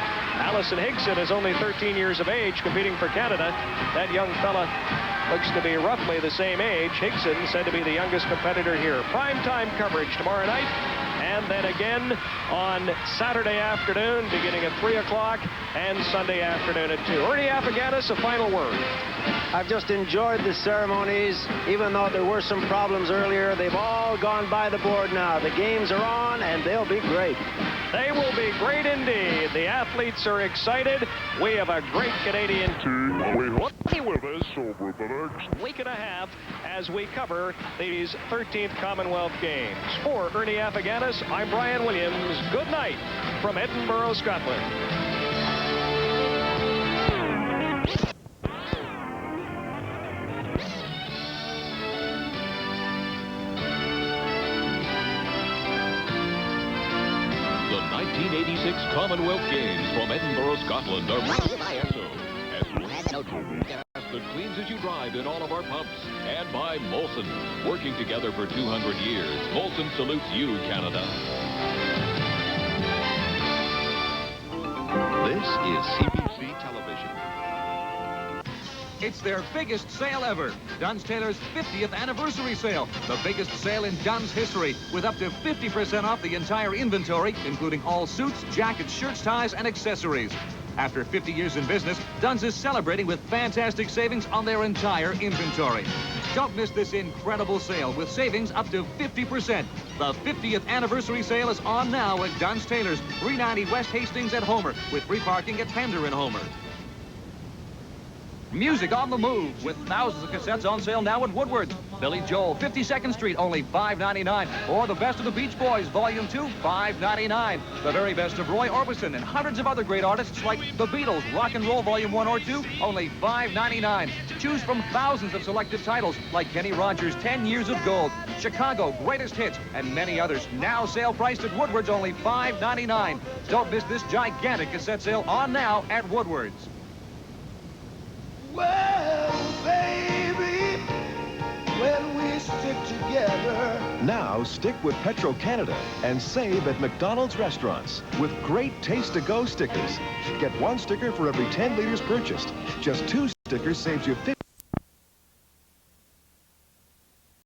Allison Higson is only 13 years of age, competing for Canada. That young fella looks to be roughly the same age. Higson said to be the youngest competitor here. Prime time coverage tomorrow night, and then again on Saturday afternoon, beginning at 3 o'clock, and Sunday afternoon at 2. Ernie Afaganis, a final word. I've just enjoyed the ceremonies. Even though there were some problems earlier, they've all gone by the board now. The games are on, and they'll be great. They will be great indeed. The athletes are excited. We have a great Canadian team. Stay with us over the next week and a half as we cover these 13th Commonwealth Games. For Ernie Afaganis, I'm Brian Williams. Good night from Edinburgh, Scotland. The 1986 Commonwealth Games from Edinburgh, Scotland are brought to you by ESSO. Gas that cleans as you drive in all of our pumps. And by Molson. Working together for 200 years. Molson salutes you, Canada. This is CBC Television. It's their biggest sale ever. Duns Taylor's 50th anniversary sale. The biggest sale in Duns history, with up to 50% off the entire inventory, including all suits, jackets, shirts, ties, and accessories. After 50 years in business, Duns is celebrating with fantastic savings on their entire inventory. Don't miss this incredible sale with savings up to 50%. The 50th anniversary sale is on now at Duns Taylor's, 390 West Hastings at Homer, with free parking at Pender and Homer. Music on the move with thousands of cassettes on sale now at Woodward's. Billy Joel, 52nd Street, only $5.99. Or the best of the Beach Boys, Volume 2, $5.99. The very best of Roy Orbison and hundreds of other great artists like the Beatles, Rock and Roll Volume 1 or 2, only $5.99. Choose from thousands of selected titles like Kenny Rogers' 10 Years of Gold, Chicago Greatest Hits, and many others. Now sale priced at Woodward's, only $5.99. Don't miss this gigantic cassette sale on now at Woodward's. Well, baby, when we stick together. Now stick with Petro-Canada and save at McDonald's restaurants with great Taste to Go stickers. Get one sticker for every 10 liters purchased. Just 2 stickers saves you 50